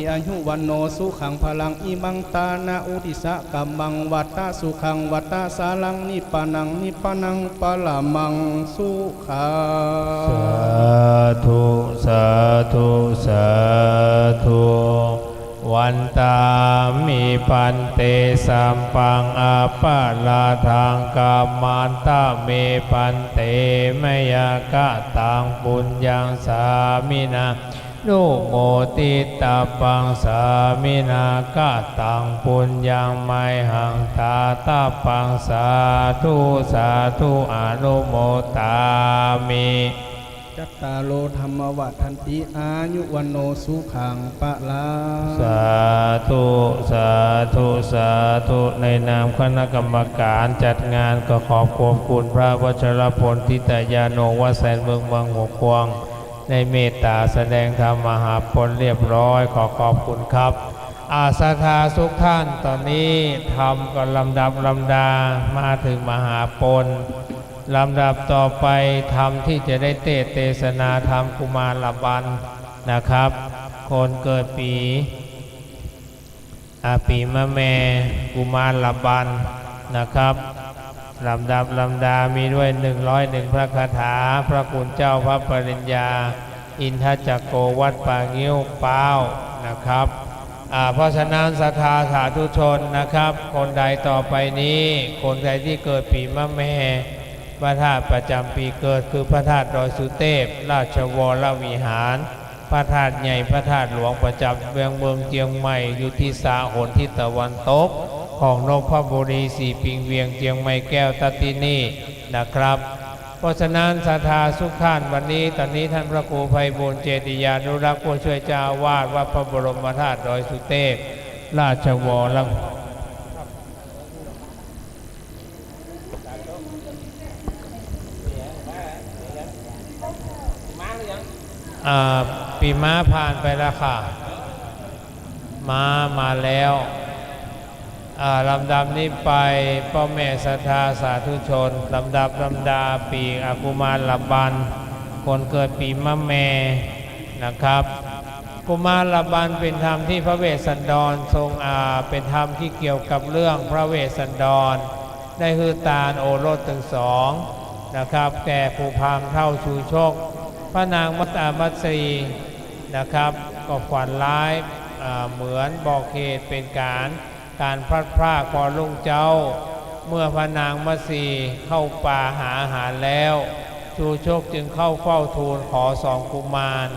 อายุวันโนสุขังพลังอิมังตานาอุติสะกัมมังวัตตะสุขังวัตตะสาลังนิปานังปะละมังสุขังสาธุสาธุสาธุวันตามิปันเตสัมปังอาปาลาทางกามันตาเมปันเตมยากะตังปุญญังสามินานุโมติตาปังสามินากะตังปุญญังไมหังตาตาปังสาธุสาธุอนุโมตามิจัตตาโลธรรมวัฏันติอายุวันโนสุขังปะลาสาธุสาธุสาธุในนามคณะกรรมการจัดงานก็ขอบคุณพระวชรพลทิตยาโนวัดแสนเมืองบางหัวควงในเมตตาแสดงธรรมมหาผลเรียบร้อยขอบคุณครับอาสาธาทุกท่านตอนนี้ทำก็ลำดับลำดามาถึงมหาผลลำดับต่อไปธรรมที่จะได้เทศนาธรรมกุมารบันนะครับคนเกิดปีมะแม่กุมารบันนะครับลำดับลำดามีด้วย101พระคาถาพระคุณเจ้าพระปริญญาอินทจักโกวัดป่างิ้วเป้านะครับเพราะฉะนั้นศรัทธาสาธุชนนะครับคนใดต่อไปนี้คนใดที่เกิดปีมะแม่พระธาตุประจำปีเกิดคือพระธาตุดอยสุเทพราชวรวิหารพระธาตุใหญ่พระธาตุหลวงประจำเมืองเชียงใหม่อยู่ที่สาหนทิศตะวันตกของนพบุรีสีปิงเวียงเชียงใหม่แก้วตัตินีนะครับเพราะฉะนั้นศรัทธาทุกท่านวันนี้ตอนนี้ท่านพระครูไพบูลย์เจติยานุรักษ์ผู้ช่วยเจ้าวาดวัดพระบรมธาตุดอยสุเทพราชวรปีม้าผ่านไปแล้วค่ะมาแล้วลำดับนี้ไปพ่อแม่ศรัทธาสาธุชนลำดับลำดาปีกุมารบันคนเกิดปีมะแม่นะครับกุมารบันเป็นธรรมที่พระเวสสันดรทรงเป็นธรรมที่เกี่ยวกับเรื่องพระเวสสันดรได้ฮือตาลโอรสถึงสองนะครับแก่ผู้พามเท่าชูโชคพระนางมัตสีนะครับก็ฝันร้ายเหมือนบอกเหตุเป็นการพลัดพรากพอลุงเจ้าเมื่อพระนางมัตสีเข้าป่าหาอาหารแล้วชูโชคจึงเข้าเฝ้าทูลขอสองกุมาร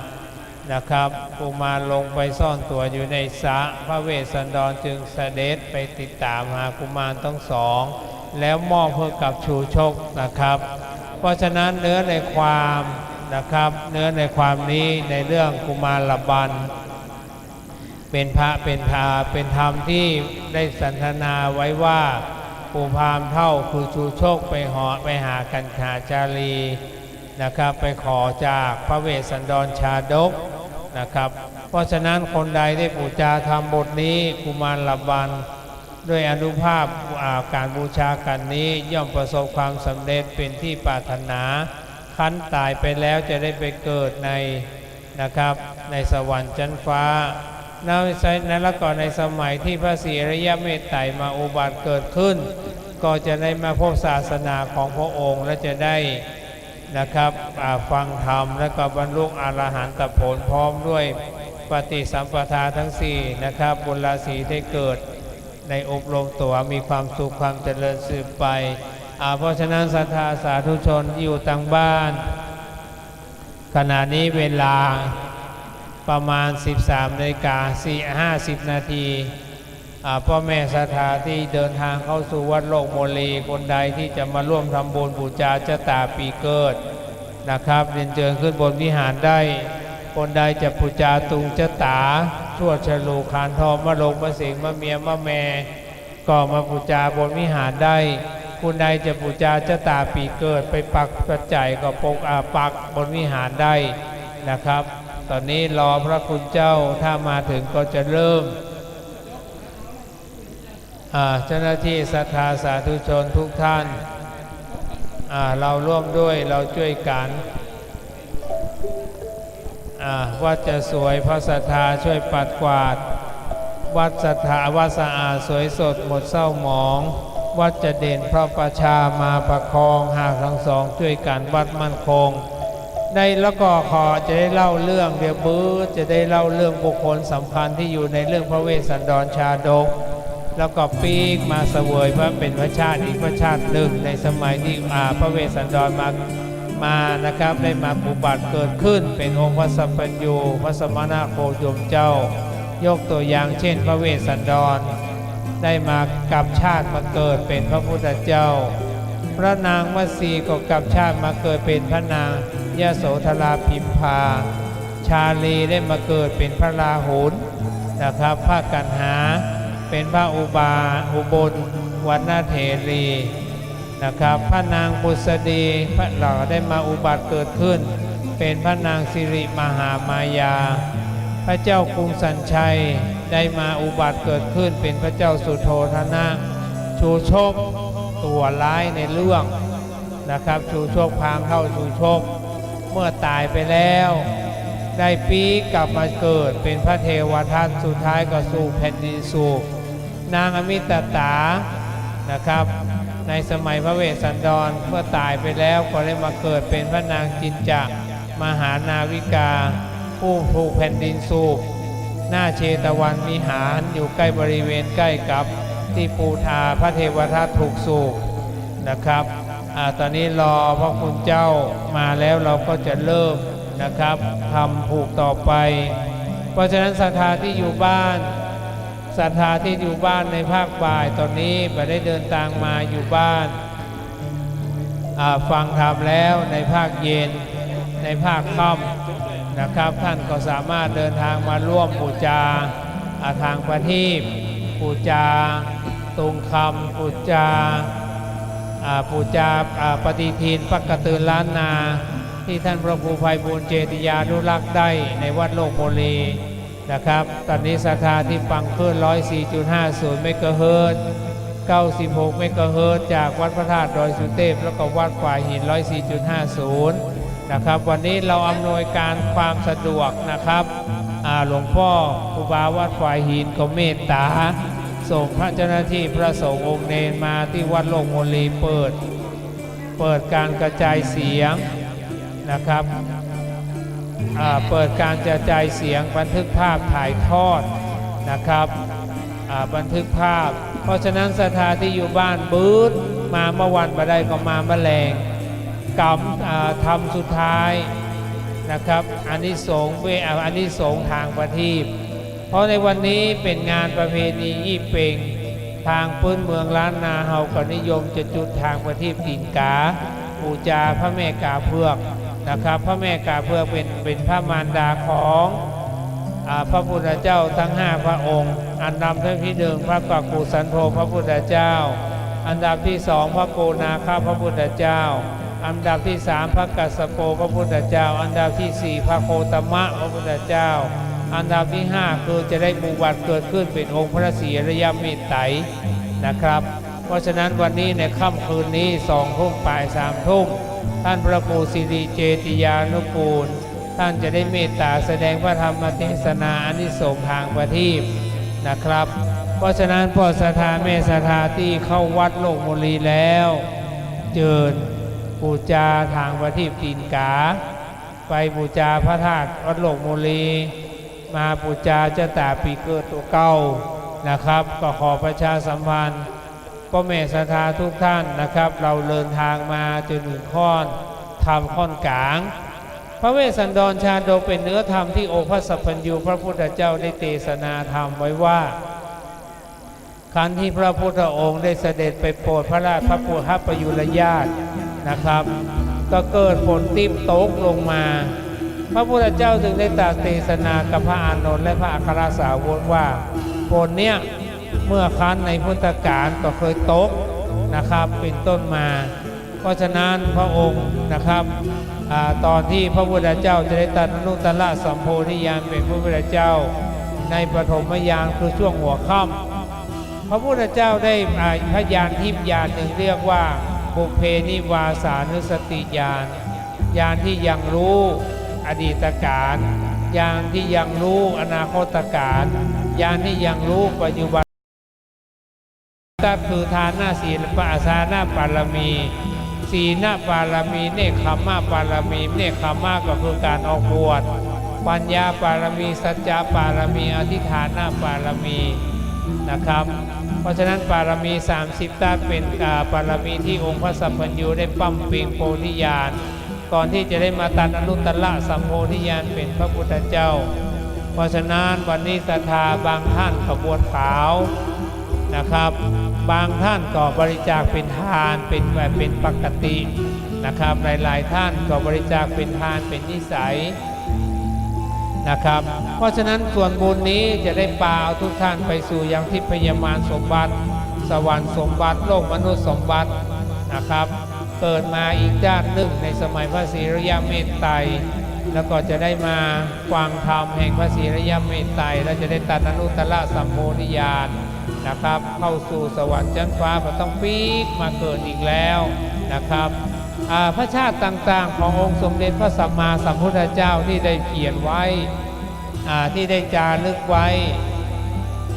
นะครับกุมารลงไปซ่อนตัวอยู่ในสระพระเวสสันดรจึงเสด็จไปติดตามหากุมารทั้งสองแล้วมอบเพื่อกับชูโชคนะครับเพราะฉะนั้นเนื้อในความนะครับเนื้อในความนี้ในเรื่องกุมารบันเป็นพระเป็นธรรมที่ได้สันทนาไว้ว่าผู้พามเท่าคือชูโชคไปหากัญชาจารีนะครับไปขอจากพระเวสสันดรชาดกนะครับเพราะฉะนั้นคนใดได้บูชาธรรมบทนี้กุมารบันด้วยอนุภาพการบูชากันนี้ย่อมประสบความสำเร็จเป็นที่ปรารถนาคันตายไปแล้วจะได้ไปเกิดในนะครับในสวรรค์ชั้นฟ้าแล้วก็ในสมัยที่พระศรีอริยเมตไตรมาอุบัติเกิดขึ้นก็จะได้มาพบศาสนาของพระองค์และจะได้นะครับฟังธรรมและก็บรรลุอรหันตผลพร้อมด้วยปฏิสัมปทาทั้ง4นะครับบุญราศีได้เกิดในอบรมตัวมีความสุขความเจริญสืบไปเพราะฉะนั้นศรัทธาสาธุชนอยู่ทางบ้านขณะนี้เวลาประมาณ 13:50 นาทีพ่อแม่ศรัทธาที่เดินทางเข้าสู่วัดโลกโมลีคนใดที่จะมาร่วมทำบุญบูชาชะตาปีเกิดนะครับเรียนเชิญขึ้นบนวิหารได้คนใดจะบูชาตุงชะตาชั่วฉลูคานทองมะลงมะสิงมะเมียมะแม่ก็มาบูชาบนวิหารได้คุณใดจะบูชาชะตาปีเกิดไปปักปัจจัยก็ปักบนวิหารได้นะครับตอนนี้รอพระคุณเจ้าถ้ามาถึงก็จะเริ่มเจ้าหน้าที่ศรัทธาสาธุชนทุกท่านเราร่วมด้วยเราช่วยกัน วัดจะสวยเพราะศรัทธาช่วยปัดกวาดวัดศรัทธาวัดสะอาดสวยสดหมดเศร้าหมองวัดจะเด่นเพราะประชามาประคองหากทั้งสองช่วยกันวัดมั่นคงได้แล้วก็ขอจะได้เล่าเรื่องเดี๋ยวบื้อจะได้เล่าเรื่องบุคคลสำคัญที่อยู่ในเรื่องพระเวสสันดรชาดกแล้วก็ปีกมาเสวยพระเป็นพระชาติอีกพระชาติหนึ่งในสมัยที่พระเวสสันดรมานะครับได้มาอุบัติเกิดขึ้นเป็นองค์พระสัพพัญญูพระสมณโคดมเจ้ายกตัวอย่างเช่นพระเวสสันดรได้มากับชาติมาเกิดเป็นพระพุทธเจ้าพระนางมัสีก็กับชาติมาเกิดเป็นพระนางยโสธราพิมพาชาลีได้มาเกิดเป็นพระราหุลนะครับพระกันหาเป็นพระอุบลวรรณเถรีนะครับพระนางบุษดีพระหล่อได้มาอุบัติเกิดขึ้นเป็นพระนางสิริมหามายาพระเจ้ากรุงสัญชัยได้มาอุบัติเกิดขึ้นเป็นพระเจ้าสุโธทนะชูชกตัวร้ายในเรื่องนะครับชูชกพางเข้าชูชกเมื่อตายไปแล้วได้ปีกลับมาเกิดเป็นพระเทวทัตสุดท้ายก็สู่แผ่นดินสู่นางอมิตตานะครับในสมัยพระเวสสันดรเมื่อตายไปแล้วก็ได้มาเกิดเป็นพระนางจินจะมหานาวิกาผู้ถูกแผ่นดินสูบหน้าเชตวันวิหารอยู่ใกล้บริเวณใกล้กับที่ปูทาพระเทวทัตถูกสูบนะครับตอนนี้รอพระคุณเจ้ามาแล้วเราก็จะเริ่มนะครับทำผูกต่อไปเพราะฉะนั้นศรัทธาที่อยู่บ้านศรัทธาที่อยู่บ้านในภาคบ่ายตอนนี้ไปได้เดินทางมาอยู่บ้านฟังธรรมแล้วในภาคเย็นในภาคค่ำนะครับท่านก็สามารถเดินทางมาร่วมบูชาทางประทีปบูชาตุงคำบูชาปฏิทินปักกระตือล้านนาที่ท่านพระครูไพบูลย์เจติยานุรักษ์ได้ในวัดโลกโมลีนะครับตอนนี้ศรัทธาที่ฟังขึ้น 104.50 เมกะเฮิรตซ์ 96 เมกะเฮิรตซ์จากวัดพระธาตุดอยสุเทพแล้วก็วัดฝ่ายหิน 104.50 นะครับวันนี้เราอำนวยการความสะดวกนะครับหลวงพ่อครูบาวัดฝ่ายหินก็เมตตาส่งพระเจ้าหน้าที่พระสงฆ์องค์เนรมาที่วัดโลกโมลีเปิดการกระจายเสียงนะครับเปิดการกระจายเสียงบันทึกภาพถ่ายทอดนะครับบันทึกภาพเพราะฉะนั้นศรัทธาที่อยู่บ้านบูธมาเมื่อวันมาได้ก็มาแมลงกรรมทำสุดท้ายนะครับอานิสงส์อานิสงส์ทางประทีปเพราะในวันนี้เป็นงานประเพณียี่เป่งทางพื้นเมืองล้านนาเฮาก็นิยมจะจุดทางประทีปตีนกาบูชาพระแม่กาเพือกนะครับพระแม่กาเพือกเป็นพระมารดาของพระพุทธเจ้าทั้ง5พระองค์อันดับที่หนึ่งพระกักกุสันโธพระพุทธเจ้าอันดับที่สองพระโกนาคาพระพุทธเจ้าอันดับที่สามพระกัสสโปพระพุทธเจ้าอันดับที่สี่พระโคตมะพระพุทธเจ้าอันดับที่ห้าคือจะได้อุบัติเกิดขึ้นเป็นองค์พระศรีอริยเมตไตรนะครับเพราะฉะนั้นวันนี้ในค่ำคืนนี้2 ทุ่มปลาย3 ทุ่มท่านพระครูสิริเจติยานุกูลท่านจะได้เมตตาแสดงพระธรรมเทศนาอานิสงส์ทางประทีปนะครับเพราะฉะนั้นพ่อศรัทธาแม่ศรัทธาที่เข้าวัดโลกโมลีแล้วเจิญบูชาทางประทีปตีนกาไปบูชาพระธาตุวัดโลกโมลีมาบูชาเจ้าตาปีเกิดตัวเก่านะครับก็ขอประชาสัมพันธ์พ่อแม่ศรัทธาทุกท่านนะครับเราเดินทางมาจนถึงข้อนธรรมข้อนกลางพระเวสสันดรชาดกเป็นเนื้อธรรมที่องค์พระสัพพัญญูพระพุทธเจ้าได้เทศนาธรรมไว้ว่าครั้งที่พระพุทธองค์ได้เสด็จไปโปรดพระราชพระปุถประยุรญาตินะครับก็เกิดฝนทิพย์ตกลงมาพระพุทธเจ้าจึงได้ตรัสเทศนากับพระอานนท์และพระอัครสาวกว่าฝนเนี้ยเมื่อครั้งในพุทธกาลก็เคยตกนะครับเป็นต้นมาเพราะฉะนั้นพระองค์นะครับตอนที่พระพุทธเจ้าจะได้ตรัสอนุตตรสัมโพธิญาณเป็นพระพุทธเจ้าในปฐมญาณคือช่วงหัวค่ำพระพุทธเจ้าได้พระญาณทิพย์ญาณหนึ่งเรียกว่าบุพเพนิวาสานุสติญาณญาณที่ยังรู้อดีตการ ญาณที่ยังรู้อนาคตการญาณที่ยังรู้ปัจจุบันก็คือทานศีลปัสสานาปารมีศีลปารมีเนคขมะปารมีเนคขมะก็คือการออกบวชปัญญาปารมีสัจจะปารมีอธิฐานปารมีนะครับเพราะฉะนั้นปารมี30ถ้าเป็นปารมีที่องค์พระสัพพัญญูได้ปั้มเปงโพธิญาณก่อนที่จะได้มาตัดอนุตตรสัมโพธิญาณเป็นพระพุทธเจ้าเพราะฉะนั้นวันนี้ศรัทธาบางท่านขบวนขาวนะครับบางท่านก็บริจาคเป็นทานเป็นปกตินะครับหลายๆท่านก็บริจาคเป็นทานเป็นนิสัยนะครับเพราะฉะนั้นส่วนบุญนี้จะได้พาเอาทุกท่านไปสู่ยังทิพยมารสมบัติสวรรค์สมบัติโลกมนุษย์สมบัตินะครับเกิดมาอีกด้านหนึ่งในสมัยพระศรีอริยเมตไตรแล้วก็จะได้มาฟังธรรมแห่งพระศรีอริยเมตไตรและจะได้ตัดอนุตตรสัมโพธิญาณนะครับเข้าสู่สวรรค์ชั้นฟ้าไม่ต้องปีกมาเกิดอีกแล้วนะครับพระชาติต่างๆขององค์สมเด็จพระสัมมาสัมพุทธเจ้าที่ได้เขียนไว้ที่ได้จารึกไว้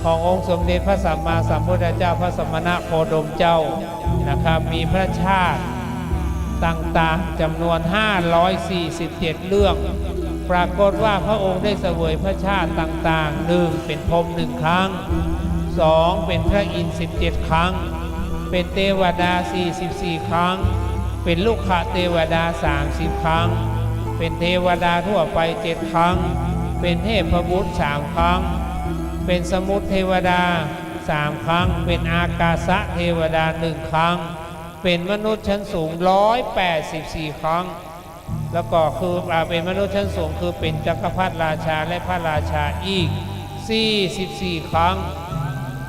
ขององค์สมเด็จพระสัมมาสัมพุทธเจ้าพระสมณะโคดมเจ้านะครับมีพระชาติต่างๆจำนวน547เรื่องปรากฏว่าพระองค์ได้เสวยพระชาติต่างๆ1เป็นพรหม1ครั้ง2เป็นพระอินทร์17ครั้งเป็นเทวดา44ครั้งเป็นลูกขเทวดา30ครั้งเป็นเทวดาทั่วไป7ครั้งเป็นเทพบุตร3ครั้งเป็นสมุทรเทวดา3ครั้งเป็นอากาสะเทวดา1ครั้งเป็นมนุษย์ชั้นสูง184ครั้งแล้วก็คือเป็นมนุษย์ชั้นสูงคือเป็นจักรพรรดิราชาและพระราชาอีก44ครั้ง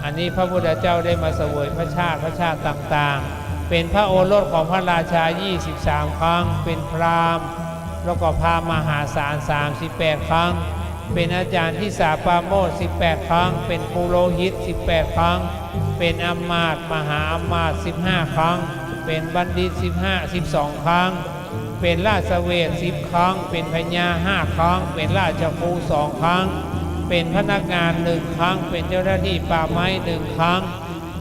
อันนี้พระพุทธเจ้าได้มาเสวยพระชาติต่างๆเป็นพระโอรสของพระราชา23ครั้งเป็นพราหมณ์แล้วก็พราหมณ์มหาศาล38ครั้งเป็นอาจารย์ที่สาปาโมทย์18ครั้งเป็นปุโรหิต18ครั้งเป็นอำมาตย์มหาอำมาตย์15ครั้งเป็นบัณฑิต12ครั้งเป็นราชเวท10ครั้งเป็นพญา5ครั้งเป็นราชครู2ครั้งเป็นพนักงาน1ครั้งเป็นเจ้าหน้าที่ป่าไม้1ครั้ง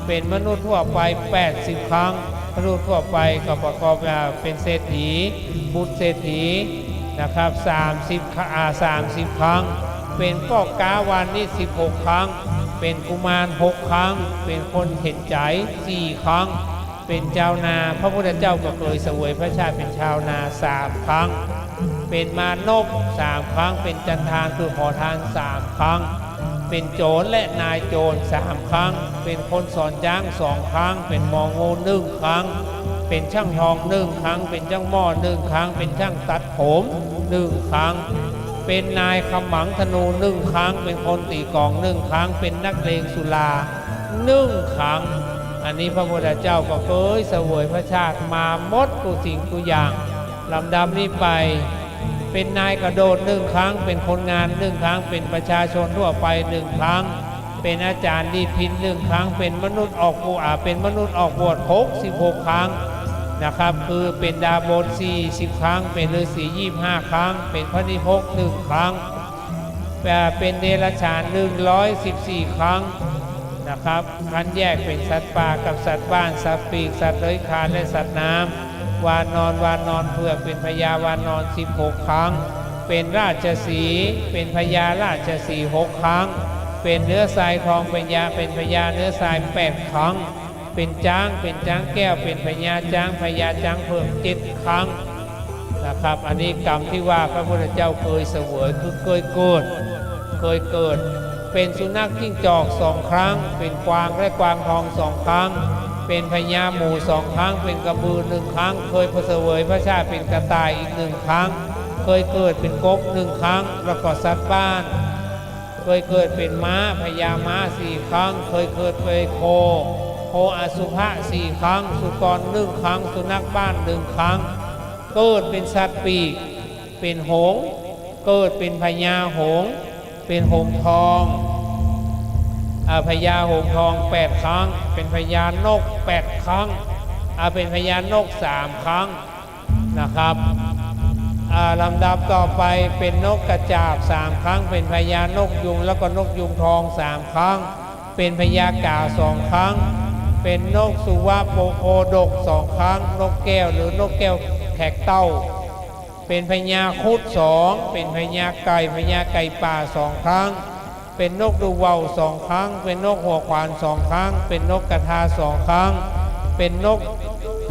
เป็นมนุษย์ทั่วไป80ครั้งมนุษย์ทั่วไปก็ประกอบเป็นเศรษฐีบุตรเศรษฐีนะครับ30ครั้งเป็นพ่อกาวานิช16ครั้งเป็นกุมาร6ครั้งเป็นคนเห็นใจ4ครั้งเป็นชาวนาพระพุทธเจ้าก็เคยเสวยพระชาติเป็นชาวนา3ครั้งเป็นมานพ3ครั้งเป็นจันทานคือขอทาน3ครั้งเป็นโจรและนายโจร3ครั้งเป็นคนสอนจ้าง2ครั้งเป็นมองู1ครั้งเป็นช่างทอง1ครั้งเป็นช่างหม้อ1ครั้งเป็นช่างตัดผม1ครั้งเป็นนายขมังธนู1ครั้งเป็นคนตีกลอง1ครั้งเป็นนักเลงสุรา1ครั้งอันนี้พระพุทธเจ้าก็เคยเสวยพระชาติมาหมดทุกสิ่งทุกอย่างลำดับนี้ไปเป็นนายกระโดด1ครั้งเป็นคนงาน1ครั้งเป็นประชาชนทั่วไป1ครั้งเป็นอาจารย์ดีพิน1ครั้งเป็นมนุษย์ออกบวช66ครั้งนะครับคือเป็นดาบท40ครั้งเป็นฤาษี25ครั้งเป็นพระนิพพ1ครั้งเป็นเดรัจฉาน114ครั้งนะครับคันแยกเป็นสัตว์ป่ากับสัตว์บ้านสัตว์ปีกสัตว์เลื้อยคลานและสัตว์น้ำวานอนเผือกเป็นพญาวานอน16ครั้งเป็นราชสีห์เป็นพญาราชสีห์6ครั้งเป็นเนื้อทรายทองเป็นพญาเนื้อทราย8ครั้งเป็นจ้างแก้วเป็นพญาจ้างเผือก7ครั้งนะครับอันนี้กรรมที่ว่าพระพุทธเจ้าเคยเสวยคือเคยเกิดเป็นสุนัขจิ้งจอก2ครั้งเป็นกวางและกวางทอง2ครั้งเป็นพญาหมู2ครั้งเป็นกระบือ1ครั้งเคยเสวยพระชาติเป็นกระต่ายอีก1ครั้งเคยเกิดเป็นกบ1ครั้งแล้วก็สัตว์บ้านเคยเกิดเป็นม้าพญาม้า4ครั้งเคยเกิดเป็นโคอสุภะ4ครั้งสุกร1ครั้งสุนัขบ้าน1ครั้งเกิดเป็นสัตว์ปีกเป็นหงส์เกิดเป็นพญาหงส์เป็นหงส์ทองพญาหงส์ทอง8ครั้งเป็นพญานก8ครั้งเป็นพญานก3ครั้งนะครับ ลำดับต่อไปเป็นนกกระจาบ3 ครั้งเป็นพญานกยุงแล้วก็นกยุงทอง3 ครั้งเป็นพญากา2 ครั้งเป็นนกสุวะโอดก2 ครั้งนกแก้วหรือนกแก้วแขกเต้าเป็นพญาครุฑ2เป็นพญาไก่ป่า2 ครั้งเป็นนกดูเว้า2 ครั้งเป็นนกหัวขวาน2 ครั้งเป็นนกกระทา2 ครั้งเป็นนก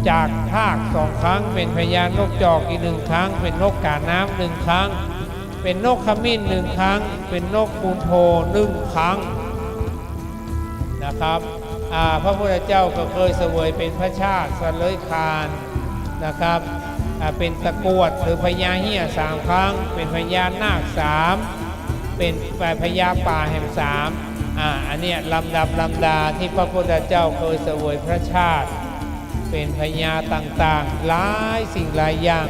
จากภาค2 ครั้งเป็นพญานกจอกอีก1 ครั้งเป็นนกกาน้ำ1 ครั้งเป็นนกขมิ้น1 ครั้งเป็นนกปูโท1 ครั้งนะครับพระพุทธเจ้าก็เคยเสวยเป็นพระชาติสเลอยคานนะครับเป็นตะกรวดหรือพญาเหี้ย3 ครั้งเป็นพญานาค3เป็นพญาป่าแห่ง3อันเนี้ยลำดับลำดาที่พระพุทธเจ้าเคยเสวยพระชาติเป็นพญาต่างๆหลายสิ่งหลายอย่าง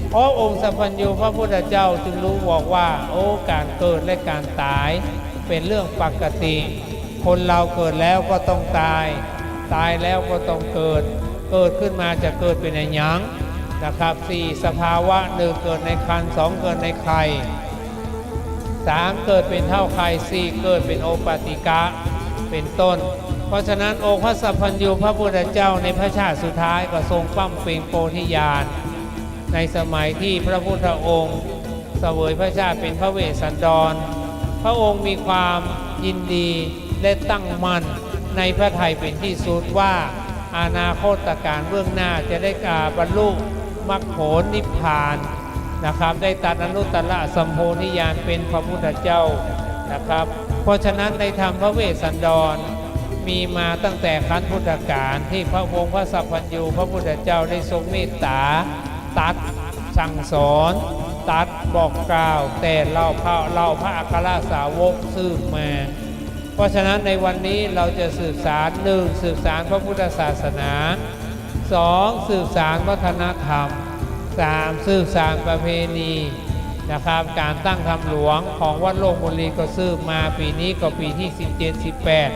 เพราะองค์สัพพัญญูพระพุทธเจ้าจึงรู้บอกว่าโอ้การเกิดและการตายเป็นเรื่องปกติคนเราเกิดแล้วก็ต้องตายตายแล้วก็ต้องเกิดขึ้นมาจะเกิดเป็นอะไรยังนะครับ4 สภาวะ1เกิดในครรภ์2เกิดในไข่3เกิดเป็นเท่าไข่4เกิดเป็นโอปาติกะเป็นต้นเพราะฉะนั้นองค์พระสัพพัญญูพระพุทธเจ้าในพระชาติสุดท้ายก็ทรงปั้มเปล่งโพธิญาณในสมัยที่พระพุทธองค์เสวยพระชาติเป็นพระเวสสันดรพระองค์มีความยินดีและตั้งมั่นในพระทัยเป็นที่สุดว่าอนาคตการเบื้องหน้าจะได้บรรลุมรรคผลนิพพานนะครับได้ตัดอนุตตรสัมโพธิญาณเป็นพระพุทธเจ้านะครับเพราะฉะนั้นในธรรมพระเวสสันดรมีมาตั้งแต่ครั้งพุทธกาลที่พระองค์พระสัพพัญญูพระพุทธเจ้าได้ทรงเมตตาตัดสั่งสอนตัดบอกกล่าวแต่เราพระอัครสาวกสืบมาเพราะฉะนั้นในวันนี้เราจะสืบสาร1สืบสารพระพุทธศาสนา2สืบสารวัฒนธรรม3สืบสารประเพณีนะครับการตั้งธรรมหลวงของวัดโลกบุรีก็สืบมาปีนี้ก็ปีที่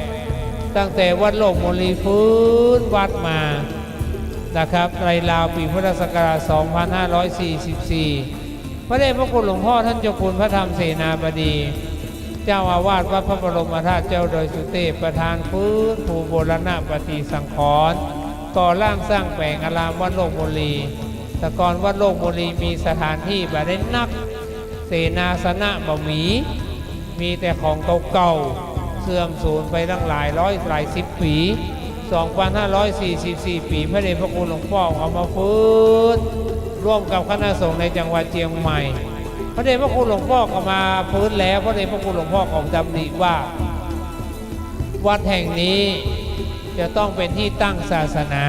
17-18ตั้งแต่วัดโลกบุรีฟื้นวัดมานะครับในราวปีพุทธศักราช2544พระเดชพระคุณหลวงพ่อท่านเจ้าคุณพระธรรมเสนาบดีเจ้าอาวาสวัดพระบรมธาตุเจ้าดอยสุเทพประธานฟื้นฟูบูรณะปฏิสังขรณ์ก่อร่างสร้างแปลงอารามวัดโลกบุรีแต่ก่อนวัดโลกบุรีมีสถานที่แบบได้นักเสนาสนะบ่มีแต่ของเก่าๆเสื่อมสูญไปตั้งหลายสิบปี2544 ปีพระเดชพระคุณหลวงพ่อเอามาฟื้นร่วมกับคณะสงฆ์ในจังหวัดเชียงใหม่พระเดชพระคุณหลวงพ่อก็มาฟื้นแล้วพระเดชพระคุณหลวงพ่อของดำริว่าวัดแห่งนี้จะต้องเป็นที่ตั้งศาสนา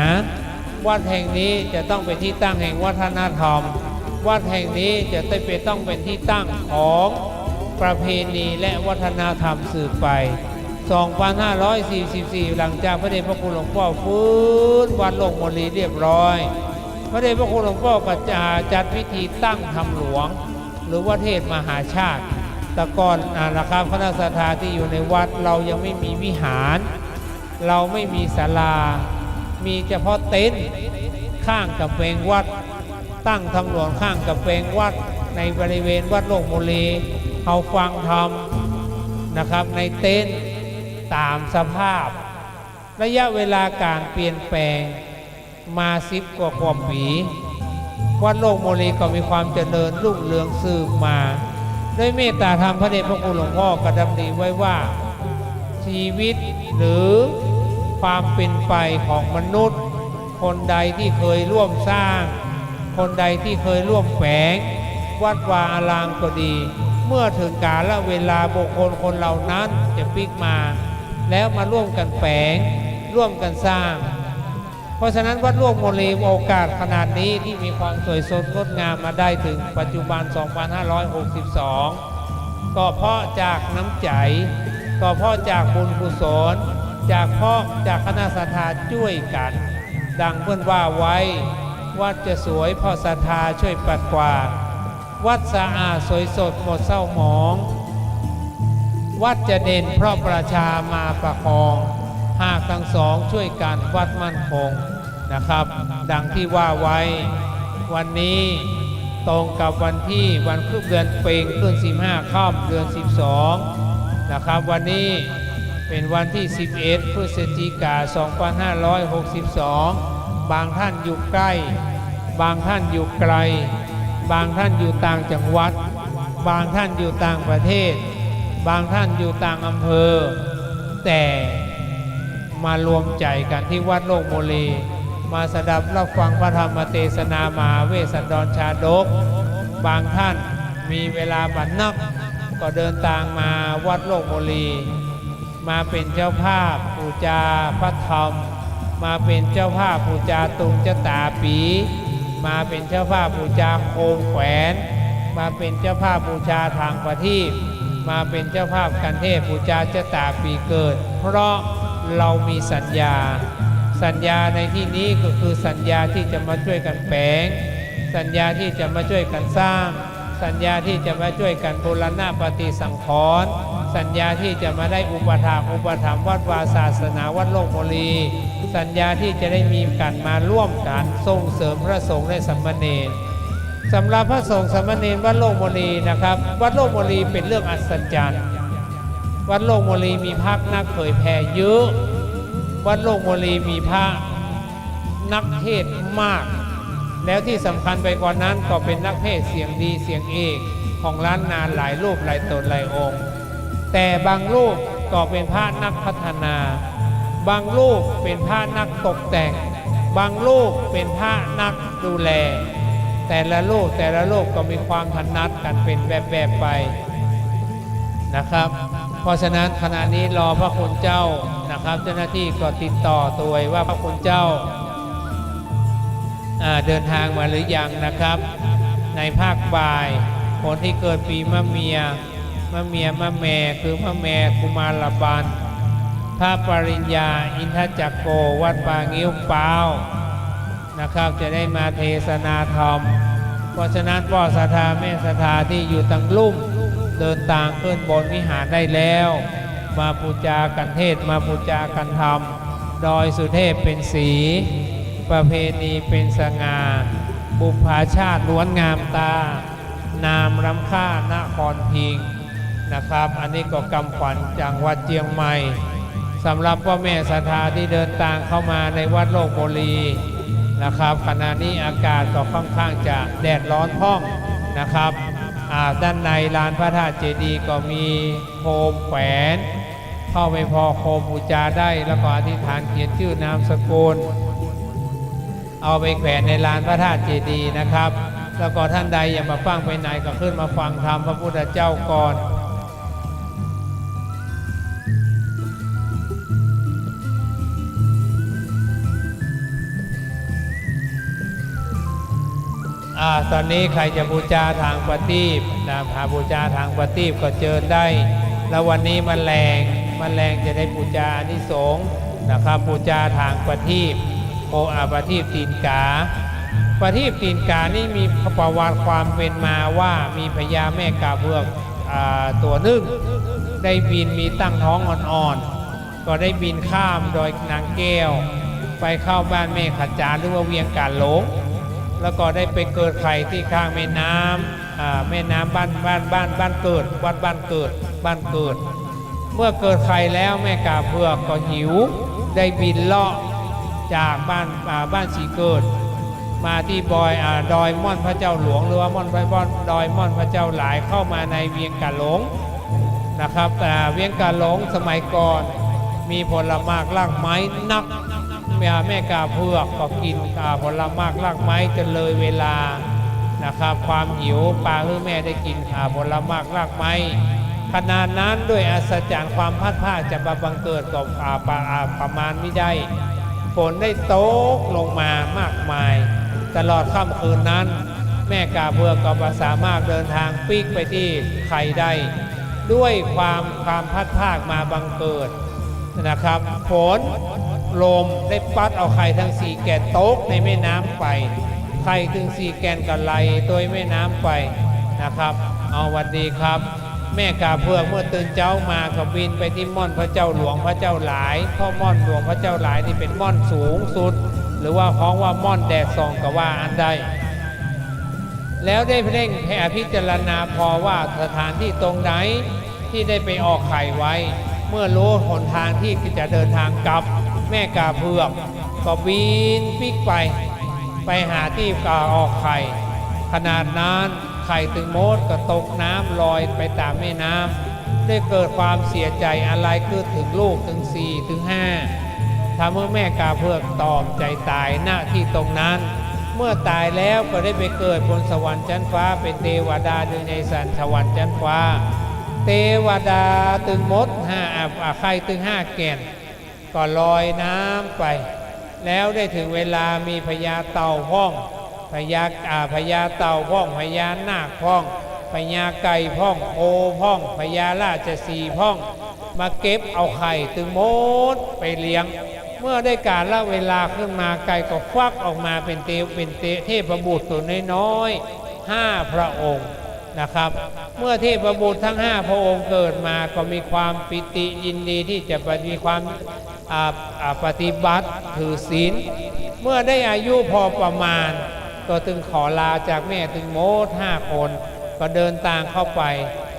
วัดแห่งนี้จะต้องเป็นที่ตั้งแห่งวัฒนธรรมวัดแห่งนี้จะต้องเป็นที่ตั้งของประเพณีและวัฒนธรรมสืบไป2544หลังจากพระเดชพระคุณหลวงพ่อฟื้นวัดโลกบุรีเรียบร้อยพระเดชพระคุณหลวงพ่อก็จะจัดพิธีตั้งธรรมหลวงหรือว่าเทศมหาชาติแต่ก่อนนะครับคณะศรัทธาที่อยู่ในวัดเรายังไม่มีวิหารเราไม่มีศาลามีเฉพาะเต็นท์ข้างกับแปลงวัดตั้งธรรมหลวงข้างกับแปลงวัดในบริเวณวัดโลกบุรีเอาฟังธรรมนะครับในเต็นท์ตามสภาพระยะเวลาการเปลี่ยนแปลงมา10 กว่าปีวัดโลกบุรีก็มีความเจริญรุ่งเรืองสืบมาด้วยเมตตาธรรมพระเดชพระคุณหลวงพ่อกระดำริไว้ว่าชีวิตหรือความเป็นไปของมนุษย์คนใดที่เคยร่วมสร้างคนใดที่เคยร่วมแฝงวัดวาอารามก็ดีเมื่อถึงกาลเวลาบุคคลคนเหล่านั้นจะพลิกมาแล้วมาร่วมกันแฝงร่วมกันสร้างเพราะฉะนั้นวัดโลกบุรีโอกาสขนาดนี้ที่มีความสวยสดงดงามมาได้ถึงปัจจุบัน 2562 ก็เพราะจากน้ำใจก็เพราะจากบุญกุศลจากคณะศรัทธาช่วยกันดังเพื่อนว่าไว้วัดจะสวยเพราะศรัทธาช่วยปัดกวาดวัดสะอาดสวยสดหมดเศร้าหมองวัดจะเด่นเพราะประชามาประคองหากทั้งสองช่วยกันวัดมั่นคงนะครับดังที่ว่าไว้วันนี้ ตรงกับวันขึ้นเดือนเพ็ญขึ้น15ค่ำเดือน12นะครับวันนี้เป็นวันที่11พฤศจิกายน2562บางท่านอยู่ใกล้บางท่านอยู่ไกลบางท่านอยู่ต่างจังหวัดบางท่านอยู่ต่างประเทศบางท่านอยู่ต่างอำเภอแต่มารวมใจกันที่วัดโลกโมลีมาสดับรับฟังพระธรรมเทศนามหาเวสสันดรชาดกบางท่านมีเวลาบัดนักก็เดินทางมาวัดโลกโมลีมาเป็นเจ้าภาพบูชาพระธรรมมาเป็นเจ้าภาพบูชาตุงเจตาปีมาเป็นเจ้าภาพบูชาโคมแขวนมาเป็นเจ้าภาพบูชาทางประทีปมาเป็นเจ้าภาพกันเทศบูชาเจตาปีเกิดเพราะเรามีสัญญาในที่นี้ก็คือสัญญาที่จะมาช่วยกันแปลงสัญญาที่จะมาช่วยกันสร้างสัญญาที่จะมาช่วยกันบูรณะปฏิสังขรณ์สัญญาที่จะมาได้อุปถัมภ์วัดวาศาสนาวัดโลกโมลีสัญญาที่จะได้มีกันมาร่วมกันส่งเสริมพระสงฆ์และสามเณรสำหรับพระสงฆ์สามเณรวัดโลกโมลีนะครับวัดโลกโมลีเป็นเรื่องอัศจรรย์วัดโลกโมลีมีพระนักเผยแผ่เยอะวัดโลกโมลีมีพระนักเทศน์มากแล้วที่สำคัญไปกว่านั้นก็เป็นนักเทศน์เสียงดีเสียงเอกของล้านนาหลายรูปหลายตนหลายองค์แต่บางรูปก็เป็นพระนักพัฒนาบางรูปเป็นพระนักตกแต่งบางรูปเป็นพระนักดูแลแต่ละรูปก็มีความถนัดกันเป็นแบบไปนะครับเพราะฉะนั้นขณะนี้รอพระคุณเจ้านะครับเจ้าหน้าที่ก็ติดต่อตัวไว้ว่าพระคุณเจ้าเดินทางมาหรือยังนะครับในภาคบ่ายคนที่เกิดปีมะเมียคือมะแม่กุมารบันพระปริญญาอินทจักโกวัดป่างิ้วเปล่านะครับจะได้มาเทศนาธรรมเพราะฉะนั้นพ่อศรัทธาแม่ศรัทธาที่อยู่ตั้งลุ่มเดินทางขึ้นบนวิหารได้แล้วมาบูชากันเทศมาบูชากันธรรมดอยสุเทพเป็นสีประเพณีเป็นสง่าบุพชาติล้วนงามตานามรำค่านครพิงค์นะครับอันนี้ก็กำขวัญจากวัดเจียงใหม่สำหรับพ่อแม่ศรัทธาที่เดินทางเข้ามาในวัดโลกโมลีนะครับขณะนี้อากาศก็ค่อนข้างจะแดดร้อนพ่องนะครับด้านในลานพระธาตุเจดีย์ก็มีโคมแขวนเข้าไปพอโคมบูชาได้แล้วก็อธิษฐานเขียนชื่อนามสกุลเอาไปแขวนในลานพระธาตุเจดีย์นะครับแล้วก็ท่านใดอย่ามาฟังไปไหนก็ขึ้นมาฟังธรรมพระพุทธเจ้าก่อนตอนนี้ใครจะบูชาทางประทีปหาบูชาทางประทีปก็เจอได้แล้ววันนี้มันแรงจะได้บูชาอานิสงส์นะครับบูชาทางประทีปประทีปตีนกาประทีปตีนกานี่มีประวัติความเป็นมาว่ามีพญาแม่กาเบือกตัวหนึ่งได้บินมีตั้งท้องอ่อนๆก็ได้บินข้ามดอยนางแก้วไปเข้าบ้านแม่ขจารหรือว่าเวียงกาหลงแล้วก็ได้ไปเกิดไข่ที่ข้างแม่น้ำบ้านเกิดวัดบ้านเกิดเมื่อเกิดไข่แล้วแม่กาเบือกก็หิวได้บินเลาะจากบ้านสีเกิดมาที่ดอยม่อนพระเจ้าหลวงหรือว่าดอยม่อนพระเจ้าหลายเข้ามาในเวียงกาหลงนะครับเวียงกาหลงสมัยก่อนมีผลไม้รากไม้นักแม่กาเผือกก็กินผลไม้รากไม้จนเลยเวลานะครับความหิวปลาแม่ได้กินผลไม้รากไม้ขนาดนั้นด้วยอัศจรรย์ความพัดผ้าจะบังเกิดกับประมาณไม่ได้ฝนได้ตกลงมามากมายตลอดค่ำคืนนั้นแม่กาเบือกก็สามารถเดินทางปีกไปที่ไข่ได้ด้วยความพัดผ้ามาบังเกิดนะครับฝนลมได้ปัดเอาไข่ทั้ง4แก่นตกในแม่น้ำไปไข่ถึง4แก่นก็ไหลโดยแม่น้ำไปนะครับเอาวันดีครับแม่กาเบือกเมื่อตื่นเช้ามาก็บินไปที่ม่อนพระเจ้าหลวงพระเจ้าหลายเพราะม่อนหลวงพระเจ้าหลายนี่เป็นม่อนสูงสุดหรือว่าของว่าม่อนแดดส่องก็ว่าอันใด แล้วได้เร่งแผ่พิจารณาพอว่าสถานที่ตรงไหนที่ได้ไปออกไข่ไว้ เมื่อรู้หนทางที่จะเดินทางกลับแม่กาเผือกก็บินปิกไปหาที่กาออกไข่ขนาดนั้นไข่ตึงมดก็ตกน้ำลอยไปตามแม่น้ำได้เกิดความเสียใจอะไรคือถึงลูกถึง4ถึง5ทำเมื่อแม่กาเผือกตอมใจตายณที่ตรงนั้นเมื่อตายแล้วก็ได้ไปเกิดบนสวรรค์ชั้นฟ้าเป็นเทวดาอยู่ในสวรรค์ชั้นฟ้าเทวดาตึงมดไข่ตึง5 แก่นก็ลอยน้ำไปแล้วได้ถึงเวลามีพญาเต่าพ้องพญาเต่าพ้องพญานาคพ้องพญาไก่พ้องโอพ้องพญาราชสีห์พ้องมาเก็บเอาไข่ตึงมดไปเลี้ยงเมื่อได้การละเวลาขึ้นมาไก่ก็ควักออกมาเป็นเทพบุตรตัวน้อยๆ5 พระองค์นะครับเมื่อเทพบุตรทั้ง5 พระองค์เกิดมาก็มีความปิติยินดีที่จะมีความปฏิบัติถือศีลเมื่อได้อายุพอประมาณก็จึงขอลาจากแม่ตึงโมด5 คนก็เดินทางเข้าไป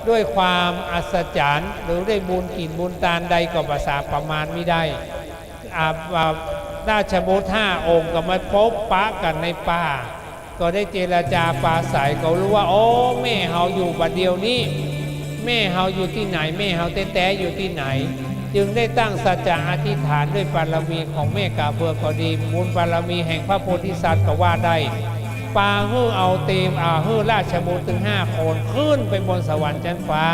ด้วยความอัศจรรย์หรือได้บุญกินบุญตาลใดก็ภาษาประมาณไม่ได้ราชบุตร5 องค์ก็มาพบปะกันในป่าก็ได้เจรจาปราศัยเขารู้ว่าโอ้แม่เฮาอยู่บัดเดียวนี้แม่เฮาอยู่ที่ไหนแม่เฮาแต้ๆอยู่ที่ไหนจึงได้ตั้งสัจจะอธิษฐานด้วยบารมีของแม่กาเบือก็ดีบุญบารมีแห่งพระโพธิสัตว์ก็ว่าได้ปาฮื้อเอาเตมฮื้อราชบุตรถึง5 คนขึ้นไปบนสวรรค์ชั้นฟ้า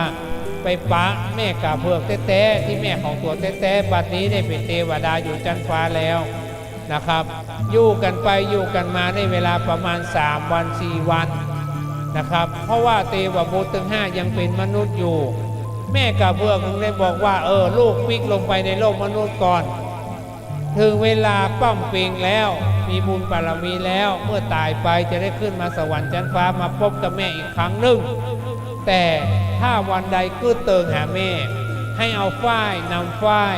ไปปะแม่กาเบือกแต้ๆที่แม่ของตัวแต้ๆบัดนี้ได้เป็นเทวดาอยู่ชั้นฟ้าแล้วนะครับอยู่กันไปอยู่กันมาในเวลาประมาณ3 วัน 4 วันนะครับเพราะว่าเทวบุตรถึง5ยังเป็นมนุษย์อยู่แม่กาเบือกคงได้บอกว่าลูกปิกลงไปในโลกมนุษย์ก่อนถึงเวลาปั้มเปงแล้วมีบุญบารมีแล้วเมื่อตายไปจะได้ขึ้นมาสวรรค์ชั้นฟ้ามาพบกับแม่อีกครั้งหนึ่งแต่ถ้าวันใดกือเติงหาแม่ให้เอาฝ้ายนำฝ้าย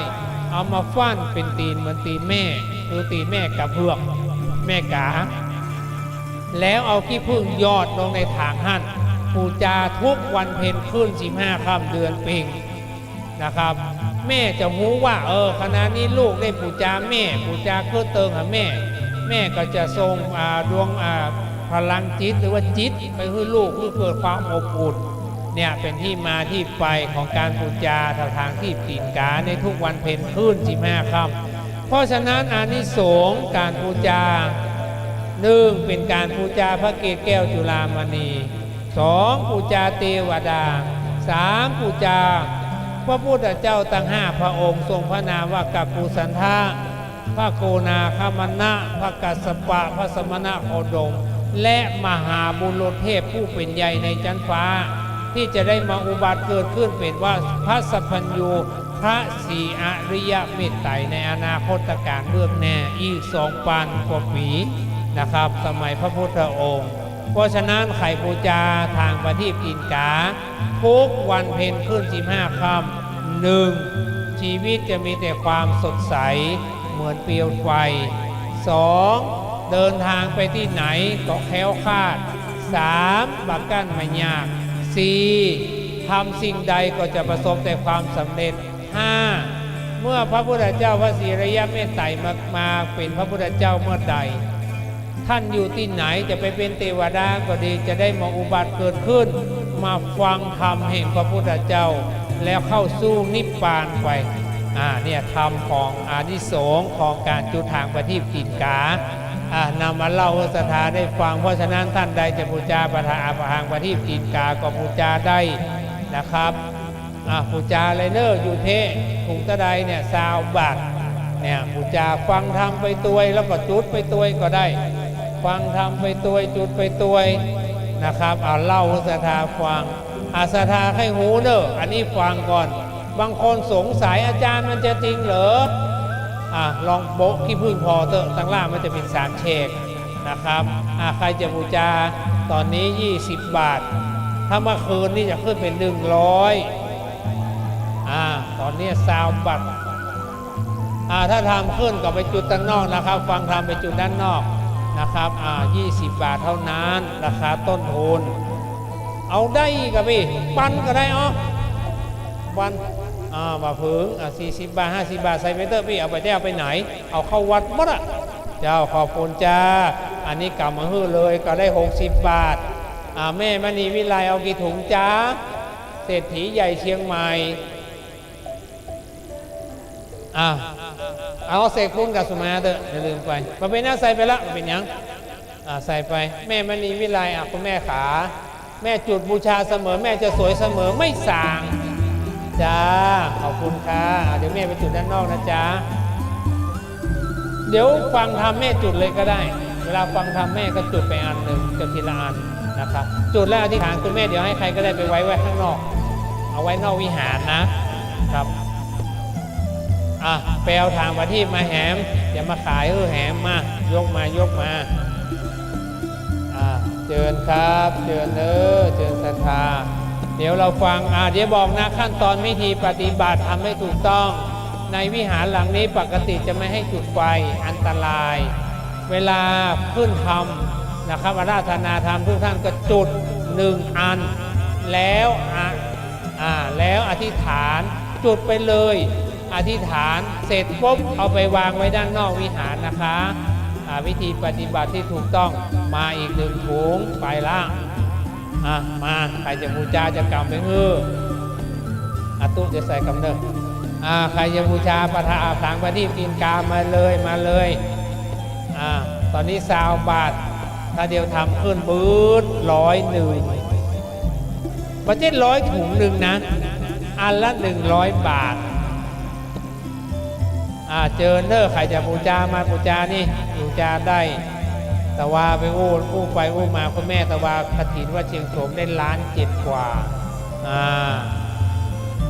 เอามาฟั่นเป็นตีนเหมือนตีนแม่หรือตีนแม่กาเบือกแม่กาแล้วเอาขี้ผึ้งยอดลงในถางหั่นปูจาทุกวันเพ็ญขึ้น15 ค่ำเดือนเพ็งนะครับแม่จะรู้ว่าขณะนี้ลูกได้ปูจาแม่ปูจาเพื่อเติมหาแม่ก็จะทรงดวงพลังจิตหรือว่าจิตไปให้ลูกเพื่อเกิดความอบอุ่นเนี่ยเป็นที่มาที่ไปของการปูจาทางที่ตีนกาในทุกวันเพ็ญขึ้น15 ค่ำเพราะฉะนั้นอานิสงส์การปูจา1เป็นการปูจาพระเกศแก้วจุฬามณี2ปูจาเทวดา3ปูจาพระพุทธเจ้าตั้ง5 พระองค์ทรงพระนามว่ากัปปุสันทะพระโกนาคามนะพระกัสสปะพระสมณะโคดมและมหาบุรุษเทพผู้เป็นใหญ่ในชั้นฟ้าที่จะได้มาอุบัติเกิดขึ้นเป็นว่าพระสัพพัญญูพระศรีอริยเมตไตรในอนาคตการเบื้องหน้าอีก2,000 กว่าปีนะครับสมัยพระพุทธองค์เพราะฉะนั้นไข่ปูจาทางประทีปตีนกาทุกวันเพ็ญขึ้น15 ค่ำ1ชีวิตจะมีแต่ความสดใสเหมือนเปลวไฟ2เดินทางไปที่ไหนก็แคล้วคลาด3บักกั้นไม่ยาก4ทำสิ่งใดก็จะประสบแต่ความสำเร็จ5เมื่อพระพุทธเจ้าพระศรีอริยเมตไตรมาเป็นพระพุทธเจ้าเมื่อใดท่านอยู่ที่ไหนจะไปเป็นเทวดาก็ดีจะได้มาอุบัติเกิดขึ้นมาฟังธรรมแห่งพระพุทธเจ้าแล้วเข้าสู่นิพพานไปเนี่ยธรรมของอานิสงส์ของการจุดทางประทีปตีนกานำมาเล่าให้ศรัทธาได้ฟังเพราะฉะนั้นท่านใดจะบูชาประทางประทีปตีนกาก็บูชาได้นะครับบูชาเลยเนออยู่เทถุงตะไดเนี่ย20 บาทเนี่ยบูชาฟังธรรมไปตัวยแล้วก็จุดไปตัวยก็ได้ฟังธรรมไปตัวยจุดไปตัวยนะครับเล่าให้ศรัทธาฟังศรัทธาให้หูเนออันนี้ฟังก่อนบางคนสงสัยอาจารย์มันจะจริงเหรอลองโบกขี้พึ่งพอเตอะตั้งล่างมันจะเป็น3 เชกนะครับใครจะบูชาตอนนี้20 บาทถ้าเมื่อคืนนี่จะขึ้นเป็น100ตอนนี้20 บาทถ้าทำขึ้นก็ไปจุดด้านนอกนะครับฟังทำไปจุดด้านนอก นะครับ20 บาทเท่านั้นราคาต้นทุนเอาได้กับพี่ปันก็ได้วันมาผึง40 บาท50 บาทใส่ไปเตอร์พี่เอาไปได้เอาไปไหนเอาเข้าวัดมั้งเจ้าขอบคุณจ้าอันนี้กำมาฮื้อเลยก็ได้60 บาทแม่มณีวิไลเอากี่ถุงจ้าเศรษฐีใหญ่เชียงใหม่เอาเสกพุ่นกับสุมาเถอะอย่าลืมไปมาเป็นหน้าใส่ไปละเป็นยังใส่ไปแม่มณีวิไลคุณแม่ขาแม่จุดบูชาเสมอแม่จะสวยเสมอไม่ส่างจ้าขอบคุณค่ะเดี๋ยวแม่ไปจุดด้านนอกนะจ๊ะเดี๋ยวฟังทำแม่จุดเลยก็ได้เวลาฟังทำแม่ก็จุดไปอันหนึ่งจุดทีละอันนะครับจุดแล้วอธิษฐานคุณแม่เดี๋ยวให้ใครก็ได้ไปไว้ข้างนอกเอาไว้นอกวิหารนะครับไปเอาทางประทีปมาแหมอย่ามาขายแหมมายกมาเชิญครับเชิญเชิญศรัทธาเดี๋ยวเราฟังเดี๋ยวบอกนะขั้นตอนวิธีปฏิบัติทำให้ถูกต้องในวิหารหลังนี้ปกติจะไม่ให้จุดไฟอันตรายเวลาขึ้นธรรมนะครับอาราธนาธรรมทุกท่านก็จุด1 อันแล้วแล้วอธิษฐานจุดไปเลยอธิษฐานเสร็จปุ๊บเอาไปวางไว้ด้านนอกวิหารนะคะวิธีปฏิบัติที่ถูกต้องมาอีก1 ถุงไปละมาใครจะบูชาจะกำไปตู้จะใส่กำเนิดใครจะบูชาประทาทางประทีปกินกามาเลยตอนนี้20 บาทถ้าเดียวทำขึ้นบืด101ประเทศ100 ถุงหนึ่งนะอันละ100 บาทเจอใครจะบูชามาบูชานี่บูชาได้แต่ว่าไปอู้ไปมาคุณแม่แต่ว่ากฐินว่าเชียงโสมได้1.7 กว่า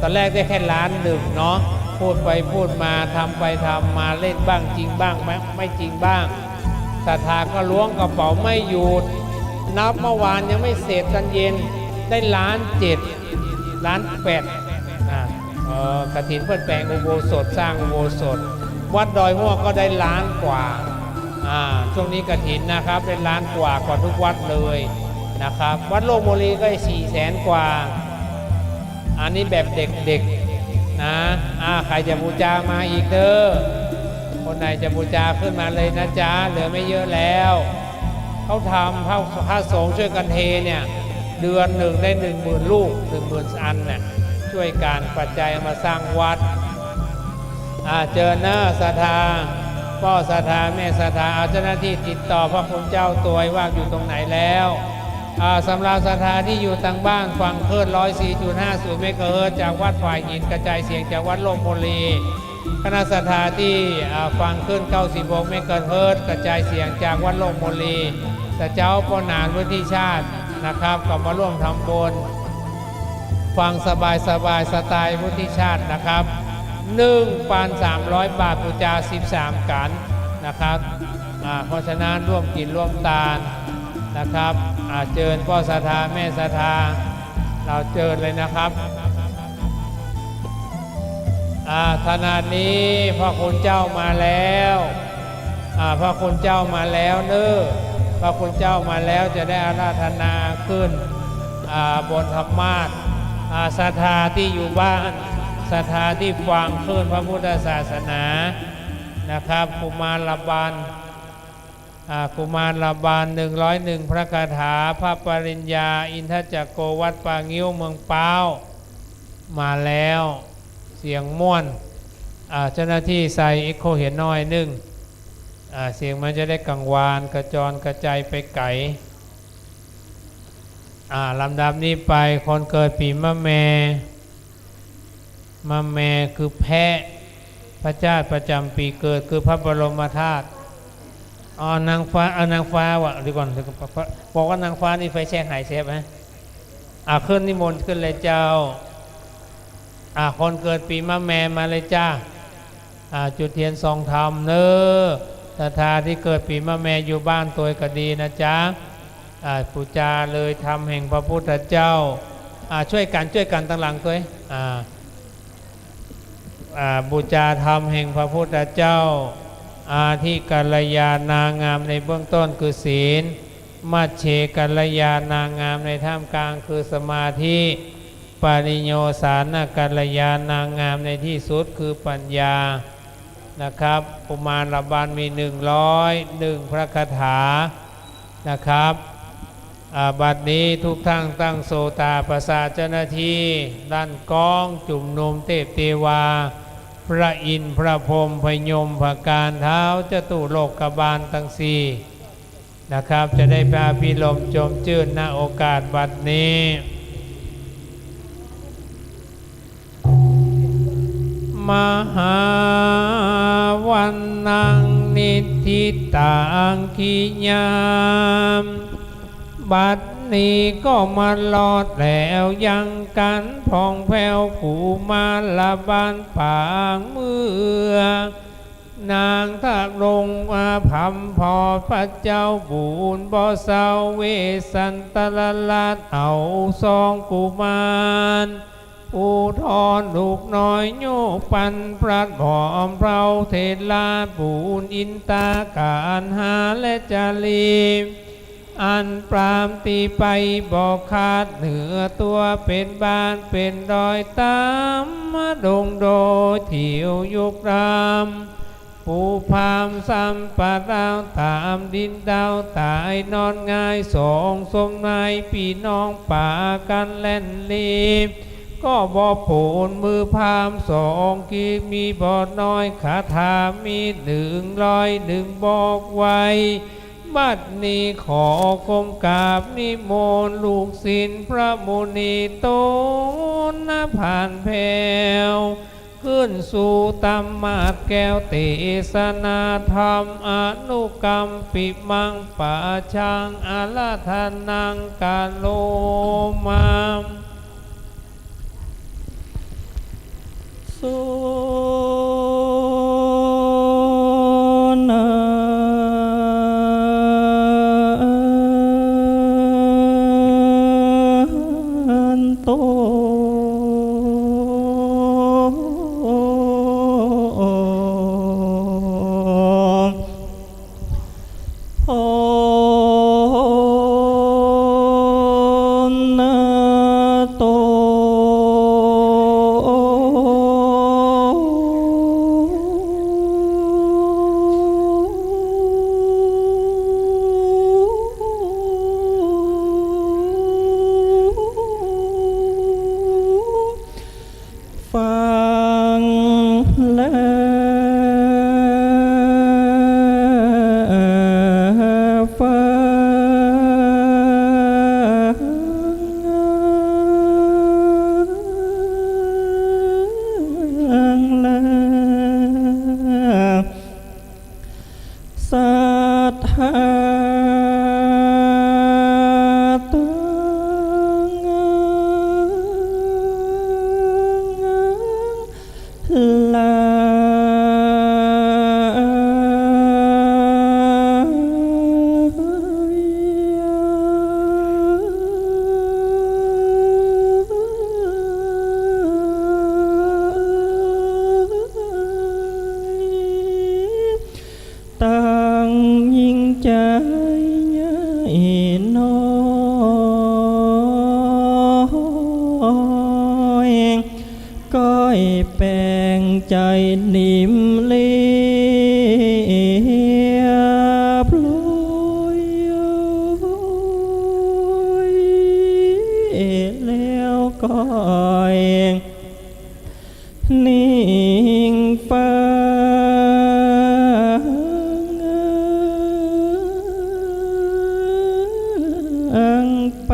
ตอนแรกได้แค่1.1เนาะพูดไปพูดมาทำไปทำมาเล่นบ้างจริงบ้างไม่จริงบ้างศรัทธาก็ล้วงกระเป๋าไม่หยุดนับเมื่อวานยังไม่เสร็จตอนเย็นได้1.7 1.8กฐินเพื่อแปลงอุโบสถสร้างอุโบสถวัดดอยม่วงก็ได้1,000,000 กว่าช่วงนี้กฐินนะครับได้1,000,000 กว่าทุกวัดเลยนะครับวัดโลกโมลีก็ได้400,000 กว่าอันนี้แบบเด็กๆนะใครจะบูชามาอีกคนไหนจะบูชาขึ้นมาเลยนะจ๊ะเหลือไม่เยอะแล้วเขาทำพระสงฆ์ช่วยกันเทเนี่ยเดือนหนึ่งได้10,000 ลูก10,000 อันเนี่ยช่วยการปัจจัยมาสร้างวัดเจอหน้าศรัทธาพ่อศรัทธาแม่ศรัทธาเอาเจ้าหน้าที่ติดต่อพระคุณเจ้าตัวว่าอยู่ตรงไหนแล้วสำหรับศรัทธาที่อยู่ทางบ้านฟังคลื่น 104.50 เมกะเฮิรตซ์จากวัดฝ่ายหินกระจายเสียงจากวัดโลกโมลีคณะศรัทธาที่ฟังคลื่น 96 เมกะเฮิรตซ์กระจายเสียงจากวัดโลกโมลีแต่เจ้าปนานวุฒิชาตินะครับก็มาร่วมทำบุญฟังสบายสไตล์วุฒิชาตินะครับ 1,300 บาทบูชา13 กันนะครับเพราะฉะนั้นร่วมกินร่วมทานนะครับเจิญพ่อศรัทธาแม่ศรัทธาเราเจิญเลยนะครับขณะนี้พระคุณเจ้ามาแล้วพระคุณเจ้ามาแล้วพระคุณเจ้ามาแล้วจะได้อาราธนาขึ้นบนธรรมาสน์ศรัทธาที่อยู่บ้านศรัทธาที่ฟังคลื่นพระพุทธศาสนานะครับกุมารบาล101 พระคาถาพระปริญญาอินทจักโกวัดปางงิ้วเมืองป้าวมาแล้วเสียงม่วนเจ้าหน้าที่ใส่เอ็กโคเห็นน้อยนึงเสียงมันจะได้กังวานกระจรกระจายไปไกลลำดับนี้ไปคนเกิดปีมะแม่คือแพะพระเจ้าประจำปีเกิดคือพระบรมธาตุนางฟ้าวะดีก่อนบอกว่านางฟ้านี่ไฟแช่หายเซฟไหมขึ้นนิมนต์ขึ้นเลยเจ้าคนเกิดปีมะแม่มาเลยจ้าจุดเทียน2 ธรรมศรัทธาที่เกิดปีมะแม่อยู่บ้านตัวก็ดีนะจ๊ะปูจาเลยทำแห่งพระพุทธเจ้าช่วยกันตั้งหลังตัวบูชาธรรมแห่งพระพุทธเจ้า อาทิกัลยานางามในเบื้องต้นคือศีลมัชเชกัลยานางามในท่ามกลางคือสมาธิปริโยสานกัลยานางามในที่สุดคือปัญญานะครับอุมารบาลมี101พระคาถานะครับบัดนี้ทุกท่านตั้งโสตาประสาทเจ้าหน้าที่ด้านกองจุ่มนุมเทพเทวาพระอินทร์พระพรหมพยมพการเท้าจตุโลกบาลทั้งสี่นะครับจะได้พาพิลมจมจื่นณโอกาสบัดนี้มหาวันนังนิทิตังขิยามบัดนี้ก็มาลอดแล้วยังกันพองแผ้วผูมาละบานปางเมืองนางทักลงมาพำพอพระเจ้าบูนบ่เศร้าเวสันตละลาดเอาซองกุมารผู้ทอนลูกน้อยโยกปันพระผอมเพราเทลาปูนอินตาการหาและจารีอันปรามตีไปบอกขาดเหนือตัวเป็นบ้านเป็นดอยตามมาดงโดยเที่ยวยุกรามปูพามซ้ำปะดาวตามดินดาวตายนอนง่ายสองสมนายพี่น้องป่ากันเล่นลีบก็บ่โผนมือพามสองกีมีบอดน้อยขาถามี101บอกไว้บัดนี้ขอกรมกราบนิมนต์ลูกศิษย์พระมุนีโตนผ่านแผ่วขึ้นสู่ตำมาดแก้วเตสนาธรรมอนุกรรมปิมังปะชังอาลาธนังกาโลมามสุนันโตโอนาโตฟังแล้วฟังแล้วสัทธาตังลาตั้งยิ่งใจใหญ่น้อยก้อยแปลงใจนิ่มเลียบลอยแล้วก้อยนิ่งฟังไป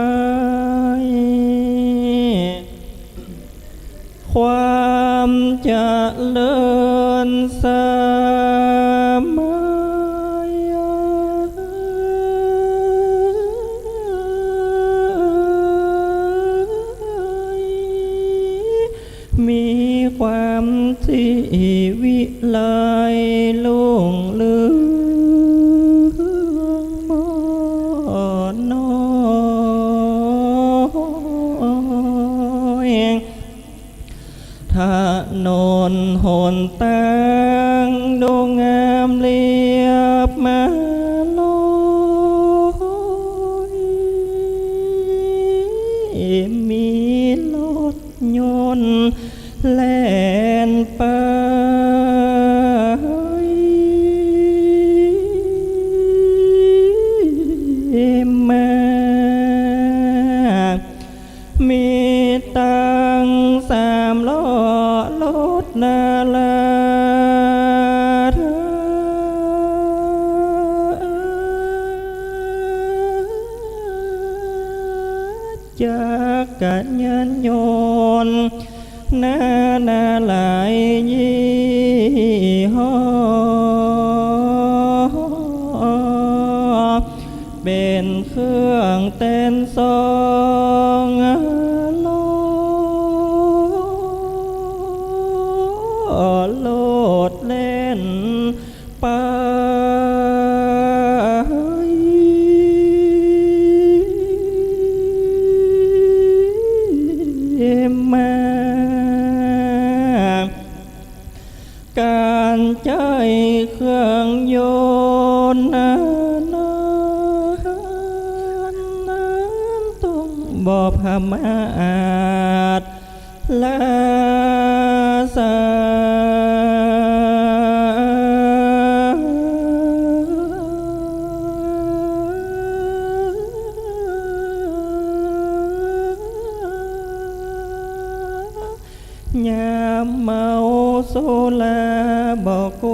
ความเจริญสมัยมีความที่วิไลลุ่งเรืองมอนน้อยถนน นหนตั้งดงงามเรียบมาลอยมีรถยนต์แล่นไปมามีตัง3 ล้อรถนาลาจักรยานยนต์นาหลายยี่ห้อเป็นเครื่องเต้นสองล้อโลดเล่นไปมาการใจเครื่องยนต์นั้นต้องบ่พมาทลาสายามเมาโซลาบอกก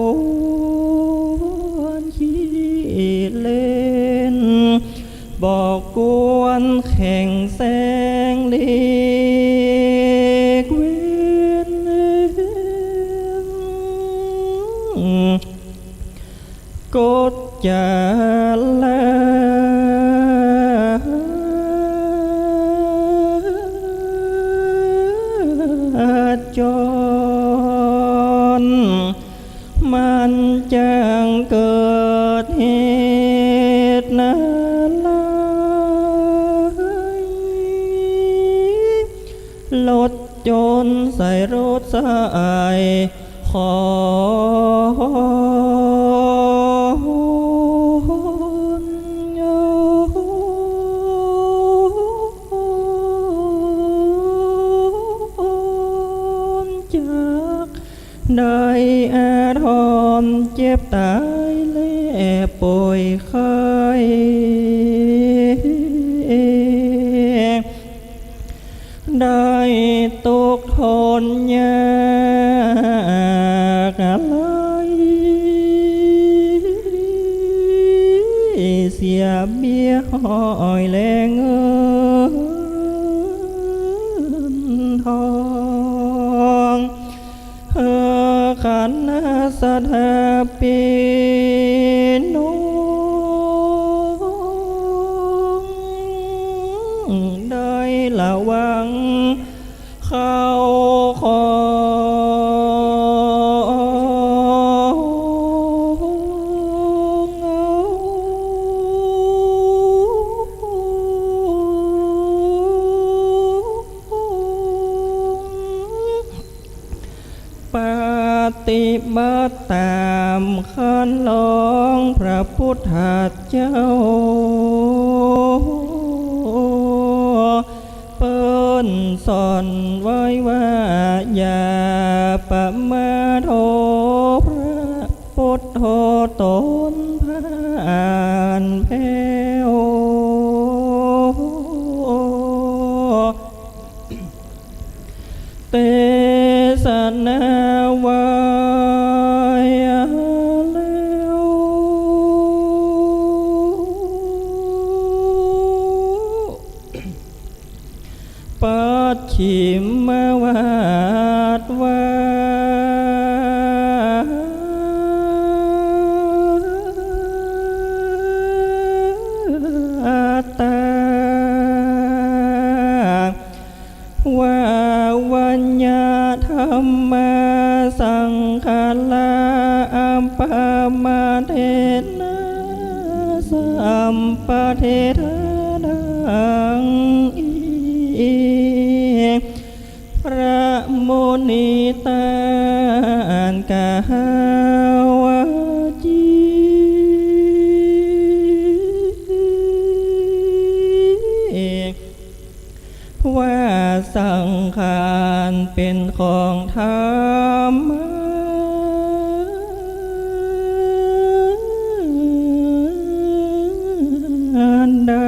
วนขี้เล่นบอกกวนแข่งแสงเล็กเว้นกดจะลาจรมันจังเกิดเหตุนั้นรถจนใส่รถสายขอนจากได้อาทรเจ็บตายและป่วยไข้ได้ตกทนยากอะไรเสียเบี้ยหอยแลเงินทองขันสถาปีนุได้ละวังเข้าปฏิบัติตามคันลองพระพุทธเจ้าเปิ้นสอนไว้ว่าอย่าประมาทโทพระพุทธโธตนผ่านแผ้วเตสนาวายแล้วปัดฉิมมาวาดว่าตาว่าวัญญาธรรมาสังขารอัมปามาเทนะสัมปะเทธานังอิพระ มุนีตานกาวจีว่าสังขารเป็นของธรรมดา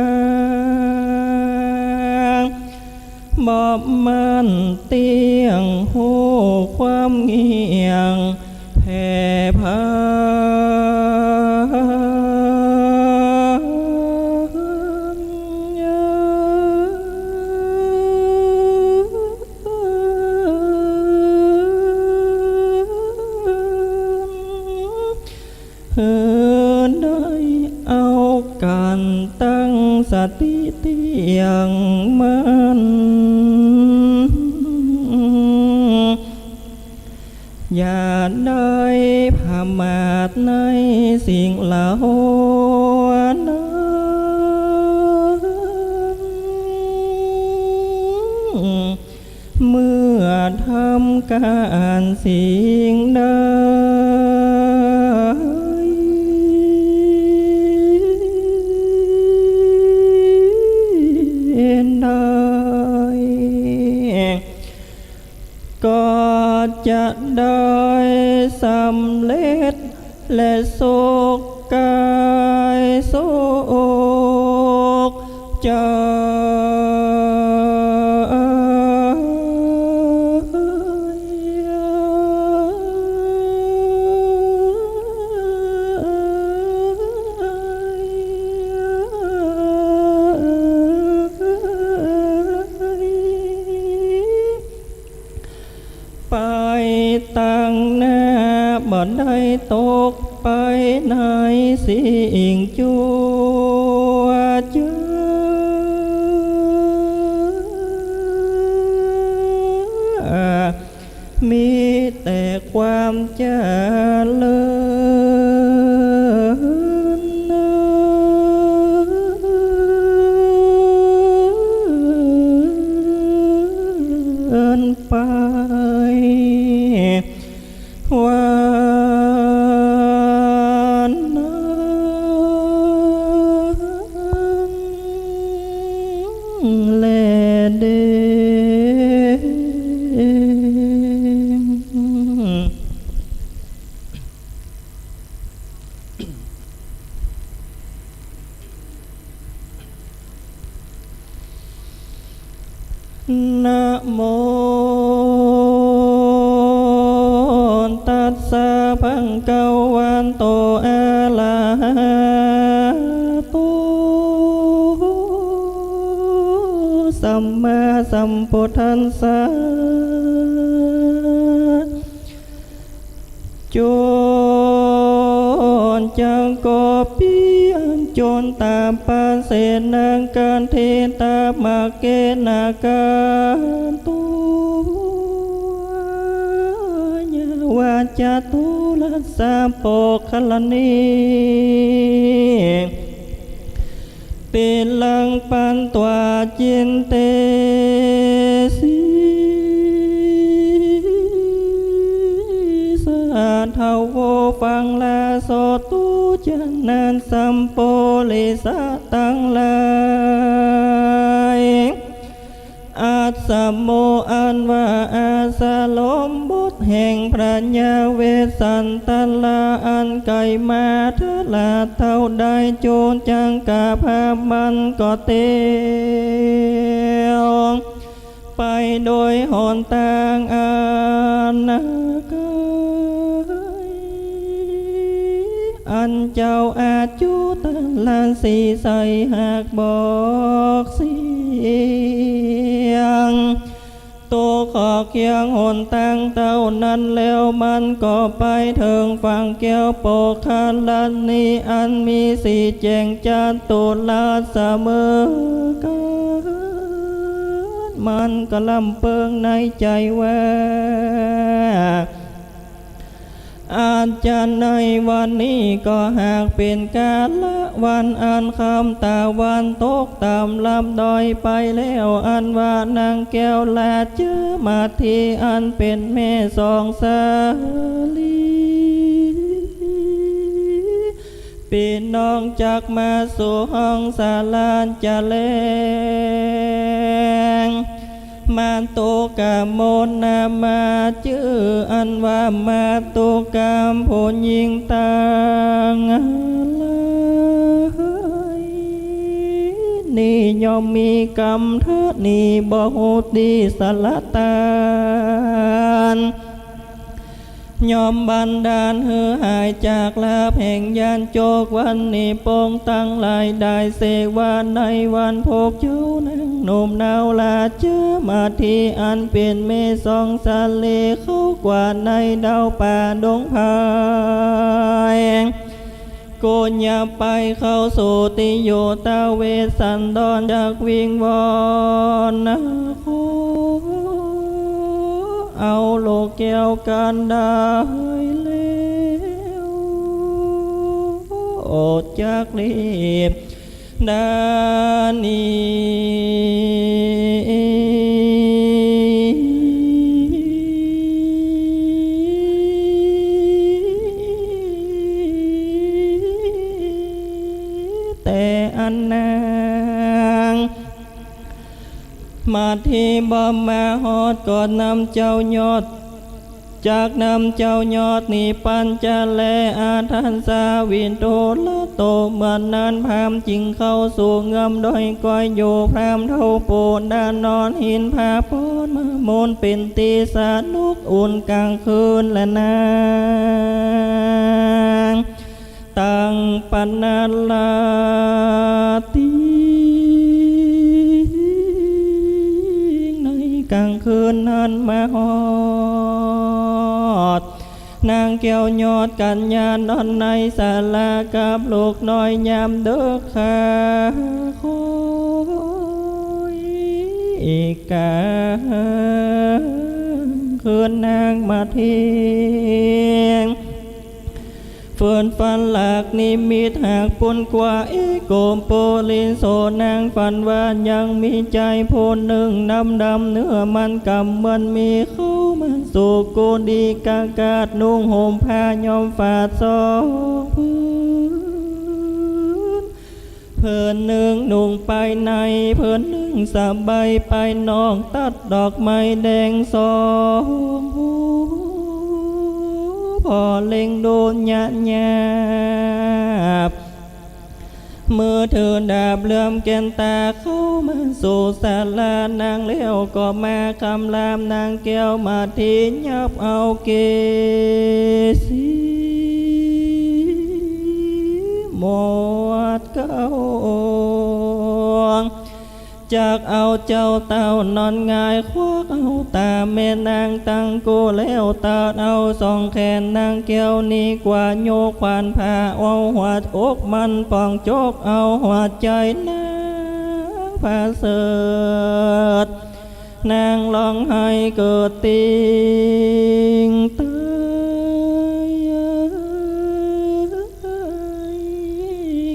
บอบมันเตียงหูความเงียงแผ่พานได้เอากันตั้งสติเตียงมันอย่าได้พมาทในสิ่งเหล่านั้นเมื่อทำการสิ่งใดก็จะได้สำเร็จและสุขกายสุขใจไปตั้งหน้าบ่ได้ตกไปในสิ่งชั่วจ้ามีแต่ความเจริญไปวันนั้นแลเดนะโมตัสสะภะคะวะโตอะระหะโตสัมมาสัมพุทธัสสะจนจังก็เปียนจนตามปานเสนังการเทตามาเกนาการตุวาจาตุลัสสะโปคลนีปิลังปันตวาจินเตสีสาทาวโวฟังลาโสตุจันนันสัมโปลิสะตังลายอาสมโมอันว่าอาสาลมบุตรแห่งพระญาเวสันตลาอันไก่มาเทลาเท่าใดโจรจังกาพามันก็เตียวไปโดยหนทางอานาไกอันเจ้าอาจุตันลานสีใสหากบอกเสียงตัวขอเคียงหนทางเท่านั้นแล้วมันก็ไปถึงฝั่งแก้วโปคาลันนี้อันมีสีแจงจันตุลาเสมอกันมันก็ลำเปิงในใจว่า อาจจะในวันนี้ก็หากเป็นกาละวันอันคำตะวันตกตามลำดอยไปแล้วอันว่านางแก้วลาเจอมาที่อันเป็นแม่สองสาลีพี่น้องจากมาสู่ห้องศาลาจะแลงมาตุกะโมนามาชื่ออันว่ามาตุกามผู้หญิงต่างเลยนี่ยอมมีกรรมเถิดนี่บ่ฮู้ดีสละตานยอมบันดาลเหือหายจากลาแห่งยานโจกวันนี้โปงตั้งลายได้เสกวันในวันพกเจ้านั่งหนุ่มนาวลาเจอมาที่อันเป็นเมสองสาเลเข้ากว่าในดาวป่าดงพายโกนอย่าไปเข้าสู่ติโยตาเวสันดรจากวิงวอนนะโคเอาโลกแก้วกันได้แล้วโอดจากลีบดานีแต่อันนางมาที่บ่มาฮอดก่อนนำเจ้ายอดจากนำเจ้ายอดนี่ปัญจะแลอาทันสาวินโตละโตเหมือนนั้นพามจริงเข้าสู่เงือมดอยก้อยโยพรามเท่าโปนดานนอนหินผาโพนมามนเป็นตีสานุกอุ่นกลางคืนและนางตั้งปันนาลาตีกลางคืนนั้นมาฮอดนางแก้วยอดกันยานนอนในศาลากับลูกน้อยยามเด้อขาคอยอีกกาคืนนางมาเทียงเฟื่อนฟันหลากนิมิตหากปุ่นกว่าโกมโปลินโซนางฝันว่ายังมีใจผู้หนึ่งดำเนื้อมันกำมันมีเข้ามาสู่โกดีกากาดนุ่งห่มผ้ายอมฝาดสองพื้นเพื่อนหนึ่งนุ่งไปในเพื่อนหนึ่งสบายไปนอกตัดดอกไม้แดงสองหูพอเล็งโดนหยาหยาบมือเธอดาบเลื่อมแก่นตาเข้ามาสู่ศาลานางเลี้ยวก็มาคำรามนางแก้วมาทียับเอาเกศีหมดเก้าจากเอาเจ้าเต่านอนงายควักเอาตาแม่นางตั้งโกแล้วตาเอาสองแขนนางแก้วนี้กว่าโยกผ่านผ้าเอาหัวอกมันป่องโจกเอาหัวใจนางผาเสดนางร้องไห้เกิดติงตาย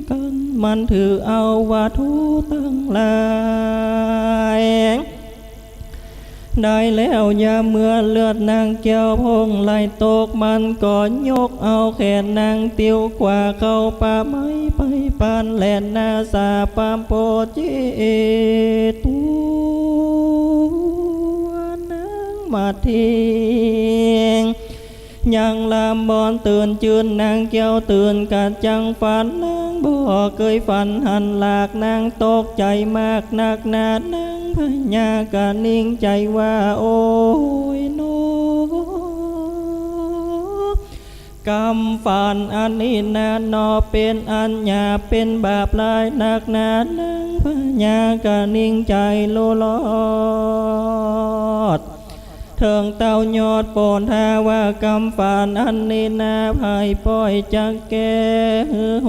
กันมันถือเอาว่าทุตั้งหลายได้แล้วยาเมื่อเลือดนางแก้วพงไหลตกมันก็ยกเอาแขนนางติวกว่าเข้าป่าไม้ไปปานแหลนนาสาปามโปจิตัวนางมาทิ้งยังลามบอนตื่นจืนนางแก้วตื่นกะจังฝันนางบ่เคยฝันหันหลากนางตกใจมากนักหนานางพญากะนิ่งใจว่าโอ้ยโนกรรมฝันอันนี้นานอเป็นอันหยาเป็นบาปลายนักหนานางพญากะนิ่งใจโลลอดเถิงเต้ายอดโปนทาว่ากำฝานอันนี้นาภายป้อยจักแก่โห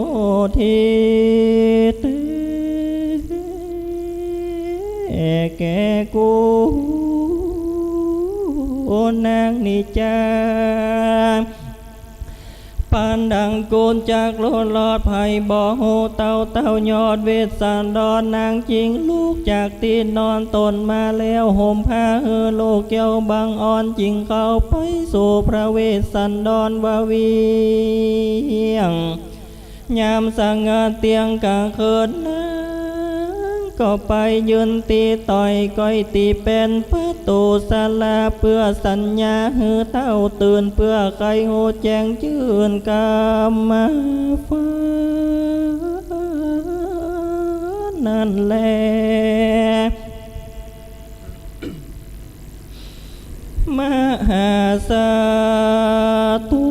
ทีเตแก่กูนางนิจา ปานดังกูนจากโลดลอดภัยบ่อหูเต่ายอดเวทสันดอนนางจริงลูกจากตีนนอนตนมาแล้วห่มผ้าโลกเกี่ยวบังอ่อนจริงเข้าไปสู่พระเวทสันดอนวาเวียงยามสังเตียงกลางคืนนั้นก็ไปยืนตีต่อยก้อยตีเป็นประตูศาลาเพื่อสัญญาหือเต้าตื่นเพื่อใครหูแจ้งจื่นกามมาฟ้านั่นแหละมหาสาธุ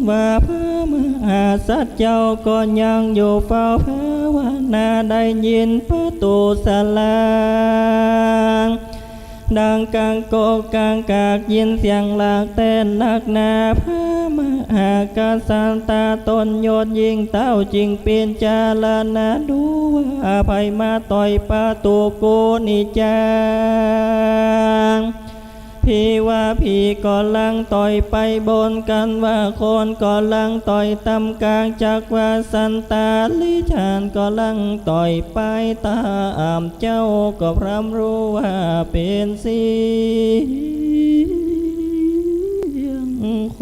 ว่าพระมหาสัจเจ้าก็ยังอยู่เฝ้าภาวนาได้ยินประตูศาลาดังกังโกกังกากยินเสียงหลากเต้นนักหนาพระมหากษัตริย์ตาตนโยดยิงเต้าจริงเป็นจาลนาดูว่าภัยมาต่อยประตูกูนิจังพี่ว่าพี่ก็ลังต่อยไปบนกันว่าคนก็ลังต่อยตำกลางจากว่าสันตาลิชานก็ลังต่อยไปตามเจ้าก็พรำรู้ว่าเป็นเสียงค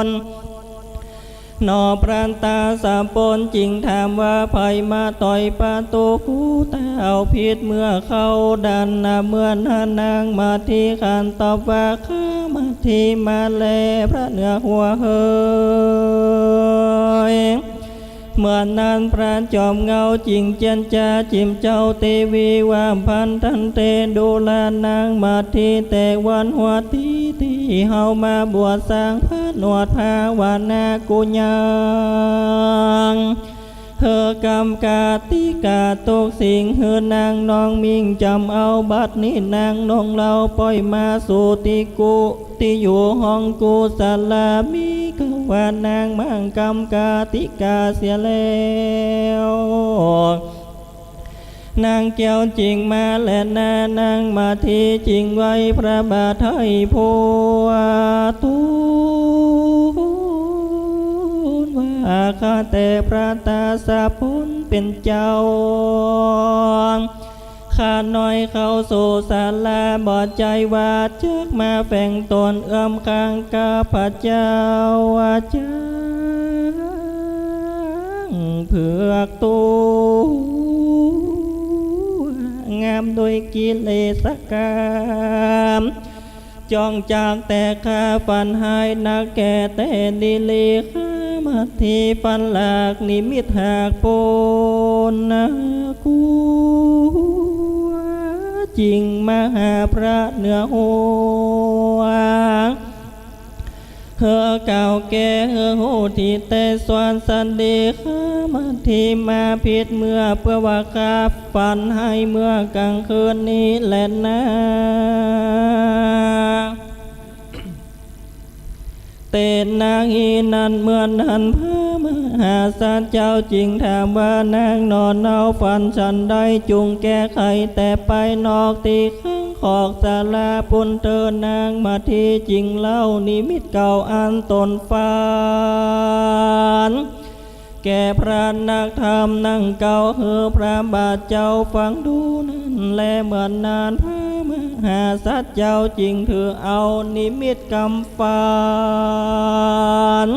นนอพรานตาสามปนจริงถามว่าภัยมาต่อยประตูกูเต้าผิดเมื่อเข้าดันเมื่อนางมาที่ขันตอบว่าข้ามาที่มาแลพระเหนือหัวเฮยเมื่อนั้นพระจอมเงาจริงเจนจาจิมเจ้าเตวีวามพันทันเตดูแลนางมาที่แต่วันหัวที่เฮามาบวชสร้างพระหนวดภาวนากุญยังเฮอกรรมกาติกาตกสิ่งเฮอนางนองมิงจำเอาบัดนี้นางนองเราปล่อยมาสู่ติกุที่อยู่ห้องกูสลามีก็ว่านางมั่งกรรมกาติกาเสียแล้วนางเกี่ยวจริงมาและนางมาที่จริงไว้พระบาทให้ผัวตูนว่าข้าแต่พระตาสาพุนเป็นเจ้าข้าน้อยเข้าสู่ศาลาบอดใจว่าจึกมาแฝงตนเอื้อมข้างกาพระเจ้าว่าจ้างเผือกตูงามโดยกิเลสกรรมจ้องจากแต่ข้าฝันหายนักแก่แต่ดีลีข้ามาที่ฝันหลากนิมิตหากโปนนากูจริงมหาพระเหนือหัวเฮอเก่าแก่เฮอโหที่แต่สวนสันดีข้ามาที่มาผิดเมื่อเพื่อว่าข้าฝันให้เมื่อกลางคืนนี้แหละนะเตนางอีนั้นเมื่อนั้นพระมหาสัจเจ้าจริงถามว่านางนอนเอาฝันฉันได้จุงแก้ไขแต่ไปนอกตีข้างขอกศาลาปุนเตอนางมาที่จริงเล่านิมิตเก่าอันตนฝันแก่พระนักธรรมนั่งเก่าเฮือพระบาทเจ้าฟังดูนั่นแลเหมือนนานพระมหาสัจเจ้าจริงถือเอานิมิตกำฝัน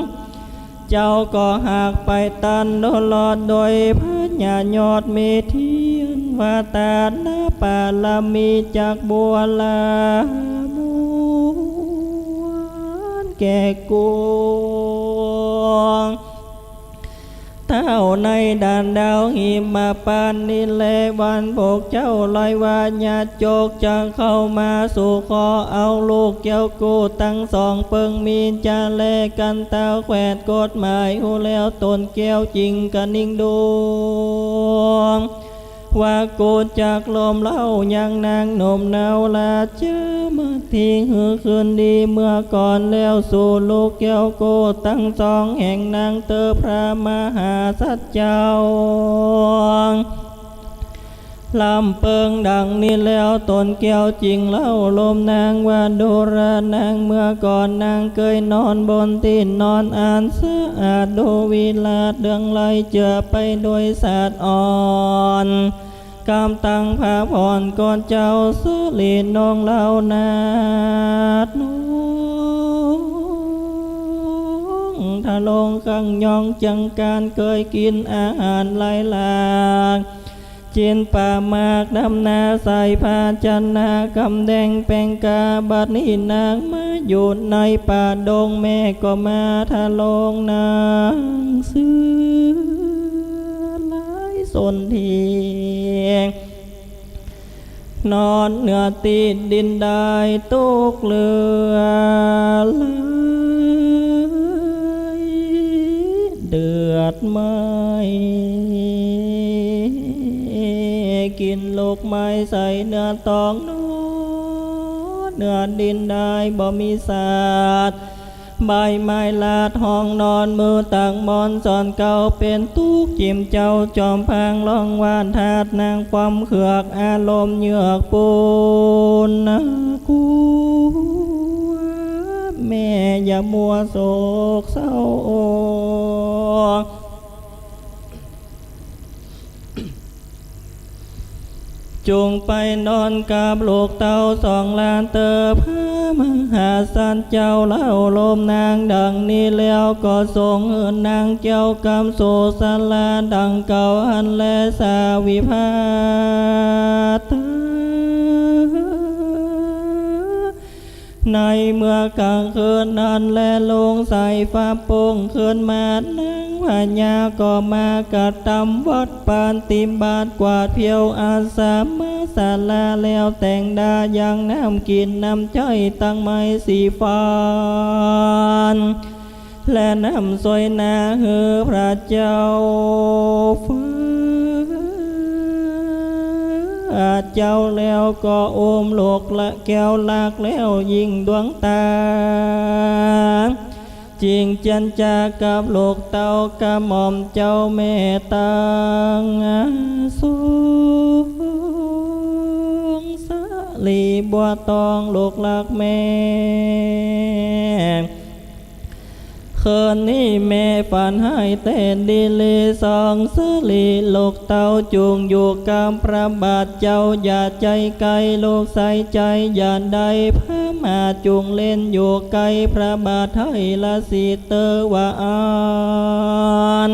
เจ้าก็หากไปตันโดลอดโดยพระญาโยดเมธีว่าตาหน้าปาลามีจากบัวลามุนแก่กูเท่าในด่านดาวหิมาปานนิเลวันพวกเจ้าลอยวาญาโจกจะเข้ามาสู่คอเอาลูกเกี่ยวกูตั้งสองเปิงมีจะแลกันเต้าแขวดกฎหมายหูแล้วตนแก้วจริงกันนิ่งดวงว่ากูจากลมเล่ายังนางหนุ่มนาวลาเจอมาทิ้งหือคืนดีเมื่อก่อนแล้วสู่ลูกแก้วกูตั้งสองแห่งนางเตอพระมหาสัจเจ้า ลำเปิงดังนี้แล้วตนแก้วจริงเล่าลมนางว่าโดรานางเมื่อก่อนนางเคยนอนบนตีนนอนอ่านสะอาดโดวิลาเดืองไหลเจือไปโดยศาสตร์อ่อนกามตังพาผ่อนก่อนเจ้าสุลีนองเล่านาดน้องทะลงขังยองจังการเคยกินอาหารหลายหลากจีนป่ามากดำนาใส่ผ้าจันนากำแดงแปงกาบัดนี้นางมาอยู่ในป่าดงแม่ก็มาทะลงนางเสือหลายสนทีนอนเหนือตีนดินได้ตุกเลือเลยเดือดไหมกินลูกไม้ใส่เนื้อตองนอนเนื้อดินได้บ่มีศาสตร์ใบไม้ลาดห้องนอนมือตังมอนสอนเก่าเป็นตุกจิ้มเจ้าจอมพังล่องวานทาดนางความเขือกอารมณ์เหยือกปูนนะกูแม่อย่ามัวโศกเศร้าจงไปนอนกับลูกเต่าสองล้านเตอพามหาสันเจ้าเล่าลมนางดังนี้แล้วก็ทรงเอินนางเจ้ากำโสสลาดังเก่าอันและสาวิภาตในเมื่อกลางคืนนั้นและลงใส่ฟ้าโป่งคืนมานังพญาก็มากระทำวัดปานติมบาทกวาดเพียวอาสามาศาลาแล้วแต่งดายังน้ำกินน้ำใจตั้งไม้สีฟ้านและน้ำสวยนาเฮือพระเจ้าฟ้าเจ้าแล้วก็โอมโลกละแก้วลากแล้วยิ่งดวงตาจริงจันจากับโลกเต่ากระหม่อมเจ้าแม่ตังสูงสาลีบัวตองโลกลักแม่คืนนี้แม่ฝันให้เต้นดีลีสองสลีลูกเต่าจูงอยู่กำพระบาทเจ้าอย่าใจไกลลูกใส่ใจอย่าได้พระมาจูงเล่นอยู่ไกลพระบาทให้ละสีเตอวาอาน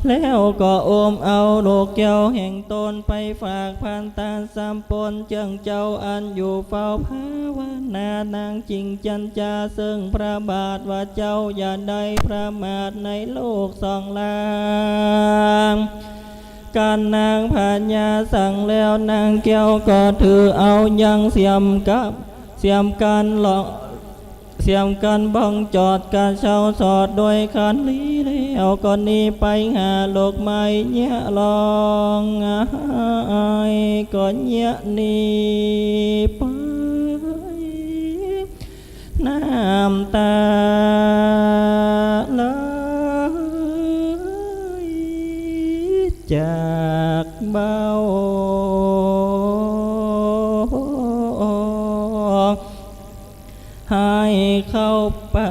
แล้วก็โอมเอาลูกแก้วแห่งตนไปฝากพันตาสัมปนเจิงเจ้าอันอยู่เฝ้าภาวนานางจริงจันจาซึ่งพระบาทว่าเจ้าอย่าได้ประมาทในโลกสองลางการนางพญาสั่งแล้วนางแก้วก็ถือเอายังเสียมกันหลอกเสียมกันบังจอดการเช่าสอดโดยคันลีแล้วก็นี้ไปหาโลกไม้เนี้ยลองก็เนี้ยนี้ไปน้ำตาไหลจากเบาให้เข้าป่า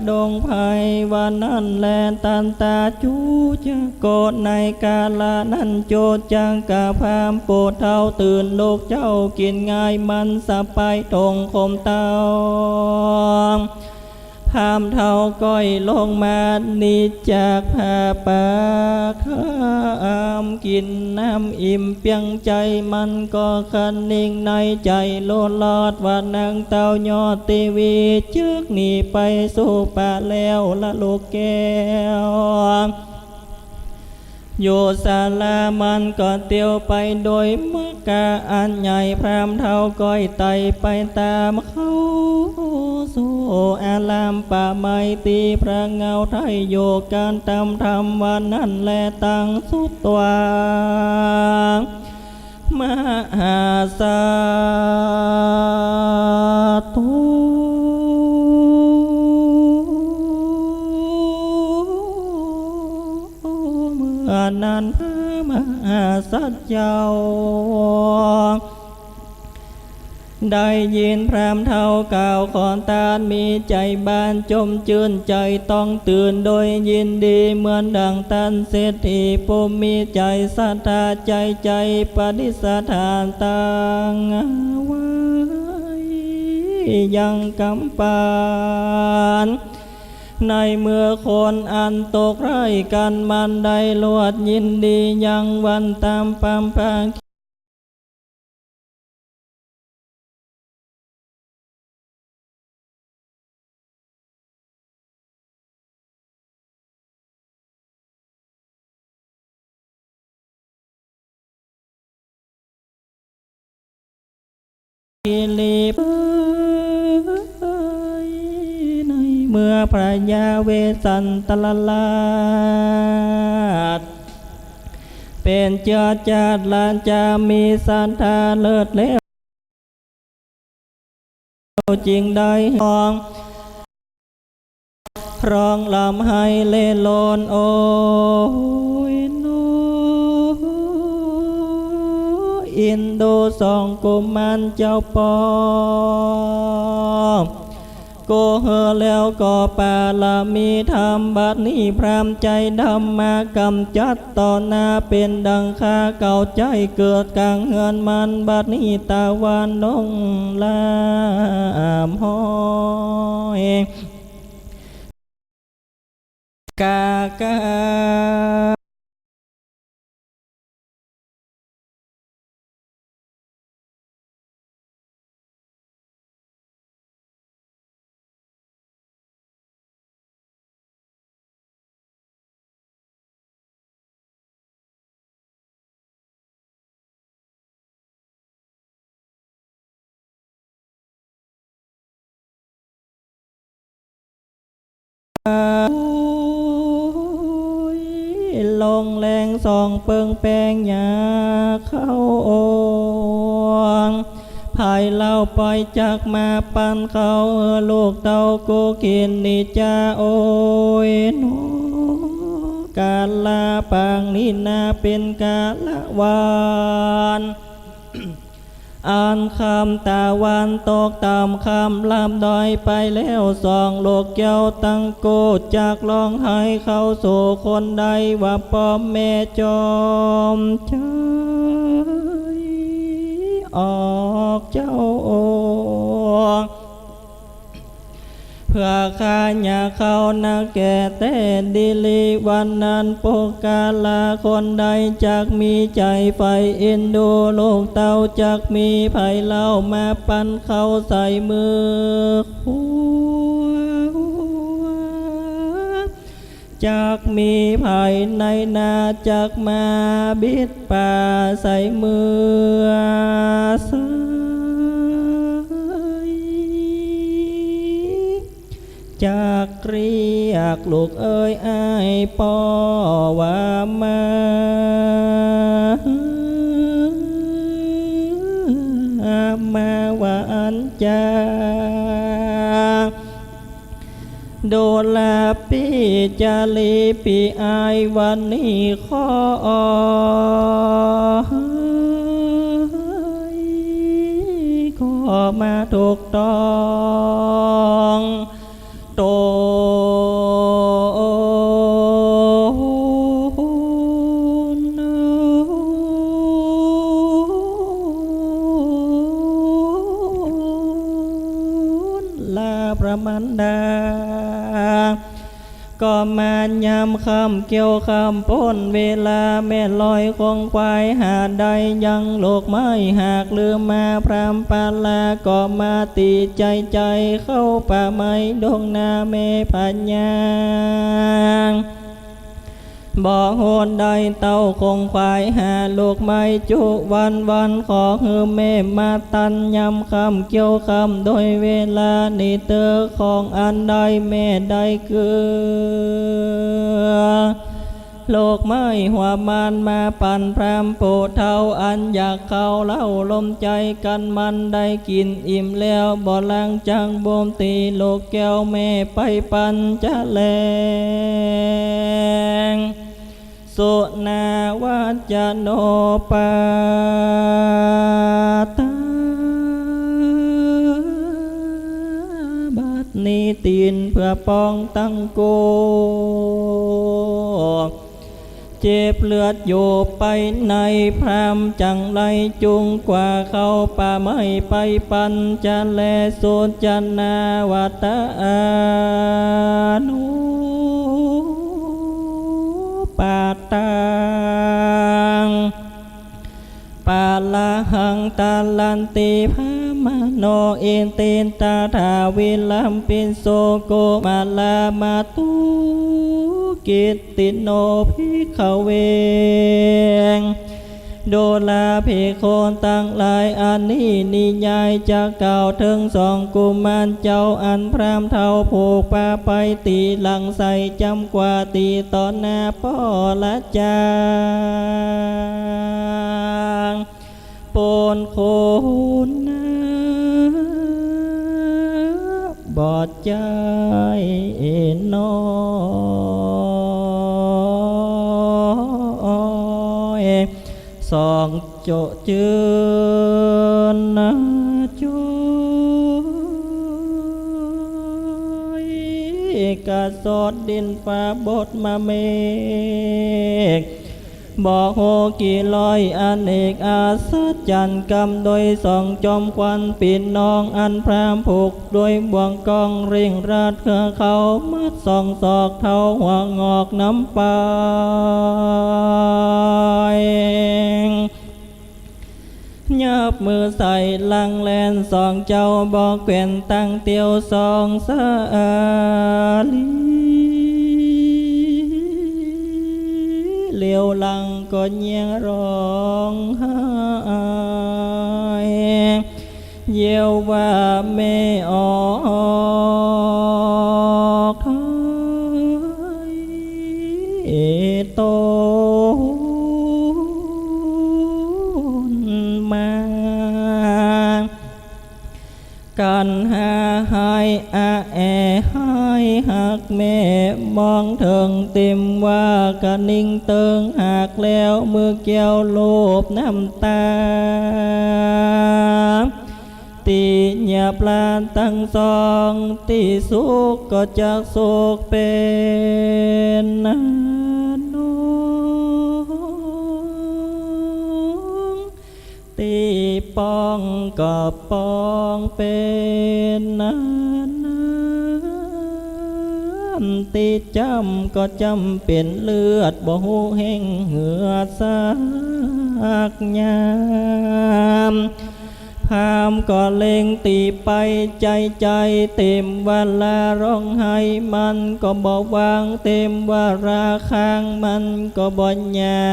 ดงไผ่วันนั้นแลตันตาจูจะโกดในกาลานั้นโจดจังกะพามโปดเท่าตื่นลูกเจ้ากินง่ายมันสะไปทงคมเต้าพามเท่าก้อยลงมานิจากผ้าปากข้ามกินน้ำอิ่มเปียงใจมันก็คันนิ่งในใจโลดลอดว่านางเต้ายอดตีวีจึกหนีไปสู่ป่าแล้วละลูกแก้วอยู่ศาลามันก็เตียวไปโดยมกาอันใหญ่พรามเท่าก้อยไตไปตามเขาสู่อารามป่าไม้ตีพระเงาไทยโยการตำธรรมวันนั้นแลตั้งสุดตัวมหาสาธุนั้นพระม สัจเจ้าได้ยินพรามเท่ากล่าวขอนตาลมีใจบานจมจื่นใจต้องตื่นโดยยินดีเหมือนดังตันเศรษฐีผู้มีใจศรัทธาใจปฏิสถานต่างไว้ยังกำปานในเมื่อคนอันตกไร้กันมันได้ลวดยินดียังวันตามปามพางกิลีในเมื่อพระยาเวสันตลลาดเป็นเจ้าจาดลานจะมีสันธาเลิศแล้วจริงได้ห้องร้องลำให้เล่โลนโอยโนอินโดสองกุมันเจ้าปอโกเฮแล้วก็ปาลามีธรรมบัดนี้พรามใจดำมากำจัดต่อหน้าเป็นดังคาเก่าใจเกิดกลางเฮือนมันบัดนี้ตาวันลงลามห้อยกากาลงแรงส่องเปิงแปงหยาเข้าโองภายเล่าปล่อยจากมาปันเขาลูกเต้ากูกินนิจาโอยโนกาลาปางนินาเป็นกาละวานอ่านคำตะวันตกตามคำลำดอยไปแล้วสองโลกเกี่ยวตั้งโกจากลองให้เข้าสู่คนใดว่าป้อมแม่จอมใจออกเจ้าโอเพื่อข้าอยากเข้านาแก่แต่ดิลีวันนั้นโปกาลาคนใดจักมีใจไฟเอ็นดูลูกเต้าจักมีไผ่เล่ามาปันเข้าใส่มือหัวจักมีไผ่ในนาจักมาบิดป่าใส่มือสจากเรียกลูกเอ้ยอ้ายป่อว่ามาว่าอันจาโดลาปีจาลีปีอายวันนี้ขอมาถูกต้องโตลาประมันดาก็มายามคำเกี่ยวคำพ้นเวลาแม่ลอยคงควายหาใดยังโลกไม้หากลืมมาพรามปาลาก็มาตีใจเข้าป่าไม้ดงนาเมปัญญาบ่โหนใดเต้าคงควายหาลูกไม้จุวันขอฮือแม่มาตันยำคำเกี่ยวคำโดยเวลานี่เตอของอันใดแม่ใดคือโลกไม้หัวมันมาปั่นพรามโปเท่าอันอยากเข้าเล่าลมใจกันมันได้กินอิ่มแล้วบ่ลังจังบ่มตีโลกแก้วแม่ไปปั่นจะแลง สุนาวัจจโนปาตาบัดนี้ตีนเพื่อป้องตั้งโกเจ็บเลือดโยบไปในพรามจังไรจุงกว่าเข้าป่าไม่ไปปันจะแลสุจนาวัตอานุปาตังปาลาหังตาลันติภามโนเอนเตนตาทาวิลัมปินโสโกมาลามาตุกิตติโนภิกขเวงโดลาเพโคนตั้งหลายอันนี้นิยายจะเก่าถึงสองกุมารเจ้าอันพรามเท่าผูกปาไปตีหลังใส่จำกว่าตีตอนหน้าพ่อละจางปนโคนนาบอดใจน้อยสองโจเจือนนะจุยกะสอดดินฟ้าบดมาเมฆบอกโหกี่ลอยอเนกอาศจันกรรมโดยสองจอมควันปิดน้องอันพรามผูกด้วยบ่วงกองเร่งราดเครือเขามัดสองศอกเท้าหัวงอกน้ำปายยับมือใส่ลังแลนสองเจ้าบอกแก่นตั้งเตียวสองสาลีเลี้ยวหลังก็เงียงร้องไห้เยี่ยวว่าไม่ออกโตนมากันหาหายอาแอหายหักแม่มองเถิงเต็มว่ากะนิ่งเติงหักแล้วมือเกี่ยวโลบน้ำตาตีหยาปลาตั้งสองตีสุกก็จากสุกเป็นน้องตีป้องก็ป้องเป็นน้ำตีจำก็จำเป็นเลือดบ่หูแห้งเหือดสากยามพามก็เล็งตีไปใจเต็มเวลาร้องไห้มันก็บอกวางเต็มว่าราคางมันก็บ่ยา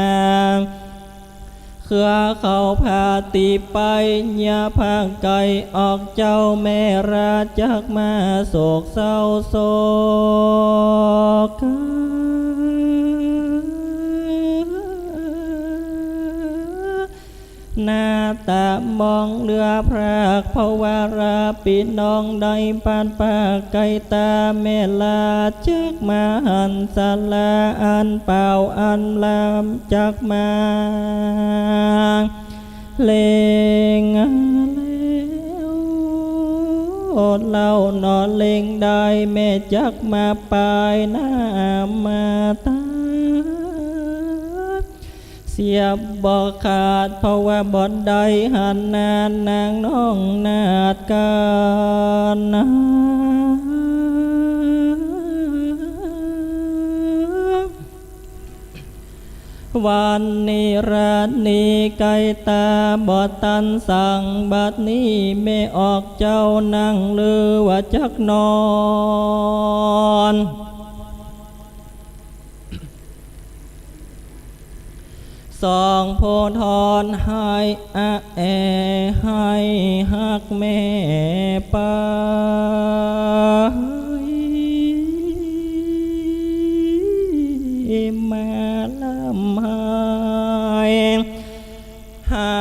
มเครือเขาพาตีไปยาพางไก่ออกเจ้าแม่ราจักมาโศกเศร้าโศกหน้าตามองเรือพรากภาวาราปีน้องได้ปานปากไก่ตาแม่ลาจักมาหันสาลาอันเปล่าอันลามจักมาเลงแล้วอดเล่านอนเลงได้แม่จักมาปลายหน้ามาตาเสียบบ่ขาดเพราะว่าบ่ได้หันนานนางน้องนาดกันนะวันนี้ราตนี้ไก่ตาบ่ตันสั่งบัดนี้ไม่ออกเจ้านั่งลือว่าจักนอนสองโพธรให้อาแอให้หักแม่ไปมาลำหายหา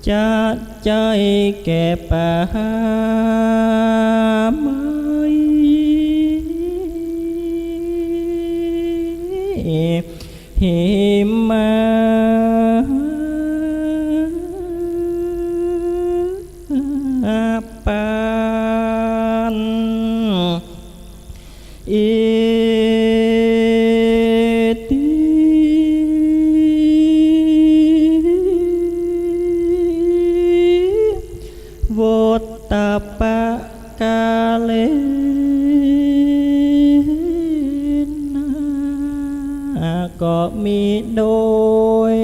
จะใจแก่ป่าไม้หิมาปานอิติโวตตปะกาเลนะก็มีโดย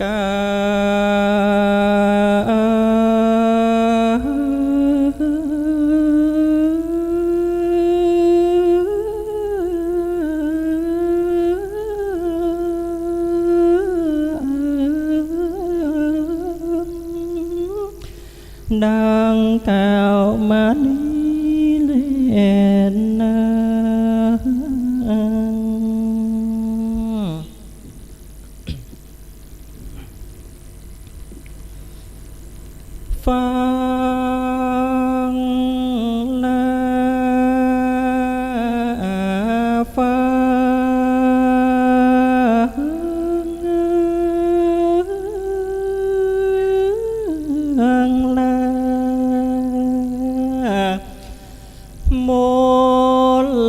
กดังกล่าวมานี้แลนะฟังนะฟังละโม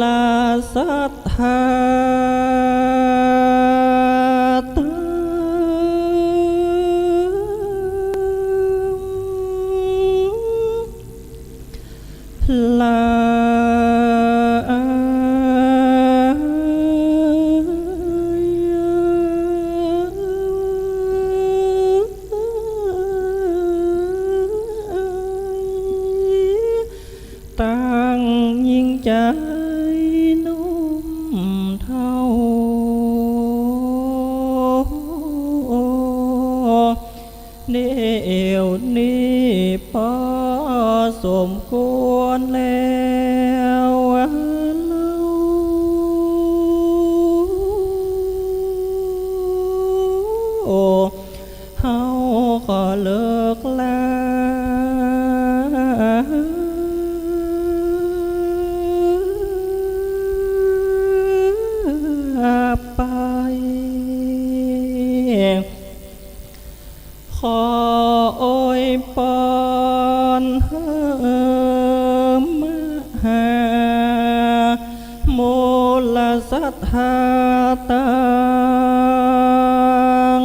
ลาสัทธาลาตั้งยิ่งใจนุ่มเท่าเดี๋ยวนี้พอสมควรแล้วเฮาก็เลิกลาไปขอโอยปอนมหาโมลสัทธาตัง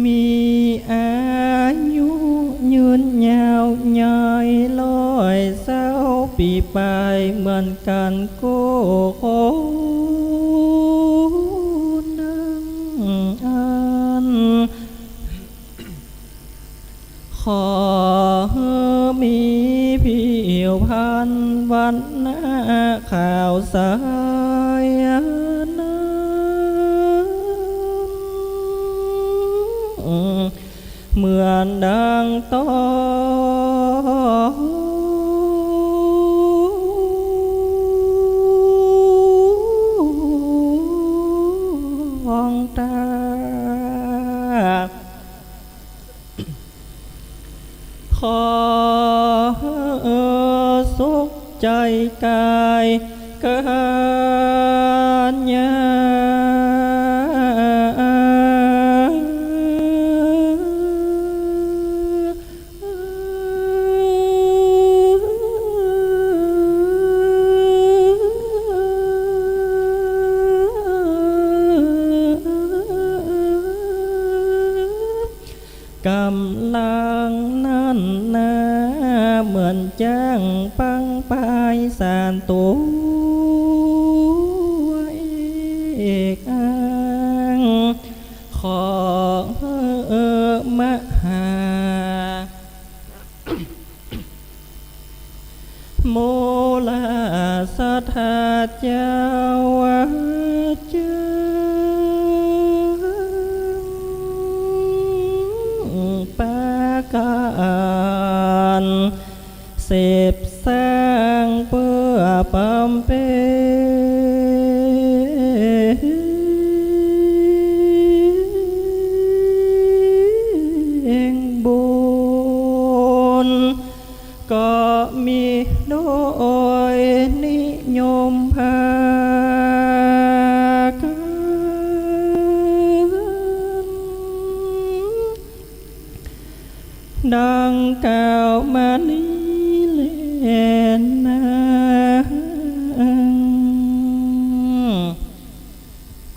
มีอายุยืนยาวใหญ่ลอยเศร้าปีไปเหมือนกันโกโคนังอันขอมีผิวพรรณวันหน้าขาวสายเหมือนดังต้องตาขอสุขใจกายกันยากำลังนั่นนาเหมือนจ้างปังปายสานตัวเอกอ้างขอมหาโมลาสัทธาเจ้าวาจาป การเสพแสงเพื่อปำเป็นบุญก็มีโดยนิยมพาดังกล่าวมานี้แลนะ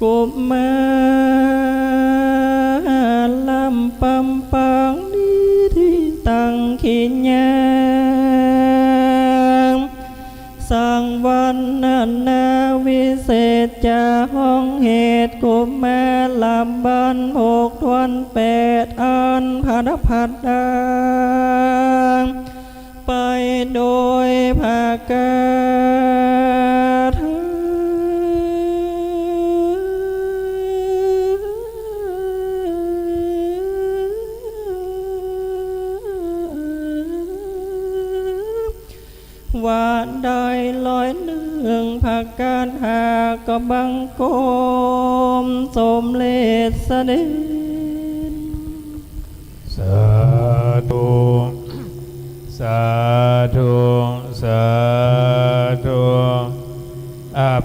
กุมารลำปำปังนี้ที่ตั้งขีญญาสังวันนันนาวิเศษจะห้องเหตุกุมารลำบัน6 วัน 8 อันพัดดาไปโดยภากาว่าได้ลอยเนื่องภาการหาก็บังคมสมเลสเสด็จสาธุสาธุสาธุ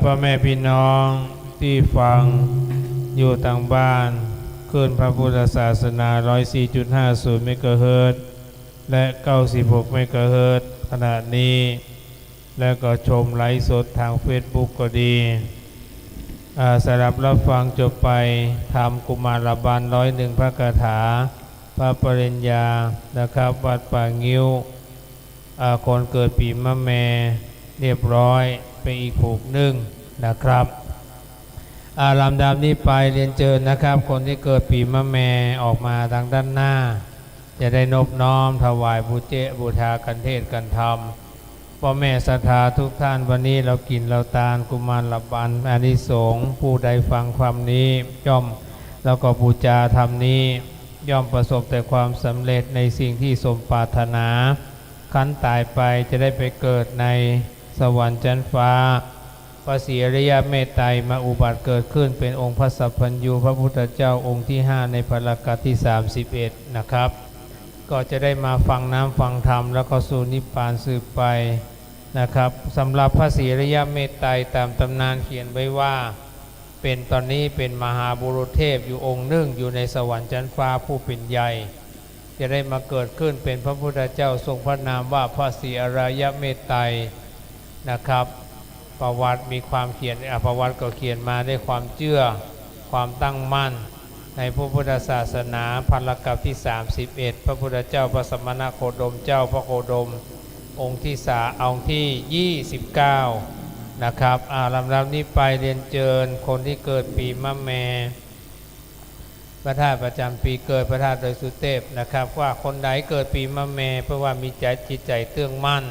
พ่อแม่พี่น้องที่ฟังอยู่ต่างบ้านขึ้นพระพุทธศาสนา 104.50 เมกะเฮิรตซ์และ 96 เมกะเฮิรตซ์ขณะนี้แล้วก็ชมไลฟ์สดทาง Facebook ก็ดีสำหรับรับฟังจบไปทำกุมารบาล101 พระคาถาพระปริญญานะครับวัดป่างิ้วคนเกิดปีมะแม่เรียบร้อยไปอีกผูกหนึ่งนะครับลำดับนี้ไปเรียนเชิญนะครับคนที่เกิดปีมะแม่ออกมาทางด้านหน้าจะได้นบน้อมถวายบูชากันเทศกันธรรมพ่อแม่ศรัทธาทุกท่านวันนี้เรากินเราทานกุมารบาลอานิสงส์ผู้ใดฟังความนี้ย่อมแล้วก็บูชาธรรมนี้ย่อมประสบแต่ความสำเร็จในสิ่งที่สมปรารถนาขั้นตายไปจะได้ไปเกิดในสวรรค์ชั้นฟ้าพระศรีอริยเมตไตรมาอุบัติเกิดขึ้นเป็นองค์พระสัพพัญญูพระพุทธเจ้าองค์ที่5ในพระกัตที่31นะครับก็จะได้มาฟังน้ำฟังธรรมแล้วก็สู่นิพพานสืบไปนะครับสำหรับพระศรีอริยเมตไตรตามตำนานเขียนไว้ว่าเป็นตอนนี้เป็นมหาบุรุษเทพอยู่องค์หนึ่งอยู่ในสวรรค์ชั้นฟ้าผู้เป็นใหญ่จะได้มาเกิดขึ้นเป็นพระพุทธเจ้าทรงพระนามว่าพระศรีอริยเมตไตรนะครับประวัติมีความเขียนประวัติก็เขียนมาด้วยความเชื่อความตั้งมั่นในพระพุทธศาสนาพันลกัปที่31พระพุทธเจ้าพระสมณโคดมเจ้าพระโคดมองค์ที่องค์ที่29นะครับลำดับนี้ไปเรียนเชิญคนที่เกิดปีมะแม่พระธาตุประจำปีเกิดพระธาตุโดยสุเทพนะครับว่าคนใดเกิดปีมะแม่เพราะว่ามีจิตใจเตื้องมั่น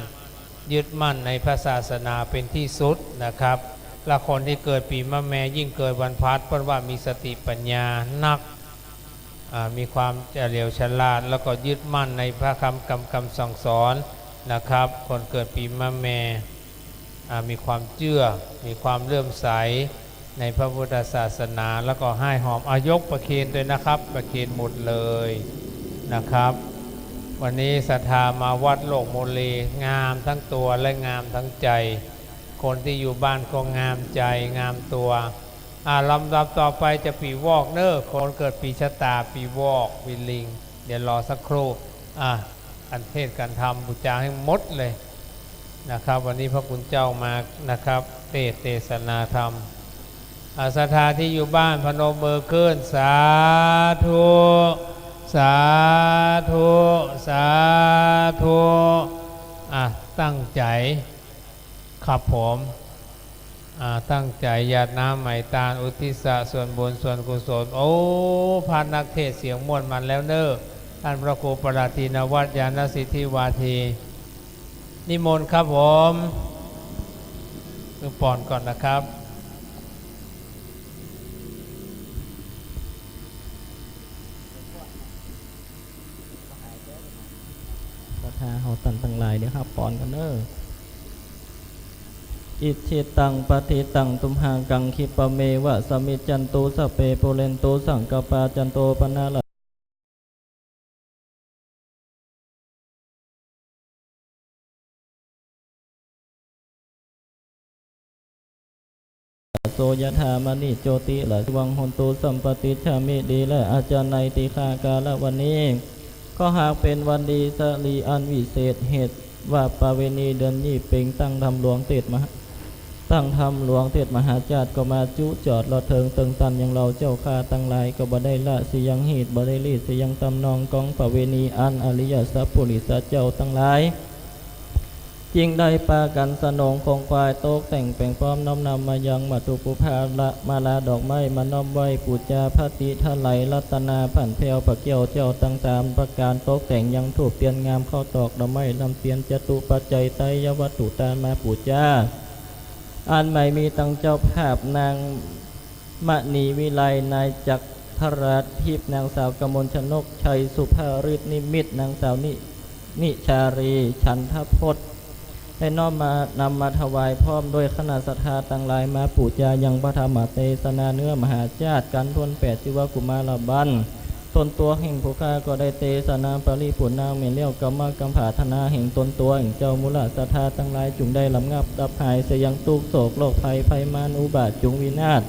ยึดมั่นในพระศาสนาเป็นที่สุดนะครับและคนที่เกิดปีมะแม่ยิ่งเกิดวันพัดเพราะว่ามีสติปัญญานักมีความเฉลียวฉลาดแล้วก็ยึดมั่นในพระคำสั่งสอนนะครับคนเกิดปีมะแม่มีความเชื่อมีความเลื่อมใสในพระพุทธศาสนาแล้วก็ให้หอมยกประเคนด้วยนะครับประเคนหมดเลยนะครับวันนี้ศรัทธามาวัดโลกโมลีงามทั้งตัวและงามทั้งใจคนที่อยู่บ้านก็งามใจงามตัวลำดับต่อไปจะปีวอกเนอคนเกิดปีชะตาปีวอกปีลิงเดี๋ยวรอสักครู่อันเทศการทำบูชาให้หมดเลยนะครับวันนี้พระคุณเจ้ามานะครับเทศนาธรรมศรัทธาที่อยู่บ้านพนมมือขึ้นสาธุสาธุสาธุตั้งใจครับผมตั้งใจหยาดน้ำไหมตาลอุทิศส่วนบุญส่วนกุศลโอ้พานักเทศเสียงม่วนมันแล้วเนอะท่านพระครูปราทีนวัดยานสิทธิวาทีนิมนต์ครับผมปอนก่อนนะครับ ธาเฮาตันทั้งหลายเดี๋ยวครับปอนกันเด้ออิชิตังปฏิตังตุมหังกังคิปะเมวะสมิจจันตุสพเปโปเรนตุสังกปาจันโตปนาลโสยธามณิโจติละวังหนตุสัมปติชามิดีและอาจารย์ในติคากาละวันนี้ก็หากเป็นวันดีสลีอันวิเศษเหตุว่าปาเวณีเดือนยี่เป่งตั้งทำหลวงเทศมหาจาตุก็มาจุจอดรอเทิงตึงตันอย่างเราเจ้าข้าตั้งหลายก็บ่ได้ละสิยังหีดบ่ได้รีดสิยังตำนองกองปาเวณีอันอริยสัพพุริสเจ้าตั้งหลายจริงได้ปากันสนองคงควายโต๊กแต่งแปลงพร้อมน้อมนำมายังมาตุปุภาละมาลาดอกไม้มาน้อมไว้ปูจาพระติทไหลรัตนาผันเพวปะเกี่ยวเจ้าตั้งตามประการโต๊กแต่งยังถูกเตียนงามเข้าตอกดอกไม้ลำเตียนจตุปัจจัยไตยวัตถุตามาปูจาอันใหม่มีตั้งเจ้าภาพนางมณีวิไลนายจักรธราทิพย์นางสาวกมลชนกชัยสุภาริตนิมิตนางสาวนิชารีฉันทพจน์ได้น้อมมานำมาถวายพร้อมโดยคณะศรัทธาต่างหลายมาปูจายังพระธรรมเทศนาเนื้อมหาชาติกันทวน8ชีวกุมารบันตนตัวแห่งผู้ข้าก็ได้เทศนาปริปุณนางเมเลี้ยวกรรมกรรมผาธนาแห่งตนตัวแห่งเจ้ามุลศรัทธาต่างหลายจุงได้ลำงับดับหายเสียงตุกโศกโรคภัยมารอุบาทจุงวินาศ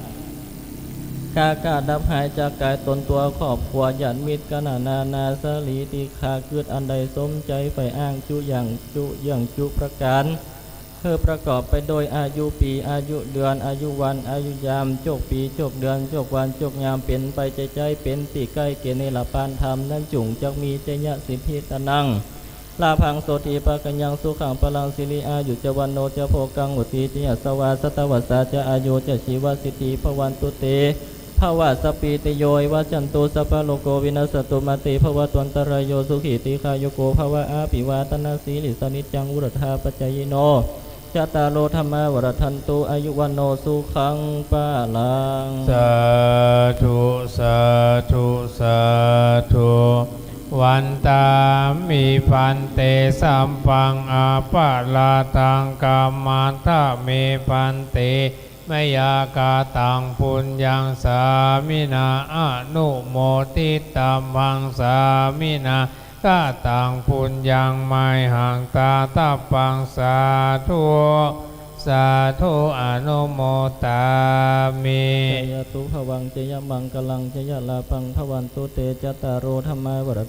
กากาดับหายจากกายตนตัวครอบครัวญาติมิตรกนานาสลีติขาเกิดอันใดสมใจไฟอ้างจุอย่างจุประการเพื่อประกอบไปโดยอายุปีอายุเดือนอายุวันอายุยามโจกปีโจกเดือนโจกวันโจกยามเป็นไปใจเป็นติใกล้เกณฑ์ในหลับปานธรรมนั่นจุงจักมีเจยะสิทธิตนังลาพังโสติปะกัญญังสุขังพลังสิริอายุจวันโนจะโภกังอุติจยสวาสตวัสสาจะอายุจะชีวสิทธิภวันตุเตภวะสปีติโยวัจันตุสัพพโลโกวินัสตุมาติภวะตวันตรายโยสุขีติคายโกภวะอาภิวาตนาสีลิสนิจังวุรธาปัจจยโนจตารโลธรรมวรทันตุอายุวันโนสุขังปะลังสาธุสาธุสาธุวันตามิพันเตสัมปังอาปะลาตังกามันทะเมพันเตมยากาตังปุญญังสามินาอนุโมทิตัมมังสามินากาตังปุญญังไมหังตาตาปังสาธุสาธุอนุโมตามิจยตุภวังจยมังกลังจยลาพังภวันตุเตจตารโลธรรมวร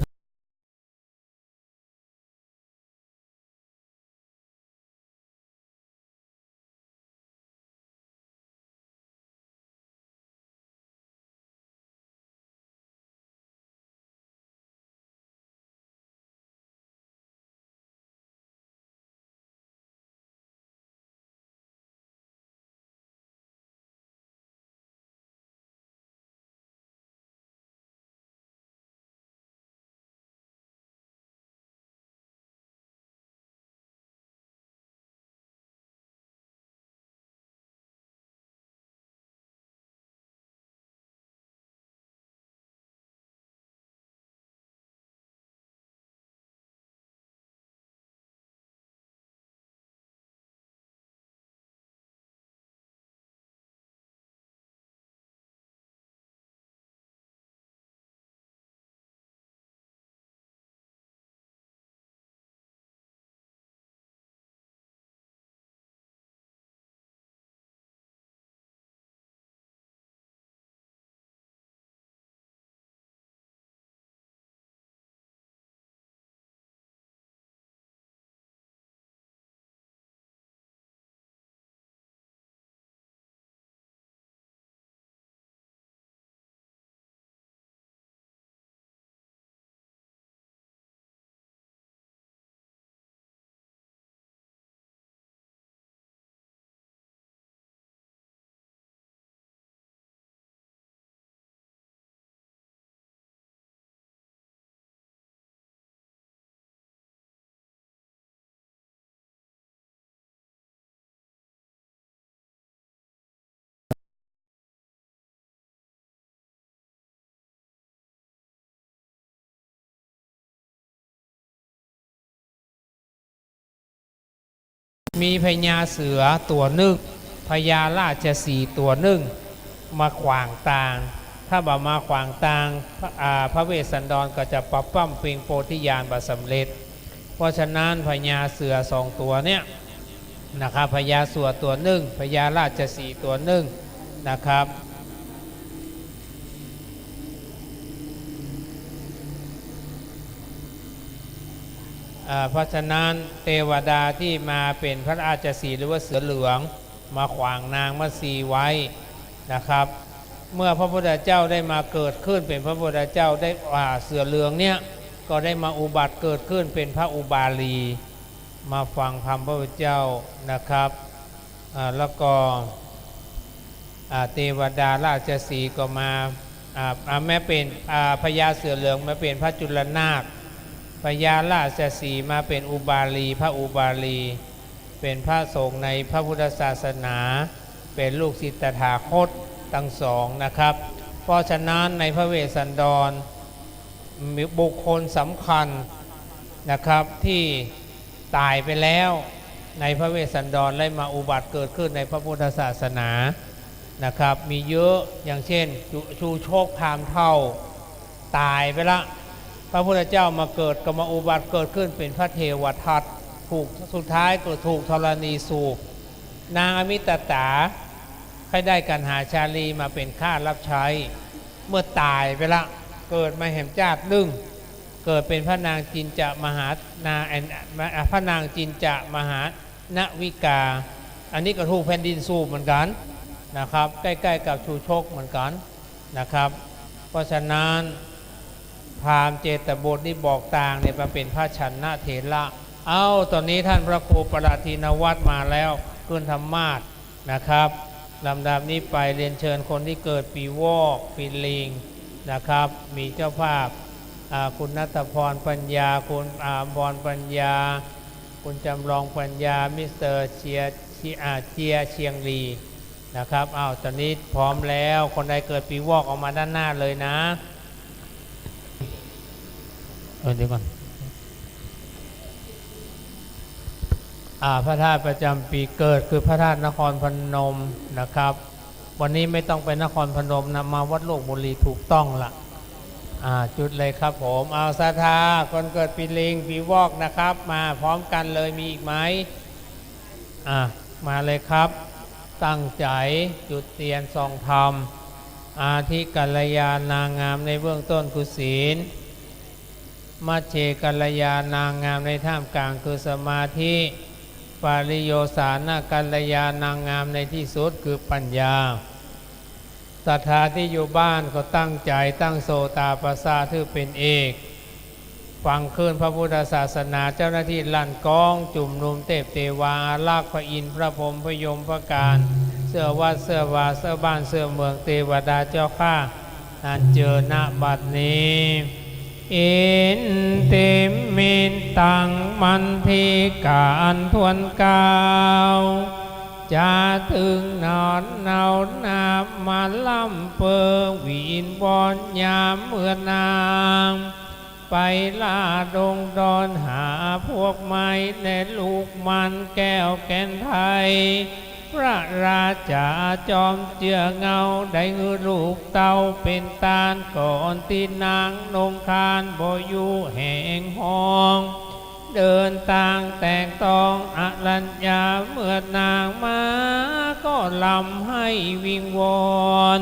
มีพญาเสือตัวหนึ่งพญาราชสีห์ตัวหนึ่งมาขวางทางถ้าบ่มาขวางทางพระเวสสันดรก็จะปรับปั้มเปล่งโพธิญาณบสำเร็จเพราะฉะนั้นพญาเสือสองตัวเนี่ยนะครับพญาเสือตัวหนึ่งพญาราชสีห์ตัวหนึ่งนะครับเพราะฉะนั้นเทวดาที่มาเป็นพระราชสีห์หรือว่าเสือเหลืองมาขวางนางมัตสีไว้นะครับเมื่อพระพุทธเจ้าได้มาเกิดขึ้นเป็นพระพุทธเจ้าได้เสือเหลืองเนี่ยก็ได้มาอุบัติเกิดขึ้นเป็นพระอุบาลีมาฟังธรรมพระพุทธเจ้านะครับแล้วก็เทวดาราชสีห์ก็มาแม้เป็นพญาเสือเหลืองมาเป็นพระจุลนาคพญาราชสีห์มาเป็นอุบาลีพระอุบาลีเป็นพระสงฆ์ในพระพุทธศาสนาเป็นลูกศิษย์ตถาคตทั้งสองนะครับเพราะฉะนั้นในพระเวสสันดรมีบุคคลสำคัญนะครับที่ตายไปแล้วในพระเวสสันดรได้มาอุบัติเกิดขึ้นในพระพุทธศาสนานะครับมีเยอะอย่างเช่นชูโชคพามเท่าตายไปละพระพุทธเจ้ามาเกิดก็มาอุบัติเกิดขึ้นเป็นพระเทวทัตถูกสุดท้ายก็ถูกธรณีสูบนางอมิตตาให้ได้กันหาชาลีมาเป็นข้ารับใช้เมื่อตายไปละเกิดมาแห่มจาตุนึ่งเกิดเป็นพระนางจินจะมหาพระนางจินจะมหานวิกาอันนี้ก็ถูกแผ่นดินสูบเหมือนกันนะครับใกล้ๆกับชูชกเหมือนกันนะครับเพราะฉะนั้นพราหมณ์เจตบทนี่บอกต่างเนี่ยมาเป็นพระชันนะเถระตอนนี้ท่านพระครูปราทินวัตรมาแล้วขึ้นธรรมาสนะครับลำดับนี้ไปเรียนเชิญคนที่เกิดปีวอกปีลิงนะครับมีเจ้าภาพคุณณัฐพรปัญญาคุณอาภรปัญญาคุณจำลองปัญญามิสเตอร์เชียเชียงลีนะครับตอนนี้พร้อมแล้วคนใดเกิดปีวอกออกมาด้านหน้าเลยนะเดี๋ยวก่อนพระธาตุประจำปีเกิดคือพระธาตุนครพนมนะครับวันนี้ไม่ต้องไปนครพนมนะมาวัดโลกบุรีถูกต้องละจุดเลยครับผมศรัทธาคนเกิดปีลิงปีวอกนะครับมาพร้อมกันเลยมีอีกไหมมาเลยครับตั้งใจจุดเทียนส่องธรรมอาทิกัลยานางามในเบื้องต้นกุศีลมัชเชกัลยานางามในท่ามกลางคือสมาธิปาริโยสานะกัลยานางามในที่สุดคือปัญญาศรัทธาที่อยู่บ้านก็ตั้งใจตั้งโสตาปัสสาถือเป็นเอกฟังขึ้นพระพุทธศาสนาเจ้าหน้าที่ลั่นกองจุ่มนุมเทพเทวาอารักษ์พระอินทร์พระพรหมพระยมพระการเสื้อวัดเสื้อวาเสื้อบ้านเสื้อเมืองเทวดาเจ้าข้าอันเจอณบัดนี้อินติมินตังมันทิการทวนกาวจะถึงนอนเนานามาล่ำเปิงวินบอนยามเมื่อนางไปล่าดงดอนหาพวกไม้ในลูกมันแก้วแก่นไทยพระราชาจอมเจือเงาได้เงือลูกเต้าเป็นตาลก่อนที่นางนงคานบ่อยู่แห่งห้องเดินต่างแต่งตองอรัญญาเมื่อนางมาก็ลำให้วิงวอน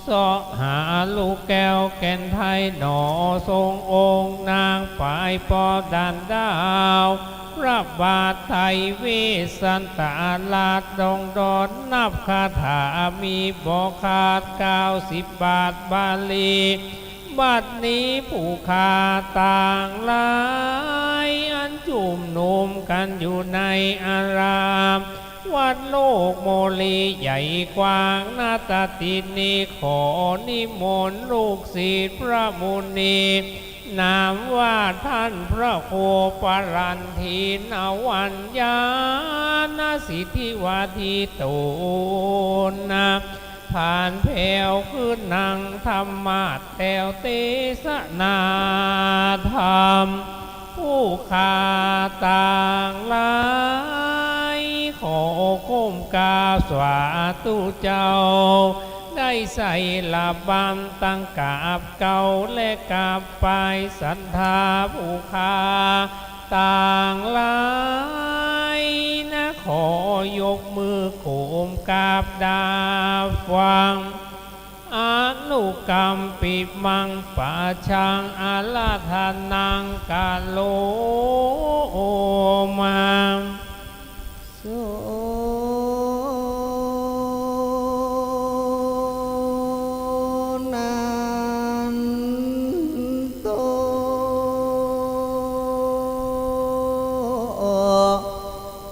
เสาะหาลูกแก้วแก่นไทยหนอทรงองค์นางฝ่ายปอดันดาวรับบาทไทยวิสันตาลาดดองดอนนับคาถามีบอกขาด90 บาทบาลีบัดนี้ผู้ขาต่างหลายอันจุ่มนุมกันอยู่ในอารามวัดโลกโมลีใหญ่กว้างนาตตินีขอนิมนต์ลูกศิษย์พระมุนีนามว่าท่านพระโคปรันทีนวัญญาณสิทธิวาทีตูนะผ่านแผ่วขึ้นนางธรรมาแถวเตสนาธรรมผู้ขาต่างหลาย กาสวาตุเจ้าได้ใส่ลาบัมตั้งกาบเก่าและกาบไปศรัทธาผู้คาต่างหลายนะขอยกมือโขมกราบดาฟังอนุกรรมปิมังปะชังอาลาธานังกาโลมังโสนันโต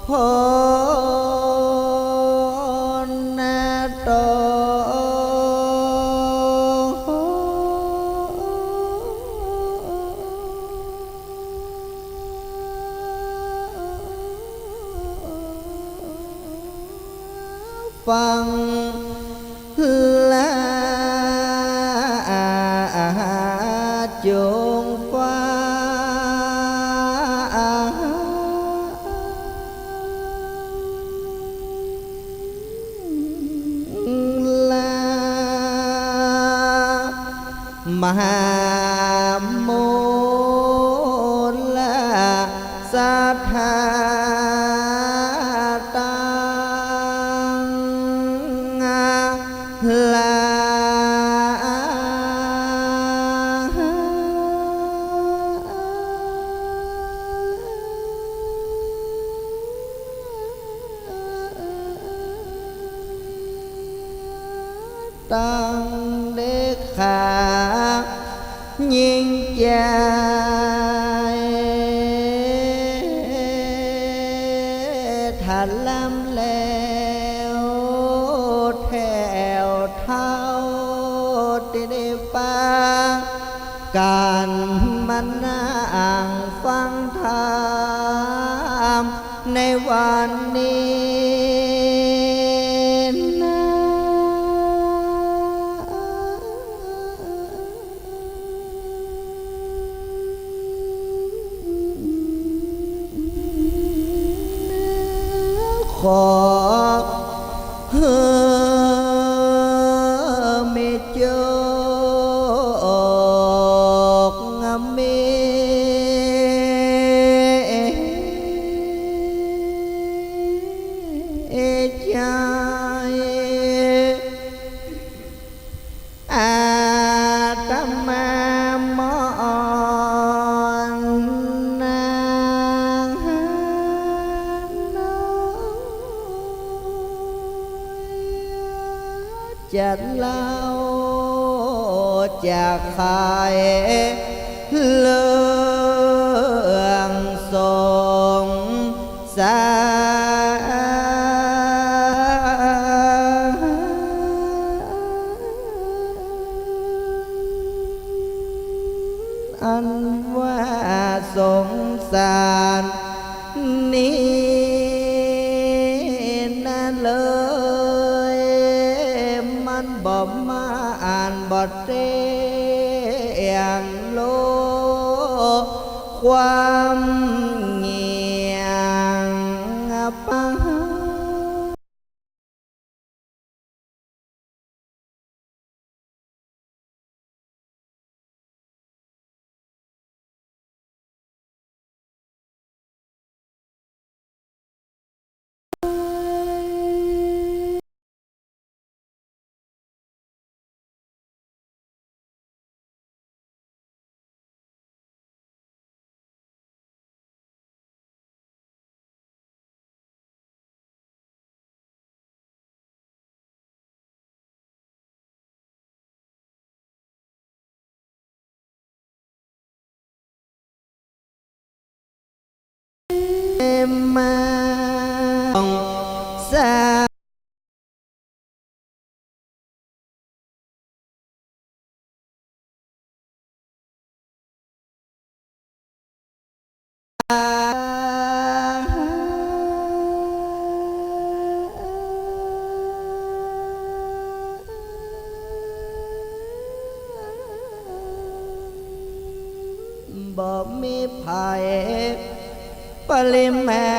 โหนะโตฟังละจงฟังละมหาโมลสัทธาลาตั้งเด็กขายิ่งใจทันลำแล้วแถวเท้าติดปาการมันนางฟังธรรมในวันนี้นะขอเมจกเมใจอาตมามอนนางจะเล่าจากใครเรื่องสงสารอันว่าสงสารนี้นั่นเลยมันบ่มาอ่านบทเรียงโลความเงียงปังมาสาบ่มีภัยปริมา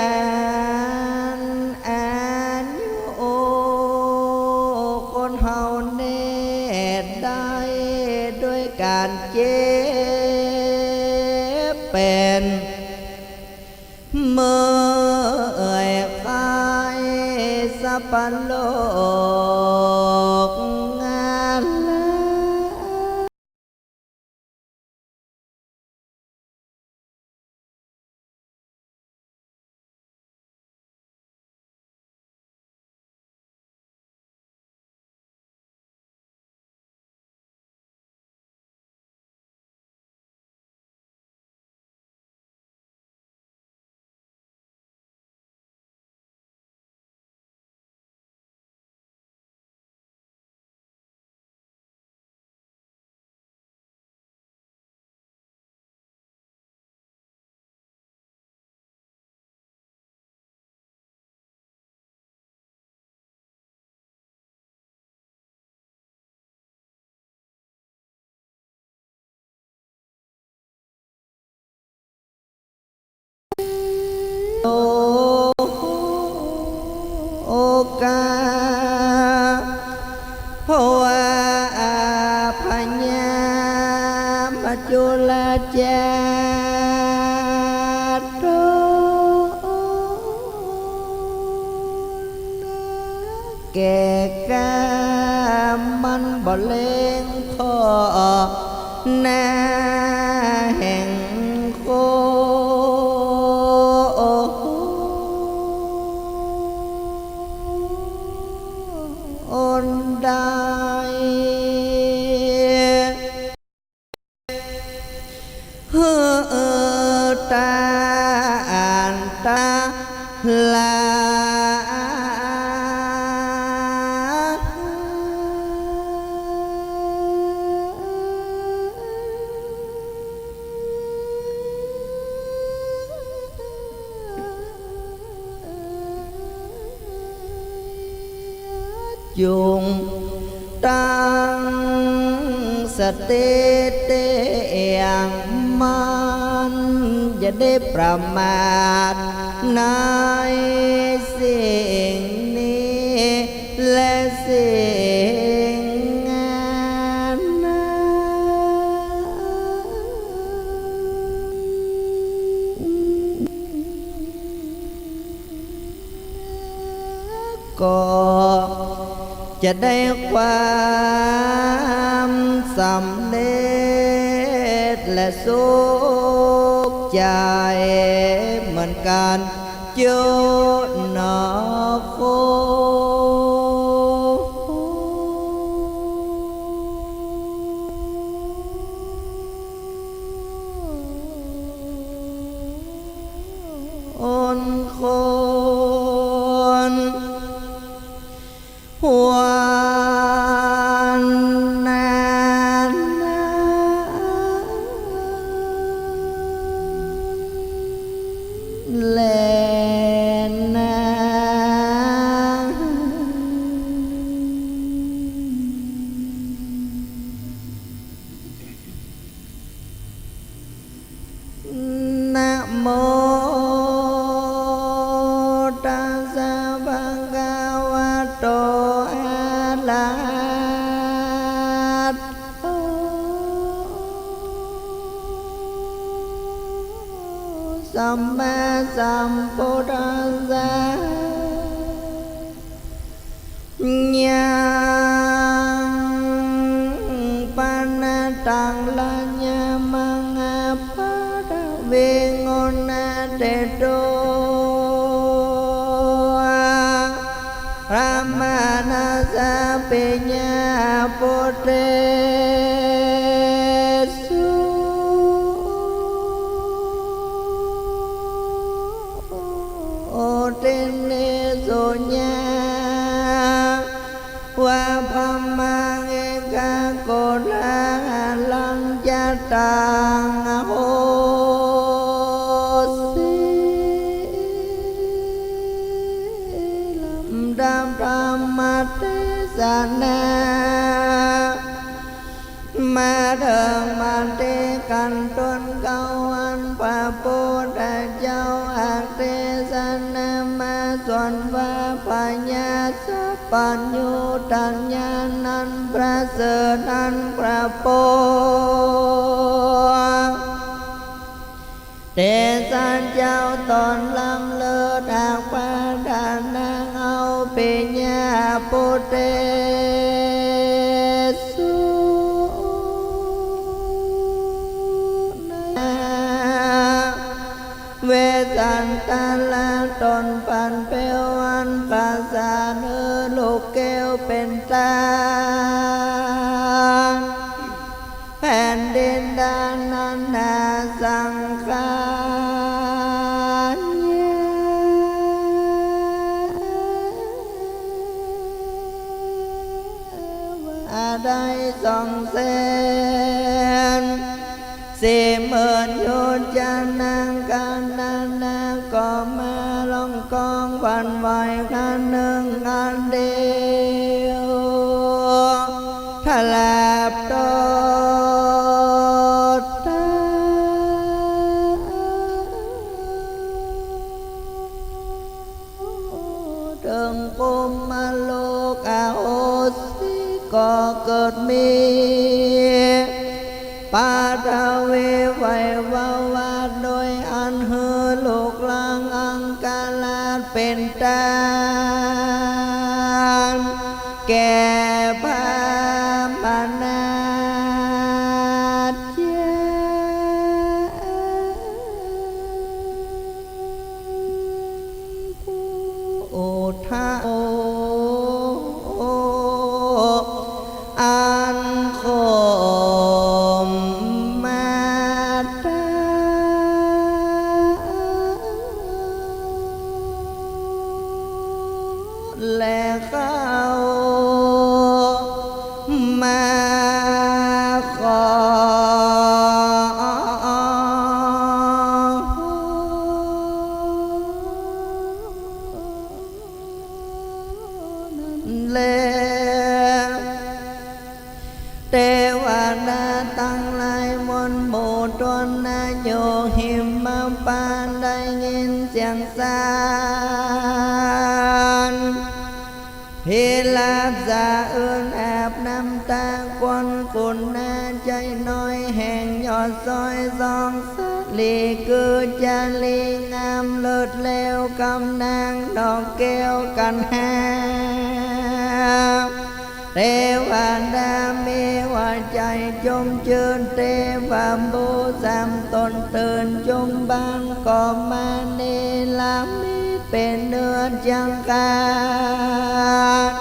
ณอายุ เป็นเมื่อคายสัพพโลกงานละ โอกาภวะพญามจุลจาโตแก่กามันบ่เล็งขอหน้าแห่งโคได้เฮือตาอ่านตาลายุงตั้งสติเตียงมันอย่าได้ประมาทในสิ่งนี้และสิ่งงานก็จะได้ความสำเร็จและสุขใจเหมือนกันจุนโคอนคนหัวนานาแลนานะโมตัสสะภะคะวะโตอะระหะโตสัมมาสัมพุทธัสสะญาณปันตังลัญญมังอาภะเวงอนนาเตโตพระมานาสะเปญญาโปเตสุโอเตเนโสญาวะพมังเอกะโกลังลังจัตตังโหดามธรรมเทศนามาเถิงมันเทกันต้นเก้าวันพระพุทธเจ้าอักเทศนามาส่วนว่าปัญญาสัพพัญญูตัญญานันพระเสริฐนันพระโพ Thế gian cháu tồn lâm lơ đạc ba đà năng âu bì nhà bồ đề su về tàn ta la tồn phản phêu an phà gia nữ lục kêu bên taแผ่นดินด้านนั้นนาสังขารว่าได้ส่องแสง40,000 โยชน์จะนั่งกันนาก็มาลองกองวันไหวคันหนึ่งอันเดียวถลาบโตปุมมาโลกอาโหสิก็เกิดมีปาทวีไว้วาดโดยอันเฮอโลกลังอังกาลาเป็นตานแก่พามานาโออันคมมาตาและเข้ามาขอเทวดาตั้งหลายมนต์หมู่ตนนาโยหิมมาปานได้ยินเสียงสานพิลาบสะอื่นแอบน้ำตาควนกุนนาใจน้อยแห่งยอดซอยสองสักลีคือจะลีงามเลิศแล้วกำนางดอกแก้วกันแฮเทวดามีว่าใจจมชื่นเทวบูสามตนตื่นจมบานก็มาเนลามิเป็นเนื้อจังการ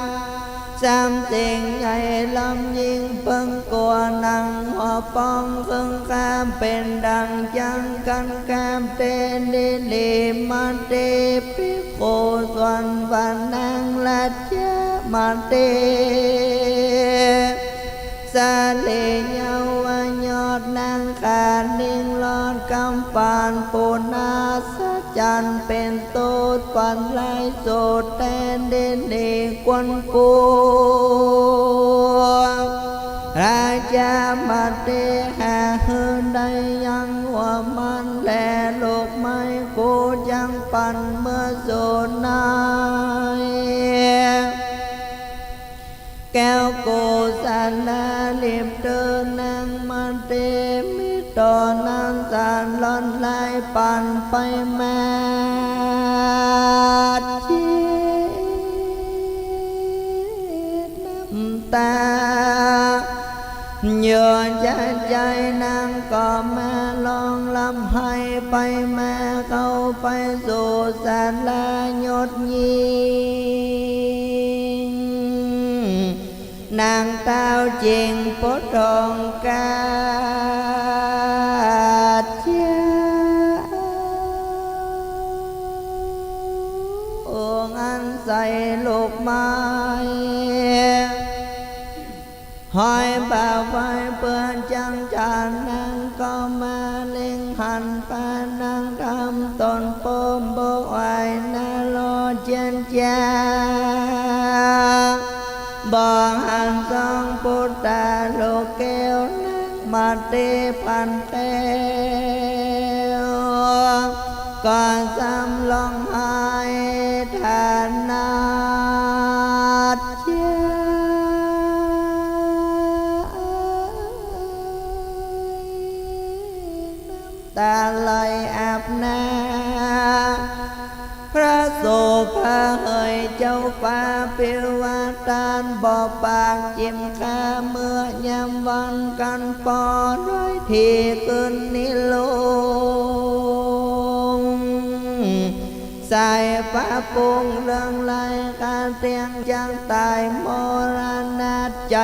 สามสิ่งใหญ่ลำยิ่งเพิ่งกลัวนังหัวปองครึ่งข้ามเป็นดังจังกันกามเตนดิลีมาเตปิโคส่วนวันนางลัดยามาเตสาเลเยาวญอดนางขานิ่งลอดกำปานปูนาสะจันเป็นโตดปันไลโสดแทนเดนเดกวนกูราชามาเตหาเฮืนได้ยังหัวมันแลลูกไม้กูจังปันเมื่อโสดนายแก้วโกสาลาเลียบเดินนางมาเตมิต่อนางสารล้อนลายปั่นไปมาชีน้ำตาเยื่อใจนางก็มาลองลำให้ไปมาเข้าไปสู่ศาลายดยิงนางเต้าจริงปดดองกาเจ้าองอันใส่ลูกไม้หอยบ่าวไฟเปื้อนจังจานนางก็มาเล็งหันปานางทำตนปมโบกไว้นาโลเจนจาบอกหันสองพุทธาโลกแก้วนางมาเตพันเตวก่อนซ้ำลองหายทานนาเจ้าน้ำ ตาไหลอาบนาพระโสภาเฮยเจ้าฟ้าเปิวาตานบ่อปากจิ้มข้าเมื่อยามวันกันปอร้อยทีขึ้นนิลงสายฟ้าปุงเรื่องไรการเตียงจังตายมรณะใจ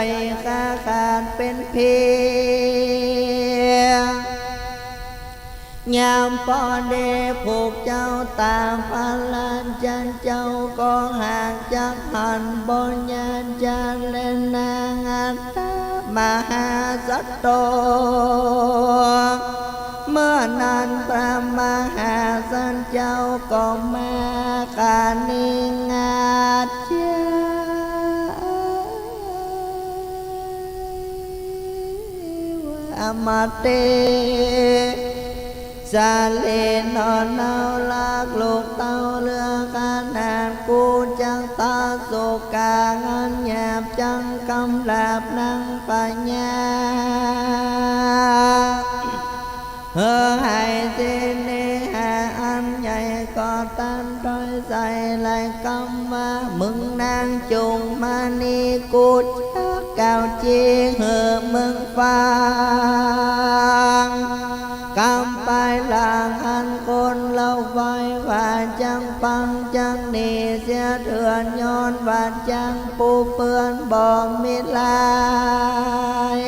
ข้าขาดเป็นเพียงยามปอเดผูกเจ้าตามพันลานจันเจ้ากองห่างจากหันบนยานจันเล่นนางอัตตามหาสัตโตเมื่อนั้นพระมหาสันเจ้าก็มาขานิงาเจ้าอมาเตสาเลนอนเนาลากลูกเต้าเรือการหานกูจังตาโศกางานหยาบจังกำลาบนังปัญญาให้เจเนหาอันใหญ่ก็ตันต้อยใส่ไหลคำว่ามึงนางจุงมานีกูชักเก่าจีเหอะมึงฟังกำไปหลังอันคนเราไว้ว่าจังปังจังนีเสียเถื่อนย้อนบาดจังปูเปื้อนบ่มิลาย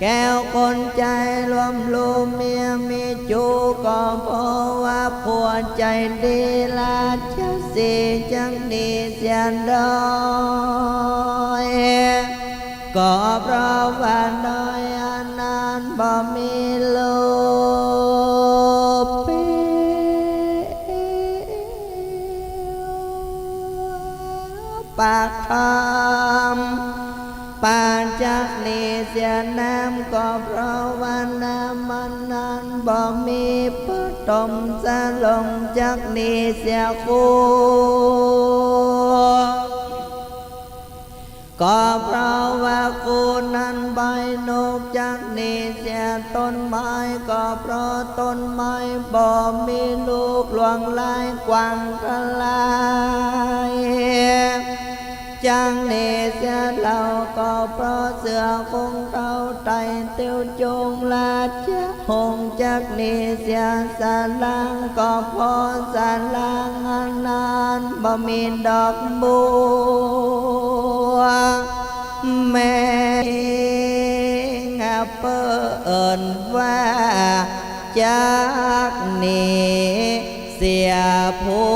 แก้วคนใจรวมลูเมียมีจูก็เพราะว่าผัวใจดีลาชสีจังนีเสียดอยก็เพราะว่าน้อยอันนั้นบ่มีลูกเปียวปากคำปานจากนี้เสียน้ำก็เพราะว่าน้ำมันนั้นบ่มีผู้ตมจะลงจากนี้เสียคู่ก็เพราะว่ากูนั้นใบนกจากนี้เสียต้นไม้ก็เพราะต้นไม้บ่มีลูกหลวงลายกว้างกะลายจังนี้เสียเราก็เพราะเสือคงเต้าไตเตียวจงลาจะหงจากนี้เสียสาลังก็เพราะสาลังอันนั้นบ่มีดอกบัวแม่งาเปิ้นว่าจากนี้เสียผู้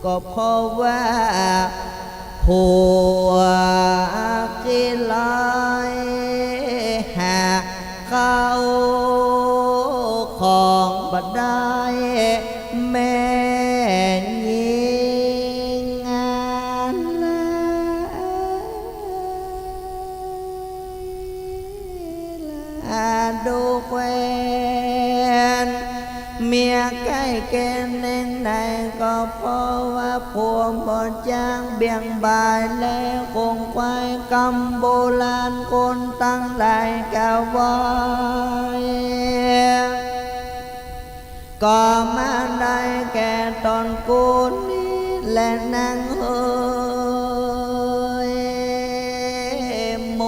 ก็เพราะว่าผัวกิลอยหาเข้าของบัดได้แม่ยิงงานลาดูแควนเมียใกล้แกนเน่งไหนก็เพราะว่าผัวหมดจางเบี่ยงบายแล้วคงควายกำโบราณคนตั้งหลายกะไว้ก็มาได้แก่ตอนกูนี้และนางเฮยโม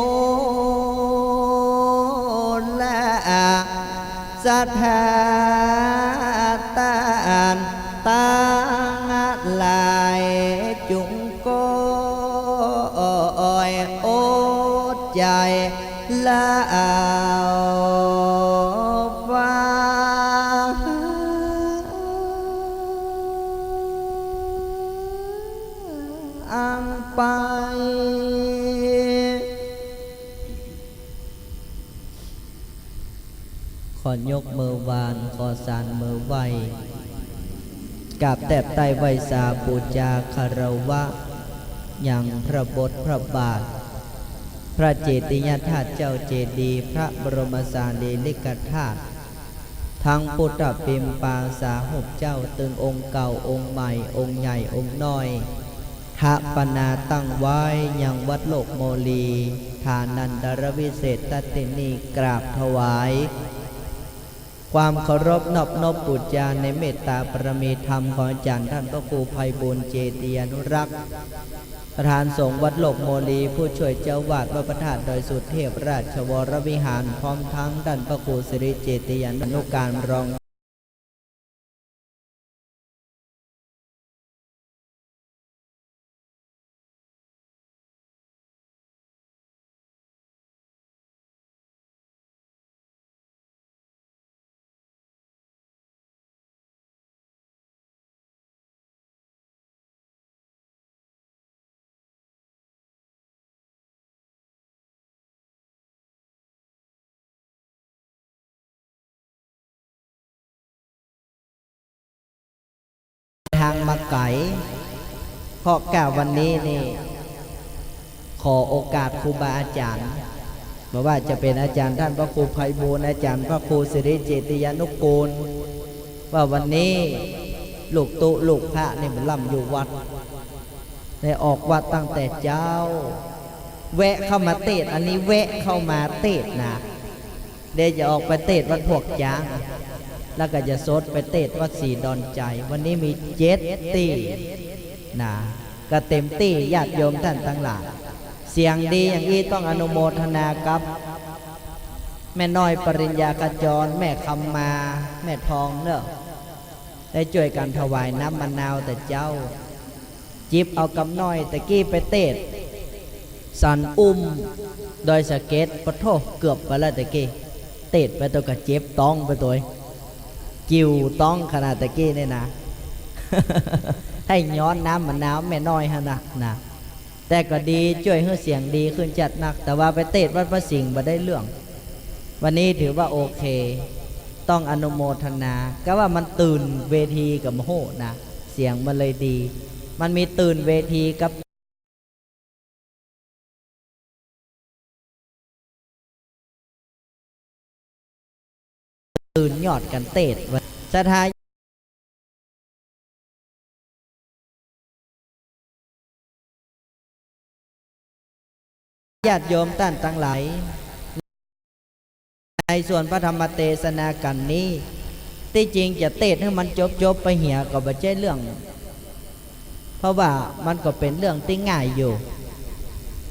ละสถาตานตั้งหลายจุงก็โอดใจละฟ้าอังไปขอยกมือวานขอสานมือไหวกับแตบไตไวสาปูจาคารวะอย่างพระบทพระบาทพระเจติยธาตุเจ้าเจดีย์พระบรมสารีริกธาตุ ทั้งพุทธปิมปาสาหุบเจ้าตึงองค์เก่าองค์ใหม่องค์ใหญ่องค์น้อยทะปนาตั้งไว้ยังวัดโลกโมลีทานันดรวิเศษตตินีกราบถวายความเคารพนอบนบปุจจาในเมตตาปรมีธรรมของอาจารย์ท่านพระครูไพบูลย์เจติยานุรักษ์ประธานสงฆ์วัดโลกโมลีผู้ช่วยเจ้าวาดวัดพระธาตุดอยสุเทพราชวรวิหารพร้อมทั้งท่านพระครูสิริเจติยานุการรองทางมาไก่เพราะกล่าววันนี้นี่ขอโอกาสครูบาอาจารย์บอกว่าจะเป็นอาจารย์ท่านพระครูไพบูลย์อาจารย์พระครูสิริเจติยานุกูลว่าวันนี้ลูกตุลูกพระนี่มันล่ำอยู่วัดได้ออกวัดตั้งแต่เจ้าแวะเข้ามาเตะอันนี้แวะเข้ามาเตะนะเดี๋ยวจะออกไปเตะวัดพวกจ้างแล้วก็จะซดไปเตะวัดสีดอนใจวันนี้มี7 ตีนะก็เต็มตีญาติโยมท่านทั้งหลายเสียงดีอย่างนี้ต้องอนุโมทนากับแม่น้อยปริญญากจรแม่คำมาแม่ทองเนอะได้ช่วยกันถวายน้ำมะนาวแต่เจ้าจิบเอากำน้อยตะกี้ไปเตะสันโดยสเก็ตปะโถเกือบไปแล้วตะกี้เตะไปตัวกระเจ็บต้องไปตัวกิวต้องขนาดตะกี้นี่นะ ให้ย้อนน้ำมะนาวแม่น้อยฮะนะแต่ก็ดีช่วยให้เสียงดีขึ้นจัดหนักแต่ว่าไปเตะวัดพระสิงห์มาได้เรื่องวันนี้ถือว่าโอเคต้องอนุโมทนาก็ว่ามันตื่นเวทีกับโหนะเสียงมันเลยดีมันมีตื่นเวทีกับตื่นยอดกันเตะสถานญาติโยมท่านทั้งหลายในส่วนพระธรรมเทศนากันนี้ที่จริงจะเทศให้มันจบไปเหี่ยก็ไม่ใช่เรื่องเพราะว่ามันก็เป็นเรื่องที่ง่ายอยู่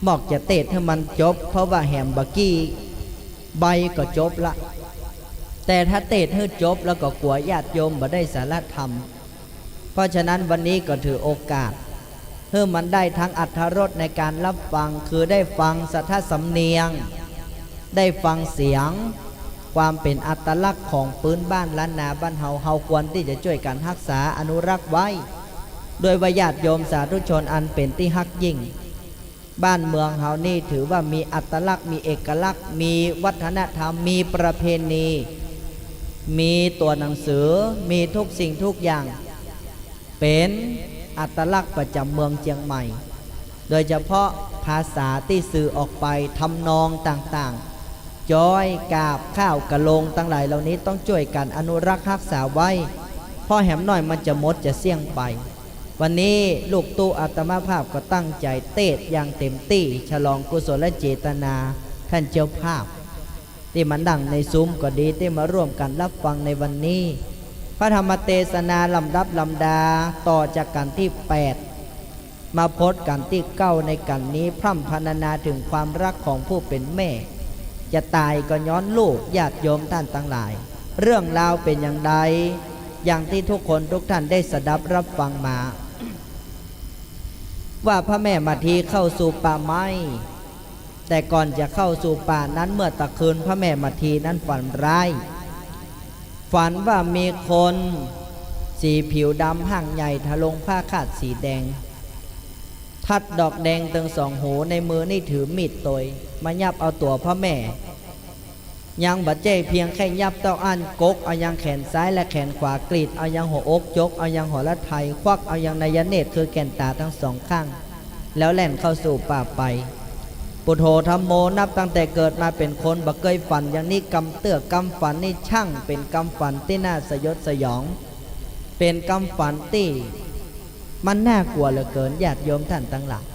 หมอกจะเทศให้มันจบเพราะว่าแหมบักกี้ใบก็จบละแต่ถ้าเทศให้จบแล้วก็กลัวญาติโยมบ่ได้สาระธรรมเพราะฉะนั้นวันนี้ก็ถือโอกาสเพื่อมันได้ทั้งอรรถรสในการรับฟังคือได้ฟังสัทธสำเนียงได้ฟังเสียงความเป็นอัตลักษณ์ของพื้นบ้านล้านนาบ้านเฮาควรที่จะช่วยกันรักษาอนุรักษ์ไว้โดยญาติโยมสาธุชนอันเป็นที่ฮักยิ่งบ้านเมืองเฮานี่ถือว่ามีอัตลักษณ์มีเอกลักษณ์มีวัฒนธรรมมีประเพณีมีตัวหนังสือมีทุกสิ่งทุกอย่างเป็นอัตลักษณ์ประจำเมืองเชียงใหม่โดยเฉพาะภาษาที่สื่อออกไปทำนองต่างๆจ้อยกาบข้าวกะโลงตั้งหลายเหล่านี้ต้องช่วยกันอนุรักษ์รักษาไว้เพราะแหมหน่อยมันจะหมดจะเสี่ยงไปวันนี้ลูกตู้อาตมาภาพก็ตั้งใจเทศอย่างเต็มที่ฉลองกุศลเจตนาท่านเจ้าภาพที่มันดังในซุ้มก็ดีที่มาร่วมกันรับฟังในวันนี้พระธรรมเทศนาลำดับลำดาต่อจากกันที่8มาพจน์กันที่9ในกันนี้พร่ำพรรณนาถึงความรักของผู้เป็นแม่จะตายก็ย้อนลูกญาติโยมท่านทั้งหลายเรื่องราวเป็นอย่างใดอย่างที่ทุกคนทุกท่านได้สดับรับฟังมา ว่าพระแม่มาทีเข้าสู่ป่าไม้แต่ก่อนจะเข้าสู่ป่านั้นเมื่อตะคืนพระแม่มาทีนั้นฝันร้ายฝันว่ามีคนสีผิวดำห่างใหญ่ทะลงผ้าคาดสีแดงทัดดอกแดงตึงสองหูในมือนี่ถือมีดตยมายับเอาตัวพระแม่ยังบาดเจ็บเพียงแค่ยับเต้าอันกกเอายังแขนซ้ายและแขนขวากรีดเอายังหัวอกจกเอายังหัวละไทยควักเอายังนายเนตรคือแก่นตาทั้งสองข้างแล้วแล่นเข้าสู่ป่าไป ปุโธธรรมโมนับตั้งแต่เกิดมาเป็นคนบ่เคยฝันอย่างนี้กำเตื้อกำฝันนี่ช่างเป็นกำฝันที่น่าสยดสยองเป็นกำฝันที่มันน่ากลัวเหลือเกินญาติโยมท่านทั้งหลาย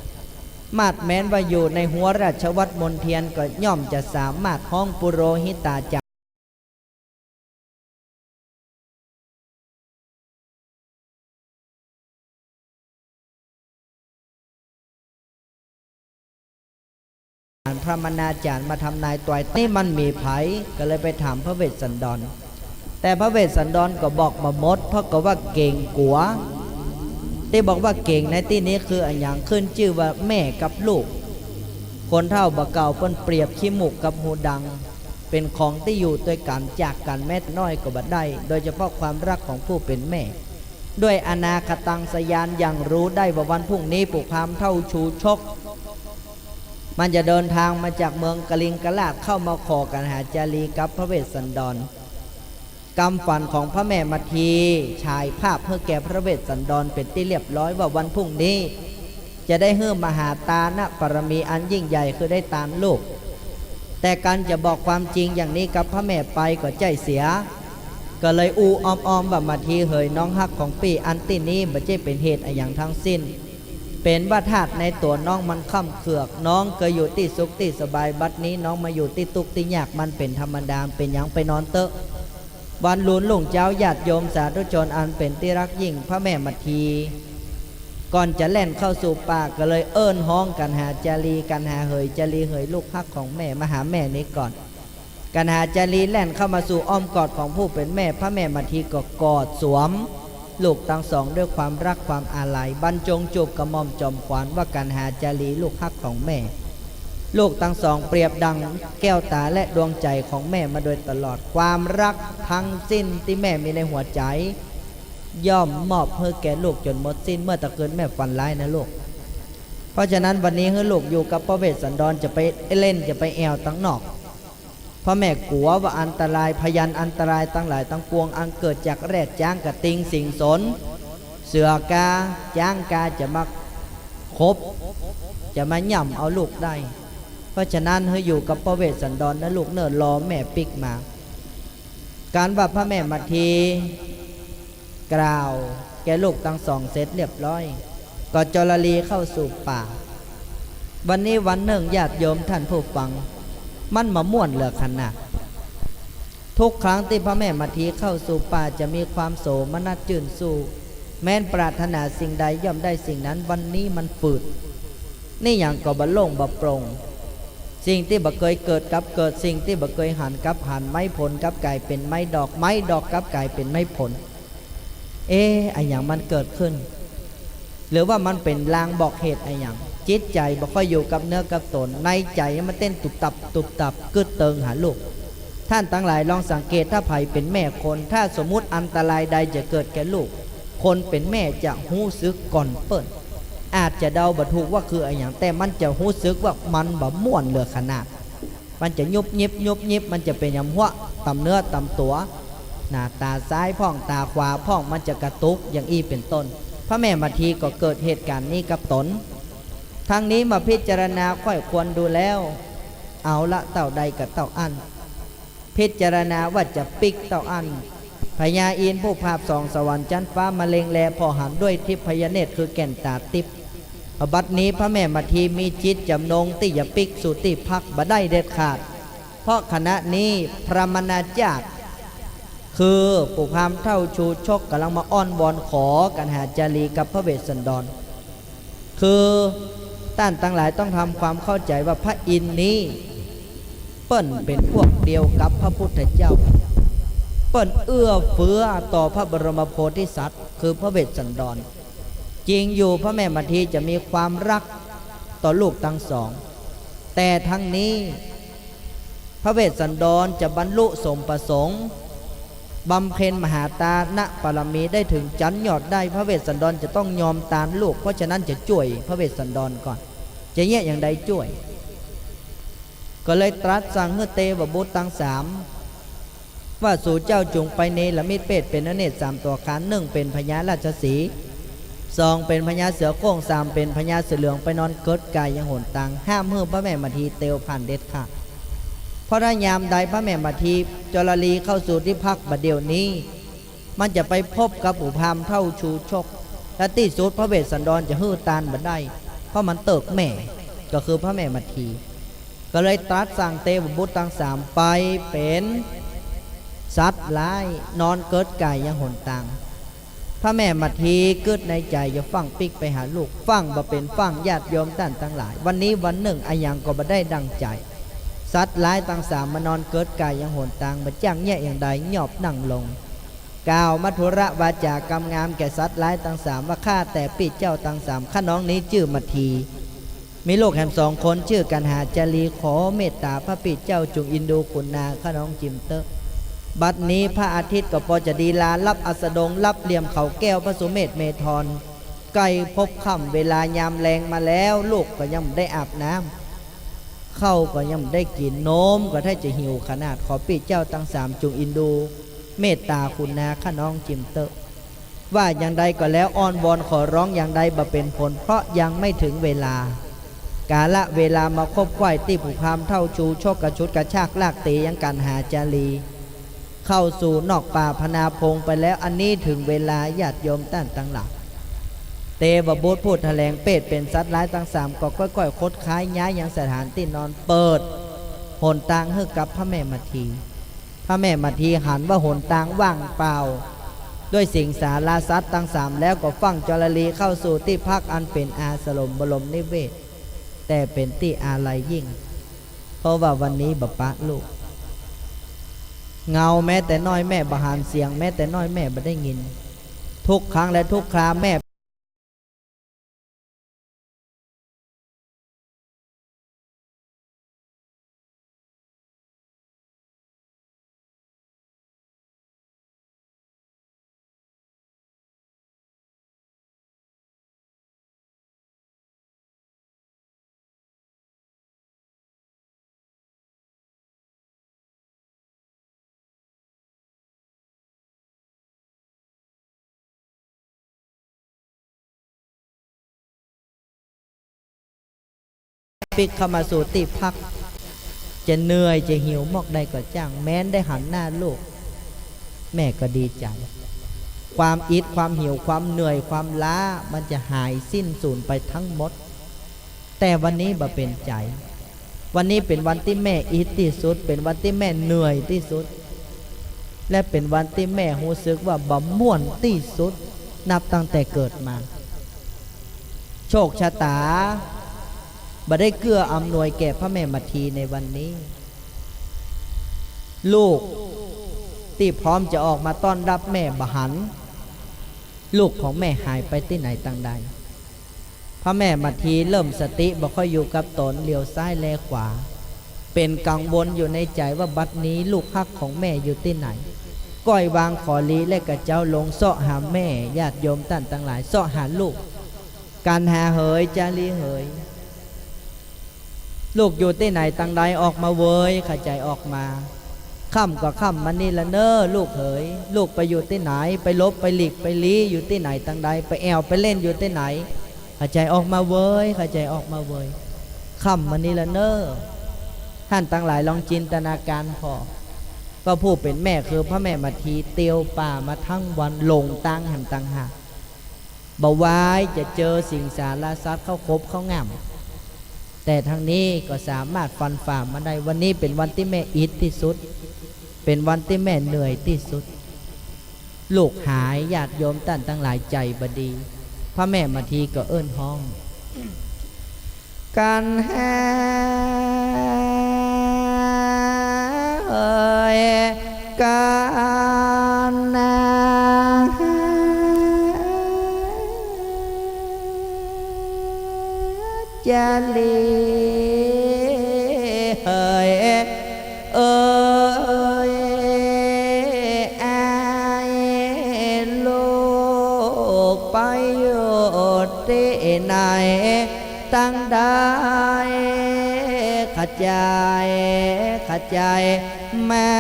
มาดแม้นว่าอยู่ในหัวราชวัตรมนเทียนก็ย่อมจะสามารถห้องปุโรหิตาจารย์พระมนาจารย์มาทำนายตัวนี่มันมีไผก็เลยไปถามพระเวสสันดรแต่พระเวสสันดรก็บอกมาหมดเพราะก็ว่าเก่งกัวที่บอกว่าเก่งในที่นี้คืออันอย่างขึ้นชื่อว่าแม่กับลูกคนเท่าบ่เก่าเพิ่นเปรียบขี้หมูกกับหูดังเป็นของที่อยู่ด้วยกันจากกันแม้น้อยก็บ่ได้โดยเฉพาะความรักของผู้เป็นแม่ด้วยอนาคตังสยานอย่างรู้ได้ว่าวันพรุ่งนี้ปู่พามเท่าชูชกมันจะเดินทางมาจากเมืองกลิงกลาดเข้ามาขอกันหาจารีกับพระเวสสันดรกำฝันของพระแม่มัททีฉายภาพเพื่อแก่พระเวสสันดรเป็นที่เรียบร้อยว่าวันพรุ่งนี้จะได้เฮื่อมหาตานะปรมีอันยิ่งใหญ่คือได้ตามลูกแต่การจะบอกความจริงอย่างนี้กับพระแม่ไปก็ใจเสียก็เลยอ้อมว่ามัททีเหยน้องฮักของปีอันตินี้ไม่ใช่เป็นเหตุอะไรอย่างทั้งสิ้นเป็นว่าธาตุในตัวน้องมันค่ำเขือกน้องเคยอยู่ที่สุขที่สบายบัดนี้น้องมาอยู่ที่ทุกข์ที่ยากมันเป็นธรรมดาเป็นอย่างไปนอนเตอะวันหลุนหลงเจ้าญาติโยมสาธุชนอันเป็นที่รักยิ่งพระแม่มัททีก่อนจะแล่นเข้าสู่ป่าก็เลยเอิ้นห้องกันหาจารีกันหาเหยจารีเหยลูกฮักของแม่มาหาแม่นี้ก่อนกันหาจารีแล่นเข้ามาสู่อ้อมกอดของผู้เป็นแม่พระแม่มัททีก็กอดสวมลูกทั้งสองด้วยความรักความอาลัยบรรจงจูบกระหม่อมจอมขวัญว่ากันหาจารีลูกฮักของแม่ลูกทั้งสองเปรียบดังแก้วตาและดวงใจของแม่มาโดยตลอดความรักทั้งสิ้นที่แม่มีในหัวใจย่อมมอบเพื่อแก่ลูกจนหมดสิ้นเมื่อตะเกินแม่ฝันร้ายนะลูกเพราะฉะนั้นวันนี้ให้ลูกอยู่กับพระเวสสันดรจะไปเล่นจะไปแอวตั้งนอกพ่อแม่กลัวว่าอันตรายพยันอันตรายตั้งหลายตั้งปวงอันเกิดจากแรดจ้างกระติงสิงสนเสือกาจ้างกาจะมาคบจะมาย่ำเอาลูกได้เพราะฉะนั้นให้อยู่กับพระเวสสันดรนะลูกเนิ่นรอแม่ปิกมาการว่าพระแม่มัททีกล่าวแกลูกทั้งสองเสร็จเรียบร้อยก็จรลีเข้าสู่ป่าวันนี้วันหนึ่งญาติโยมท่านผู้ฟังมันมาม่วนเหลือขนาดทุกครั้งที่พระแม่มัททีเข้าสู่ป่าจะมีความโสมนัสจื่นสู้แม้นปรารถนาสิ่งใดย่อมได้สิ่งนั้นวันนี้มันฝืดนี่อย่างก็บ่โล่งบ่โปร่งสิ่งที่บ่เคยเกิดกับเกิดสิ่งที่บ่เคยหันกับหันไม้ผลกับกลายเป็นไม้ดอกไม้ดอกกับกลายเป็นไม้ผลไอ้อย่างมันเกิดขึ้นหรือว่ามันเป็นลางบอกเหตุไอ้อย่างจิตใจบ่ค่อยอยู่กับเนื้อกับตนในใจมันเต้นตุบตับกึดเติงหาลูกท่านทั้งหลายลองสังเกตถ้าไผ่เป็นแม่คนถ้าสมมุติอันตรายใดจะเกิดแก่ลูกคนเป็นแม่จะหู้สึกก่อนเปิดอาจจะเดาบ่ถูกว่าคือไอ้อย่างแต่มันจะหู้สึกว่ามันบ่ม่วนเหลือขนาดมันจะยุบยิบมันจะเป็นอย่างหัวตำเนื้อตำตัวหน้าตาซ้ายพ่องตาขวาพ่องมันจะกระตุกอย่างอีเป็นต้นพระแม่มัททีก็เกิดเหตุการณ์นี้กับตนทั้งนี้มาพิจารณาค่อยควรดูแล้วเอาละเต่าใดกับเต่าอันพิจารณาว่าจะปิกเต่าอันพญาอินผู้ภาพสองสวรรค์จันฟ้ามะเร็งแลพอหันด้วยทิพยเนตรคือแก่นตาติบบัดนี้พระแม่มัททีมีจิตจำนงที่จะปิกสุติพักบ่ได้เด็ดขาดเพราะขณะนี้พระมนาจารย์คือปู่พามเท่าชูชกกำลังมาอ้อนวอนขอกันหาจารีกับพระเวสสันดรคือท่านทั้งหลายต้องทำความเข้าใจว่าพระอินทร์นี้เปิ้นเป็นพวกเดียวกับพระพุทธเจ้าเปิ้นเอื้อเฟื้อต่อพระบรมโพธิสัตว์คือพระเวสสันดรจริงอยู่พระแม่มัททีจะมีความรักต่อลูกทั้งสองแต่ทั้งนี้พระเวสสันดรจะบรรลุสมประสงค์บำเพ็ญมหาตานะปรมีได้ถึงจันยอดได้พระเวสสันดรจะต้องยอมตามลูกเพราะฉะนั้นจะช่วยพระเวสสันดรก่อนจะแยกอย่างใดช่วยก็เลยตรัสสั่งให้เตวบุตรทั้งสามว่าสู่เจ้าจงไปเนรมิตเป็ดเป็นอเนกสามตัวขานหนึ่งเป็นพญาราชสี 2เป็นพญาเสือโคร่ง3เป็นพญาเสือเหลืองไปนอนเกิดกายยังโหนตังห้ามเมื่อพระแม่มาทีเตียวผ่านเด็ดขาดเพราะถ้ายามใดพระแม่มาทีจรลีเข้าสู่ที่พักบัดเดียวนี้มันจะไปพบกับอุพามเท่าชูชกและที่สุดพระเวสสันดรจะฮื้อตานบัดได้เพราะมันเติกแม่ก็คือพระแม่มาทีก็เลยตรัสสั่งเทวบุตรทั้ง3ไปเป็นสัตว์ร้ายนอนเกิดกายยังหนตังพระแม่มาทีเกิดในใจอย่าฟังปิกไปหาลูกฟังบ่เป็นฟังญาติโยมท่านทั้งหลายวันนี้วันหนึ่งอายังก็บ่ได้ดังใจสัตว์ร้ายทั้ง3มานอนเกิดกายยังหนตังบ่จ้างแย่อย่างใดหยอบนั่งลงกล่าวมัทุระวาจากรรมงามแก่สัตว์ร้ายทั้ง3ว่าข้าแต่ปิดเจ้าทั้ง3ข้าน้องนี้ชื่อมาทีมีลูกแหม2คนชื่อกันหาจารีขอเมตตาพระปิดเจ้าจุงอินดูคุณนาข้าน้องจิมเตอบัดนี้พระอาทิตย์ก็พอจะดีลารับอัสดงรับเหลี่ยมเขาแก้วพระสุเมธเมธรไก่พบค่ำเวลายามแรงมาแล้วลูกก็ยังได้อาบน้ำเข้าก็ยังได้กินโน้มก็ถ้าจะหิวขนาดขอปิดเจ้าทั้ง3จุงอินดูเมตตาคุณนาข้าน้องจิมเตอว่าอย่างใดก็แล้วอ้อนวอนขอร้องอย่างใดบ่เป็นผลเพราะยังไม่ถึงเวลากาละเวลามาคบควายตีผู้พามเท่าชูชกกระชุดกระชากลากตียังการหาจารีเข้าสู่นอกป่าพนาพงไปแล้วอันนี้ถึงเวลาญาติโยมต้านตั้งหลักเตวบุตรพูดแถลงเป็ดเป็นสัตว์ร้ายทั้ง3ก็ค่อยๆคดคล้ายย้ายยังสถานที่นอนเปิดหนตางให้กับพระแม่มาทีพระแม่มาทีหันว่าหนตางว่างเปล่าด้วยสิ่งสาราสัตว์ทั้ง3แล้วก็ฟังจรลีเข้าสู่ที่พักอันเป็นอาสลมบรมนิเวศแต่เป็นที่อาลัยยิ่งเพราะว่าวันนี้บัปะลูกเงาแม้แต่น้อยแม่บหานเสียงแม้แต่น้อยแม่บ่ได้ยินทุกครั้งและทุกคราแม่ปิกเข้ามาสู่ที่พักจะเหนื่อยจะหิวมอกใดก็จ้างแม้นได้หันหน้าลูกแม่ก็ดีใจความอิดความหิวความเหนื่อยความล้ามันจะหายสิ้นสูญไปทั้งหมดแต่วันนี้บ่เป็นใจวันนี้เป็นวันที่แม่อิดที่สุดเป็นวันที่แม่เหนื่อยที่สุดและเป็นวันที่แม่รู้สึกว่าบ่ม่วนที่สุดนับตั้งแต่เกิดมาโชคชะตาบ่ได้เกื้ออำนวยแก่พระแม่มาทีในวันนี้ลูกที่พร้อมจะออกมาต้อนรับแม่บหันลูกของแม่หายไปที่ไหนต่างใดพระแม่มาทีเริ่มสติบ่ค่อยอยู่กับตนเลี้ยวซ้ายแลขวาเป็นกังวลอยู่ในใจว่าบัดนี้ลูกฮักของแม่อยู่ที่ไหนก้อยวางขอลีและกระเจ้าลงเสาะหาแม่ญาติโยมท่านทั้งหลายเสาะหาลูกการหาเหยจารีเหยลูกอยู่ที่ไหนตั้งใดออกมาเวยขจายออกมาค่ำก็ค่ำมันนี่ละเนอลูกเหยลูกไปอยู่ที่ไหนไปลบไปหลีกไปลี้อยู่ที่ไหนตั้งใดไปแอวไปเล่นอยู่ที่ไหนขจายออกมาเวยขจายออกมาเวยค่ำมันนี่ละเนอท่านตั้งหลายลองจินตนาการพอว่าผู้เป็นแม่คือพระแม่มาทีเตียวป่ามาทั้งวันหลงตั้งหันตั้งหาบ่วายจะเจอสิ่งสารสัตว์เข้าคบเข้างามแต่ทางนี้ก็สามารถฟันฝ่ามาได้วันนี้เป็นวันที่แม่อิดที่สุดเป็นวันที่แม่เหนื่อยที่สุดลูกหายญาติโยมท่านทั้งหลายใจบดีพระแม่มาทีก็เอิ้นห้องการหาการนาจาลีเอ่ยเอ่ยอายลูกไปอยู่ที่ไหนตั้งได้ขจายขจายมา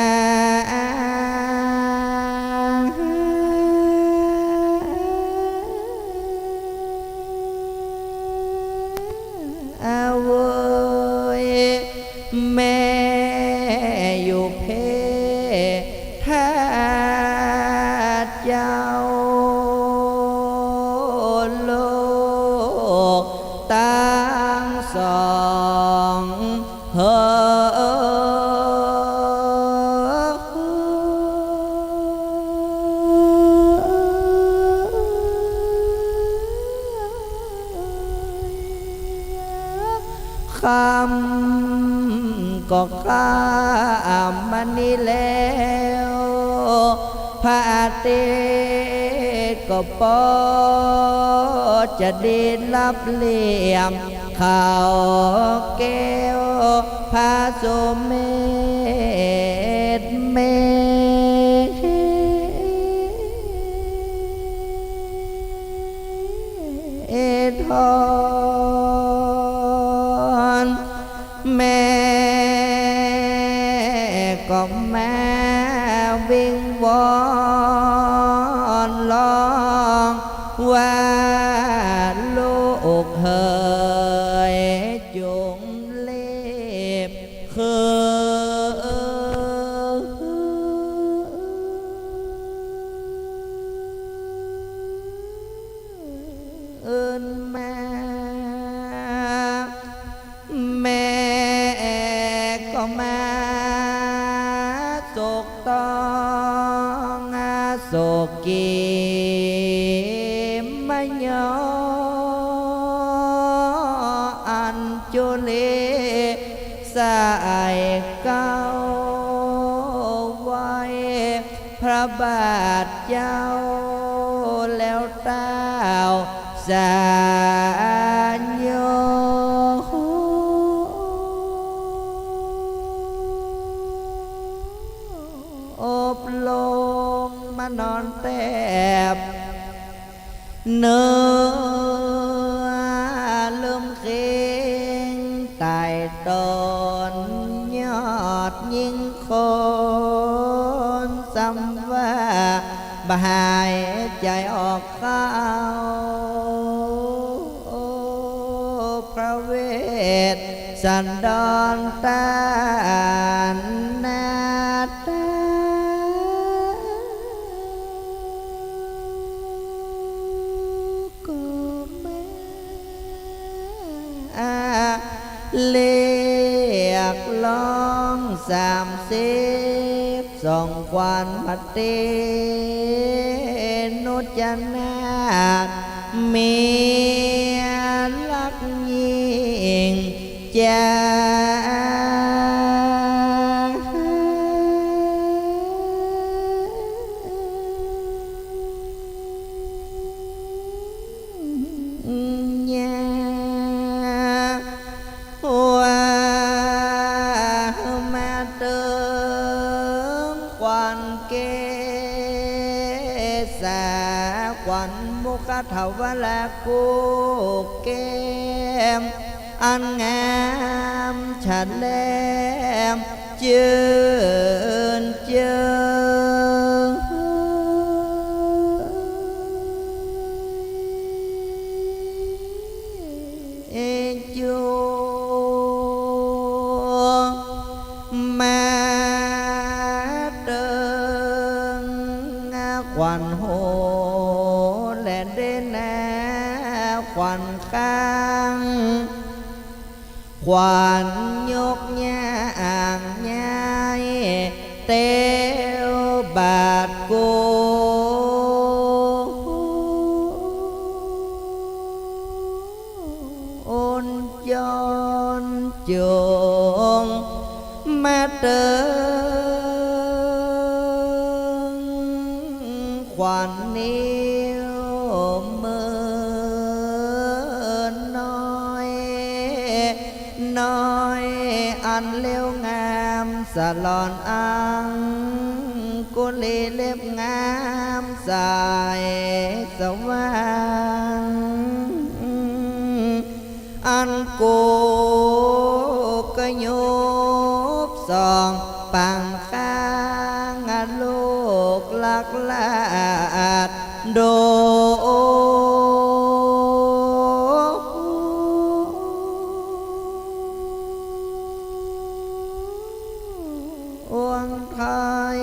ำก็ข้ามมันนี้แล้วพระอาทิตย์ก็ปอจะดินรับเหลี่ยมข่าวแก้วพระสุเมธเมทอนแม่ก็แม่วิงวอนร้องว่าลูกเฮยจงเล็บแม่ก็มาโศกต้องโศกีมยออันจุลีสายเก้าไว้พระบาทเจ้าแล้วเต้าสานโยอบลงมานอนแทบเนื้อลืมเคียงไต่ตอนยอดยิ่งคนซ้ำว่าบายใจออกเข้าพระเวทสันดรตานนาตาก็มาเรียกร้อง30ส่องควันพัดเตนุจนาถเมียรักยิ่งจะว่ามาเติมควันเกษาควันมุขเทวละกุเกมอันงามฉันแลมเจินเจิงจูมาเดินควันโหและเด่นควันข้างควันยกย่างย้ายเต้วบาดกูอ้นจนจงมาเติมควันนิ้วมือน้อยอันเลี้ยวงามสลอนอังกุลีเล็บงามสายสว่างอันกูก็ยุบสองปังข้างลูกลักลาดโดวงไทย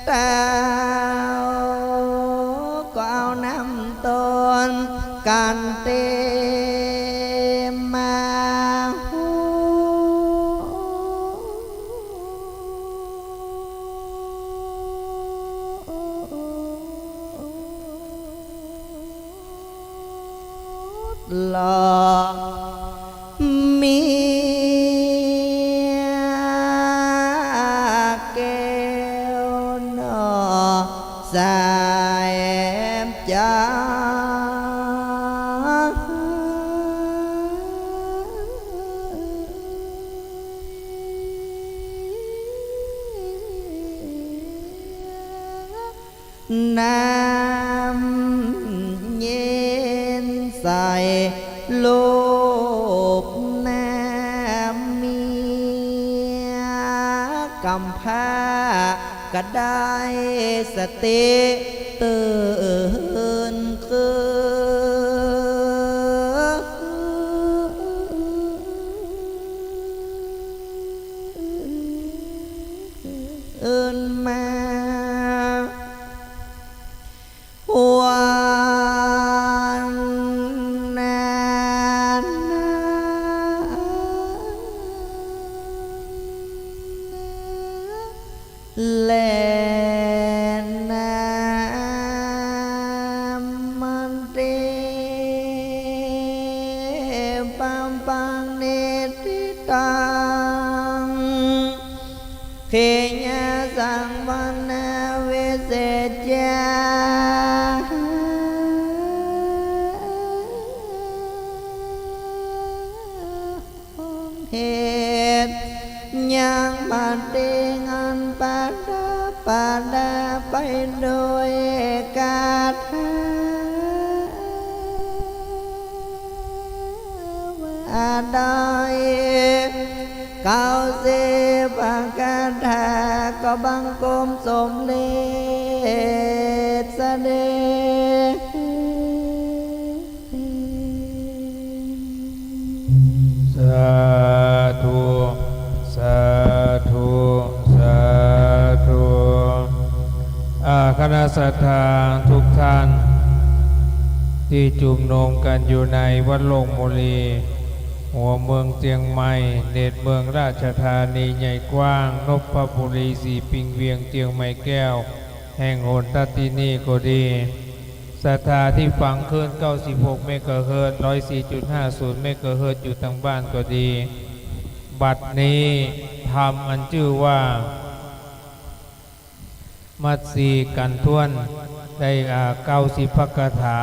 ตาวก็เอาน้ำต้นกันเตมา หลอกเมียแก้วนอสายจ้าน้ำเย็นใส่ลูกน้ำเมียกำผ้าก็ได้สติตื่นคืนมาวันนั้นและน้ำมันเตปังปังเนติตังเพียสังวันนาเวเสจาเหตุยังมาเตงันปาดาไปโดยกาถาว่าได้เก้าสิบกาถาก็บังกรมสมเลสเสด็จสาธุสาธุสาธุคณะสัตยาทุกท่านที่จุ่มนุมกันอยู่ในวัดหลวงโมลีหัวเมืองเจียงใหม่เดชเมืองราชธานีใหญ่กว้างนพบุรีสีปิงเวียงเจียงใหม่แก้วแห่งโหนตัตินีก็ดีศรัทธาที่ฟังขึ้น96เมกะเฮิรตซ์ 104.50 เมกะเฮิรตซ์อยู่ทางบ้านก็ดีบัดนี้ทำอันชื่อว่ามัตสีกันทวนได้90 พระคาถา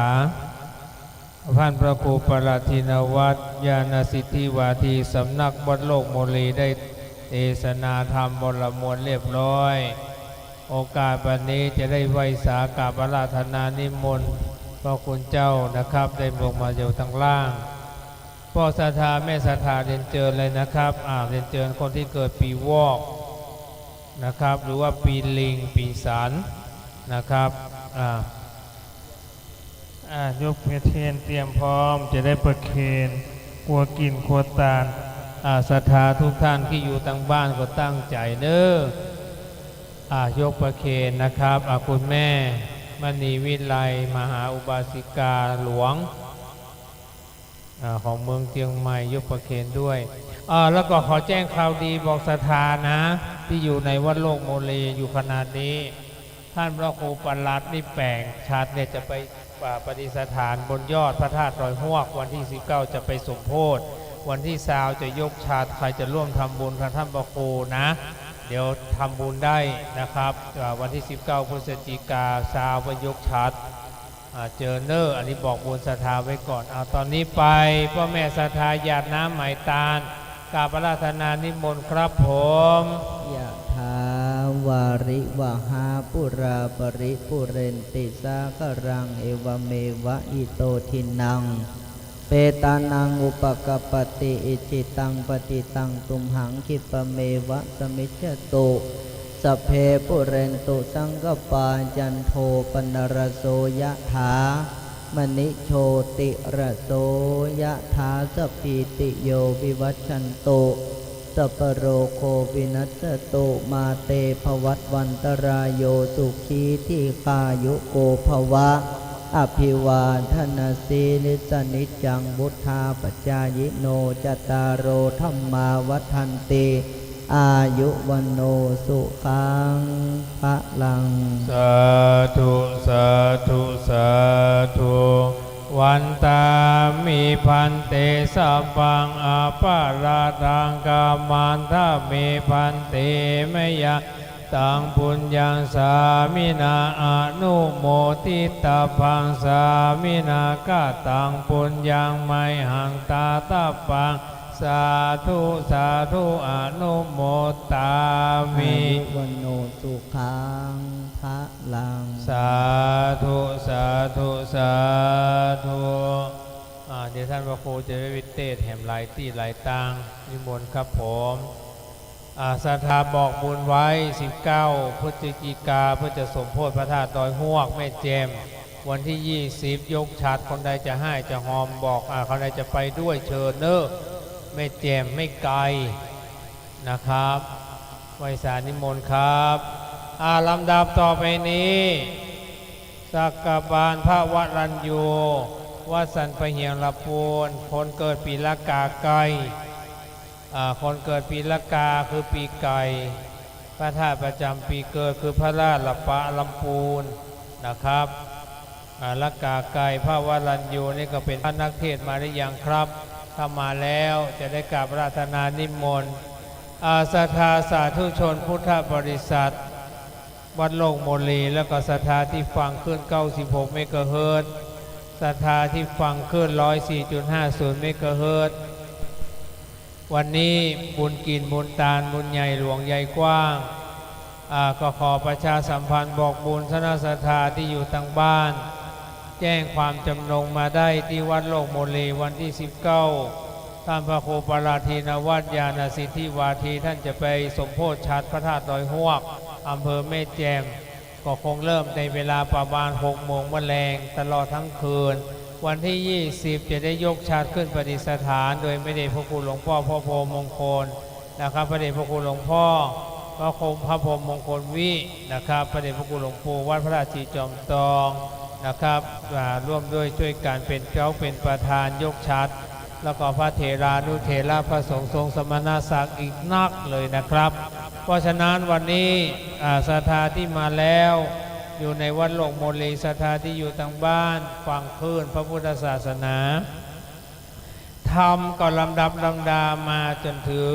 ท่านพระครูปราธินวัตรญาณสิทธิวาทีสำนักวัดโลกโมลีได้เทศนาธรรมบรมวลเรียบร้อยโอกาสวันนี้จะได้ไหว้สากราบอาราธนานิมนต์พระคุณเจ้านะครับได้ลงมาอยู่ทางล่างพ่อศรัทธาแม่ศรัทธาเรียนเชิญเลยนะครับเรียนเชิญคนที่เกิดปีวอกนะครับหรือว่าปีลิงปีสันนะครับยกเพเทนเตรียมพร้อมจะได้ประเคนครัวกินครัวตาลศรัทธาทุกท่านที่อยู่ทางบ้านก็ตั้งใจเน้อยกประเคนนะครับคุณแม่มณีวิไลมหาอุบาสิกาหลวงของเมืองเชียงใหม่ยกประเคนด้วยแล้วก็ขอแจ้งข่าวดีบอกศรัทธานะที่อยู่ในวัดโลกโมเลอยู่ขนาดนี้ท่านพระครูปลัดนี่แปลงชาติเนี่ยจะไปปฏิสถานบนยอดพระธาตุดอยฮวกวันที่19จะไปสมโพธิวันที่20จะยกชาติใครจะร่วมทำบุญท่านพระครูนะเดี๋ยวทำบุญได้นะครับวันที่19พฤศจิกา20ไปยกชาติเจอเนอร์อันนี้บอกบุญศรัทธาไว้ก่อนตอนนี้ไปพ่อแม่ศรัทธาหยาดน้ำไหมตาลกราบอาราธนานิมนต์ครับผมยะถาวาริวหาปุราปริปุเรนติสาครังเอวเมวะอิโตทินังเปตานังอุปกปติอิจิตังปฏิตังตุมหังคิปเมวะสมิจฉตุสัพเพปุเรนตุสังกปาจันโทปนรโสยะถามณิโชติระโสยะถาสัพพิติโยวิวัชชันตุสัพพโรโควินัสตุมาเตภวัตวันตรายโยสุขีที่คายุโกภวะอภิวาทนาสีลิสนิจังบุทธาปจายโนจตารโอธัมมาวัฏันติอายุวันโนสุขังพระลังสาธุสาธุสาธุ วันตามิพันเตสัพพังอาปาราทังกามันทามิพันเตมยะตังปุญญังสามินาอนุโมทิตาพังสามินากาตังปุญญังไมหังตาตาปังสาธุสาธุอนุโมตามิ วันโนสุขังพระลัง สาธุสาธุสาธุเดี๋ยวท่านพระครูจะได้วิเทศแห่มหลายที่หลายตังนิมนต์ครับผมศรัทธาบอกบุญไว้19พฤศจิกาเพื่อจะสมโพธิพระธาตุดอยฮวกแม่แจ่มวันที่20ยกฉัตรคนใดจะให้จะหอมบอกคนใดจะไปด้วยเชิญเนอะแม่แจ่มไม่ไกลนะครับไว้สานิมนต์ครับลำดับต่อไปนี้สักกบาลพระวรัญยูวัดสันปะเหียงละปูนคนเกิดปีละกาไก่คนเกิดปีละกาคือปีไก่พระธาตุประจำปีเกิดคือพระราชละปะลำปูนนะครับละกาไก่พระวรัญยูนี่ก็เป็นพระนักเทศน์มาหรือยังครับถ้ามาแล้วจะได้กราบราธนานิมนต์ศรัทธาสาธุชนพุทธบริษัทวัดโลกโมลีแล้วก็ศรัทธาที่ฟังขึ้น96เมกะเฮิรตซ์ศรัทธาที่ฟังขึ้น104.50เมกะเฮิรตซ์วันนี้บุญกินบุญตาลบุญใหญ่หลวงใหญ่กว้างก็ขอประชาสัมพันธ์บอกบุญคณะศรัทธาที่อยู่ทางบ้านแจ้งความจำนงมาได้ที่วัดโลกโมลีวันที่19ท่านพระครูปราทีนวัดญาณสิทธิวาทีท่านจะไปสมโภชชัดพระธาตุดอยฮวกอำเภอแม่แจ่มก็คงเริ่มในเวลาประมาณ6 โมงมะแรงตลอดทั้งคืนวันที่20จะได้ยกฉัตรขึ้นประดิษฐานโดยไม่ได้พระครูหลวงพ่อพระโพมงคลนะครับพระเดชพระครูหลวงพ่อพระคมพระพรหมมงคลวินะครับพระเดชพระครูหลวงปู่วัดพระราชีจอมตองนะครับร่วมด้วยช่วยการเป็นเจ้าเป็นประธานยกฉัตรแล้วก็พระเถรานุเถระพระสงฆ์ทรงสมณศักดิ์อีกนักเลยนะครับเพราะฉะนั้นวันนี้ศรัทธาที่มาแล้วอยู่ในวัดโลกโมลีศรัทธาที่อยู่ทางบ้านฟังคลื่นพระพุทธศาสนาทำก็ลำดับลำดามาจนถึง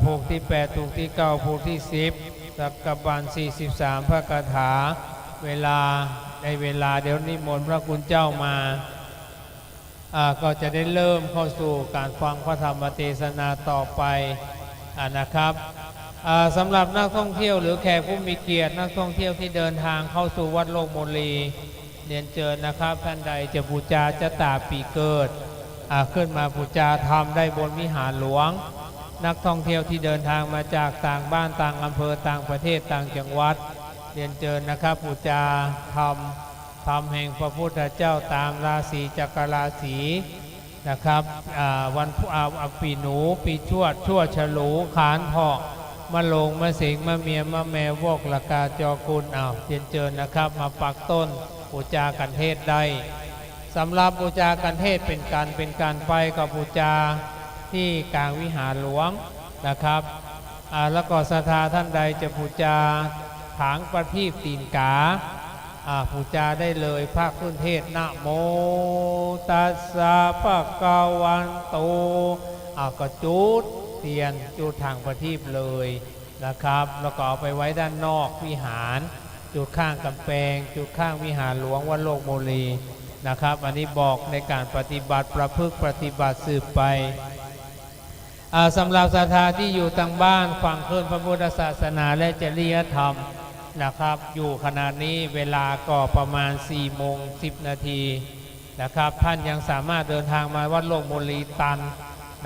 ภูมิที่8ภูมิที่9ภูมิที่10สักกบาล43พระคาถาเวลาในเวลาเดี๋ยวนิมนต์พระคุณเจ้ามาก็จะได้เริ่มเข้าสู่การฟังพระธรรมเทศนาต่อไปนะครับสำหรับนักท่องเที่ยวหรือแขกผู้มีเกียรตินักท่องเที่ยวที่เดินทางเข้าสู่วัดโลกโมลีเรียนเชิญนะครับท่านใดจะบูชาจะตาปีเกิดขึ้นมาบูชาธรรมได้บนวิหารหลวงนักท่องเที่ยวที่เดินทางมาจากต่างบ้านต่างอำเภอต่างประเทศต่างจังหวัดเรียนเชิญนะครับบูชาธรรมแห่งพระพุทธเจ้าตามราศีจักรราศีนะครับวันปีหนูปีชวดฉลูขานเพาะมะโลงมะสิงมะเมียมะแมวอกละกาจอกุลเรียนเชิญนะครับมาปักต้นบูชากันเทศได้สำหรับบูชากันเทศเป็นการไปกับบูชาที่กลางวิหารหลวงนะครับแล้วก็ศรัทธาท่านใดจะบูชาถางประทีปตีนกาบูชาได้เลยภาคขึ้นเทศนะโมตัสสะภะคะวันโตก็จุดเทียนจุดทางประทีปเลยนะครับแล้วก็เอาไปไว้ด้านนอกวิหารจุดข้างกำแพงจุดข้างวิหารหลวงวัดโลกโมลีนะครับอันนี้บอกในการปฏิบัติประพฤติปฏิบัติสืบไปสำหรับศรัทธาที่อยู่ทางบ้านฟังคลื่นพระพุทธศาสนาและจริยธรรมนะครับอยู่ขณะนี้เวลาก็ประมาณ4 โมง 10 นาทีนะครับท่านยังสามารถเดินทางมาวัดโลกโมลีตัน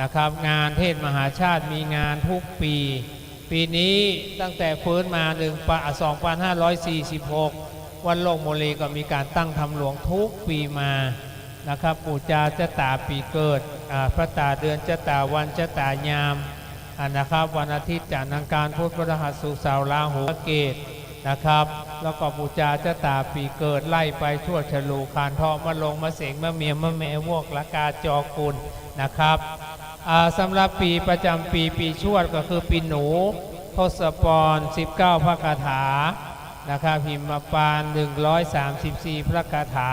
นะครับงานเทศมหาชาติมีงานทุกปีนี้ตั้งแต่ฟื้นมา2546วัดโลกโมลีก็มีการตั้งธรรมหลวงทุกปีมานะครับปูจาจะตาปีเกิดพระตาเดือนจะตาวันจะตายามนะครับวันอาทิตย์จันทร์อังคารพุธพฤหัสศุกร์เสาร์ราหูเกตนะครับแล้วก็บูชาเจ้าตาปีเกิดไล่ไปทั่วฉลูคานทองมะลงมะเสงมะเมียมะแมวอกละกาจอกุลนะครับสำหรับปีประจำปีชวดก็คือปีหนูทศพร19พระคาถานะครับพิมพ์ปาน134พระคาถา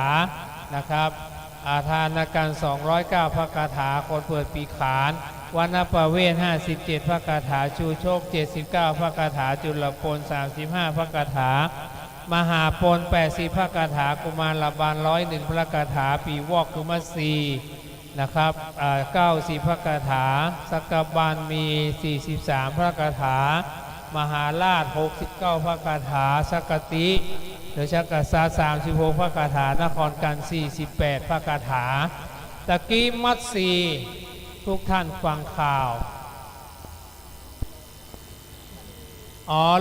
นะครับ อาทานการ209พระคาถาคนเปิดปีขานวันประเวศ57พระคาถาชูโชค79พระคาถาจุลปน35พระคาถามหาปน80พระคาถากุมารบาล101พระคาถาปีวอกกุมสีนะครับ90พระคาถาสักกบาลมี43พระคาถามหาราช69พระคาถาสักกติหรือชักกษา36พระคาถานครกัน48พระคาถาตะกี้มัดสีทุกท่านฟังข่าว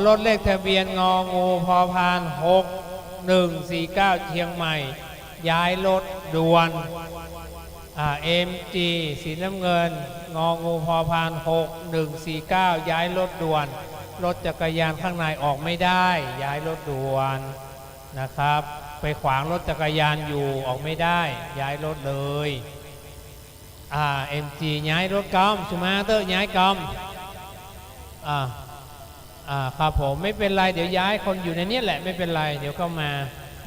รถเลขทะเบียนงองูพอพาน6149เชียงใหม่ย้ายรถด่วนMG สีน้ำเงินงองูพอพาน6149ย้ายรถด่วนรถจักรยานข้างในออกไม่ได้ย้ายรถด่วนนะครับไปขวางรถจักรยานอยู่ออกไม่ได้ย้ายรถเลยMG ย้ายรถกอมสุมาเตอร์ย้ายกอมครับผมไม่เป็นไรเดี๋ยวย้ายคนอยู่ในนี้แหละไม่เป็นไรเดี๋ยวก็มา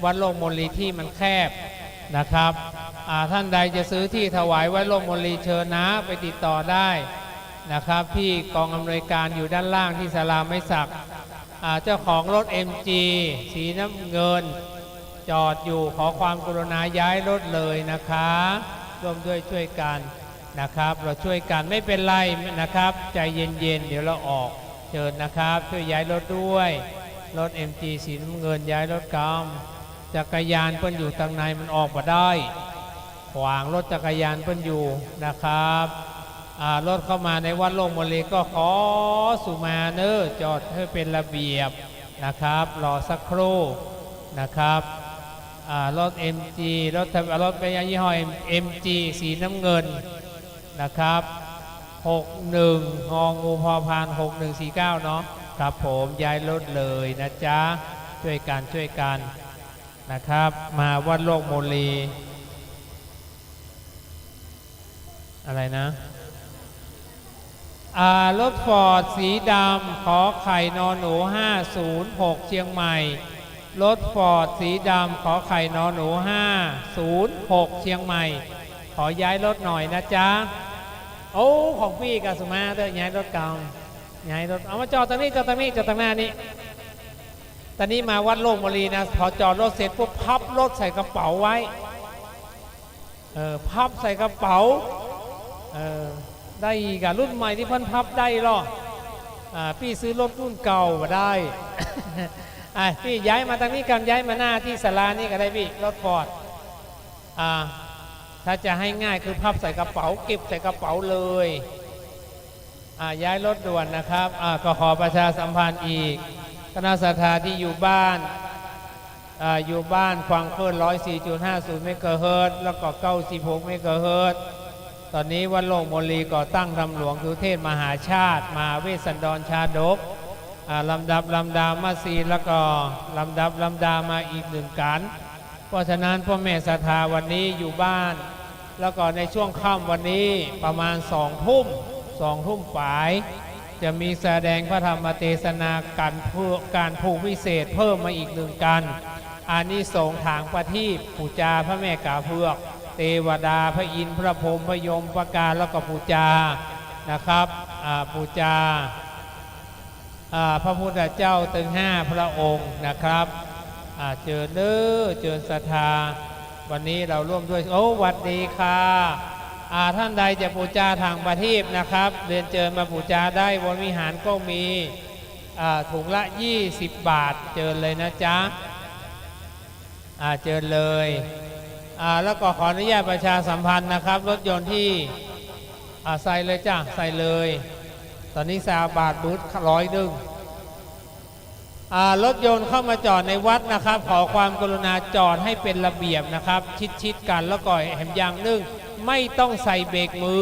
วัดโลกมลีที่มันแคบนะครับท่านใดจะซื้อที่ถวายวัดโลกมลีเชิญนะไปติดต่อได้นะครับที่กองอำนวยการอยู่ด้านล่างที่ศาลาไม้สักเจ้าของรถ MG สีน้ำเงินจอดอยู่ขอความกรุณาย้ายรถเลยนะคะร่วมด้วยช่วยกันนะครับเราช่วยกันไม่เป็นไรนะครับใจเย็นๆเดี๋ยวเราออกเชิญนะครับช่วยย้ายรถด้วยรถ MG สีน้ำเงินย้ายรถกำจักรยานเพิ่นอยู่ทางในมันออกมาได้ขวางรถจักรยานเพิ่นอยู่นะครับรถเข้ามาในวัดโลกมลีก็ขอสุมาเนอร์จอดให้เป็นระเบียบนะครับรอสักครู่นะครับรถ MG รถไปยี่ห้อ MG สีน้ำเงินนะครับ61งองูพอพาน6149เนาะครับผมย้ายรถเลยนะจ๊ะช่วยกันนะครับมาวัดโลกโมลีอะไรนะรถฟอร์ดสีดำขอไข่นอนหนู506เชียงใหม่รถฟอร์ดสีดำขอไข่นอนหนู506เชียงใหม่ขอย้ายรถหน่อยนะจ๊ะโอ้ของพี่กับสุมาเตอร์ย้ายรถเก่าย้ายรถเอามาจอดตรงนี้จอดตรงหน้านี้ตอนนี้มาวัดโลกมลีนะพอจอดรถเสร็จปุ๊บพับรถใส่กระเป๋าไว้พับใส่กระเป๋าได้กับรุ่นใหม่ที่พันพับได้หรอพี่ซื้อรถรุ่นเก่ามาได้ พี่ย้ายมาทางนี้กันย้ายมาหน้าที่ศาลานี่ก็ได้พี่รถฟอร์ดถ้าจะให้ง่ายคือพับใส่กระเป๋าเก็บใส่กระเป๋าเลยย้ายรถด่วนนะครับก็ขอประชาสัมพันธ์อีกคณะศรัทธาที่อยู่บ้านฟังคลื่น 104.50 เมกะเฮิรตซ์แล้วก็96 เมกะเฮิรตซ์ตอนนี้วัดโลกมลีก่อตั้งธรรมหลวงสุเทศมหาชาติมาเวสสันดรชาดกลำดับลำดามาซีแล้วก็ลำดับลำดามาอีกหนึ่งกันเพราะฉะนั้นพ่อแม่ศรัทธาวันนี้อยู่บ้านแล้วก็ในช่วงค่ำวันนี้ประมาณ2 ทุ่มปลายจะมีแสดงพระธรรมเทศนาการผูกวิเศษเพิ่มมาอีกหนึ่งกันอานิสงส์ทางประทีปปูจาพระแม่กาเพือกเทวดาพระอินทร์พระพรหมพระยมพระกาแล้วก็ปูจานะครับปูจาพระพุทธเจ้าถึง5 พระองค์นะครับเจอเด้อเจอศรัทธาวันนี้เราร่วมด้วยหวัดดีค่ะท่านใดจะปูจาทางประทีปนะครับเรียนเชิญมาปูจาได้บนวิหารก็มีถุงละ20 บาทเจอเลยนะจ๊ะเจอเลยแล้วก็ขออนุญาตประชาสัมพันธ์นะครับรถยนต์ที่ใส่เลยจ้ะใส่เลยตอนนี้30 บาทบูธ100รถยนต์เข้ามาจอดในวัดนะครับขอความกรุณาจอดให้เป็นระเบียบนะครับชิดกันแล้วก็แหมอย่างนึงไม่ต้องใส่เบรกมื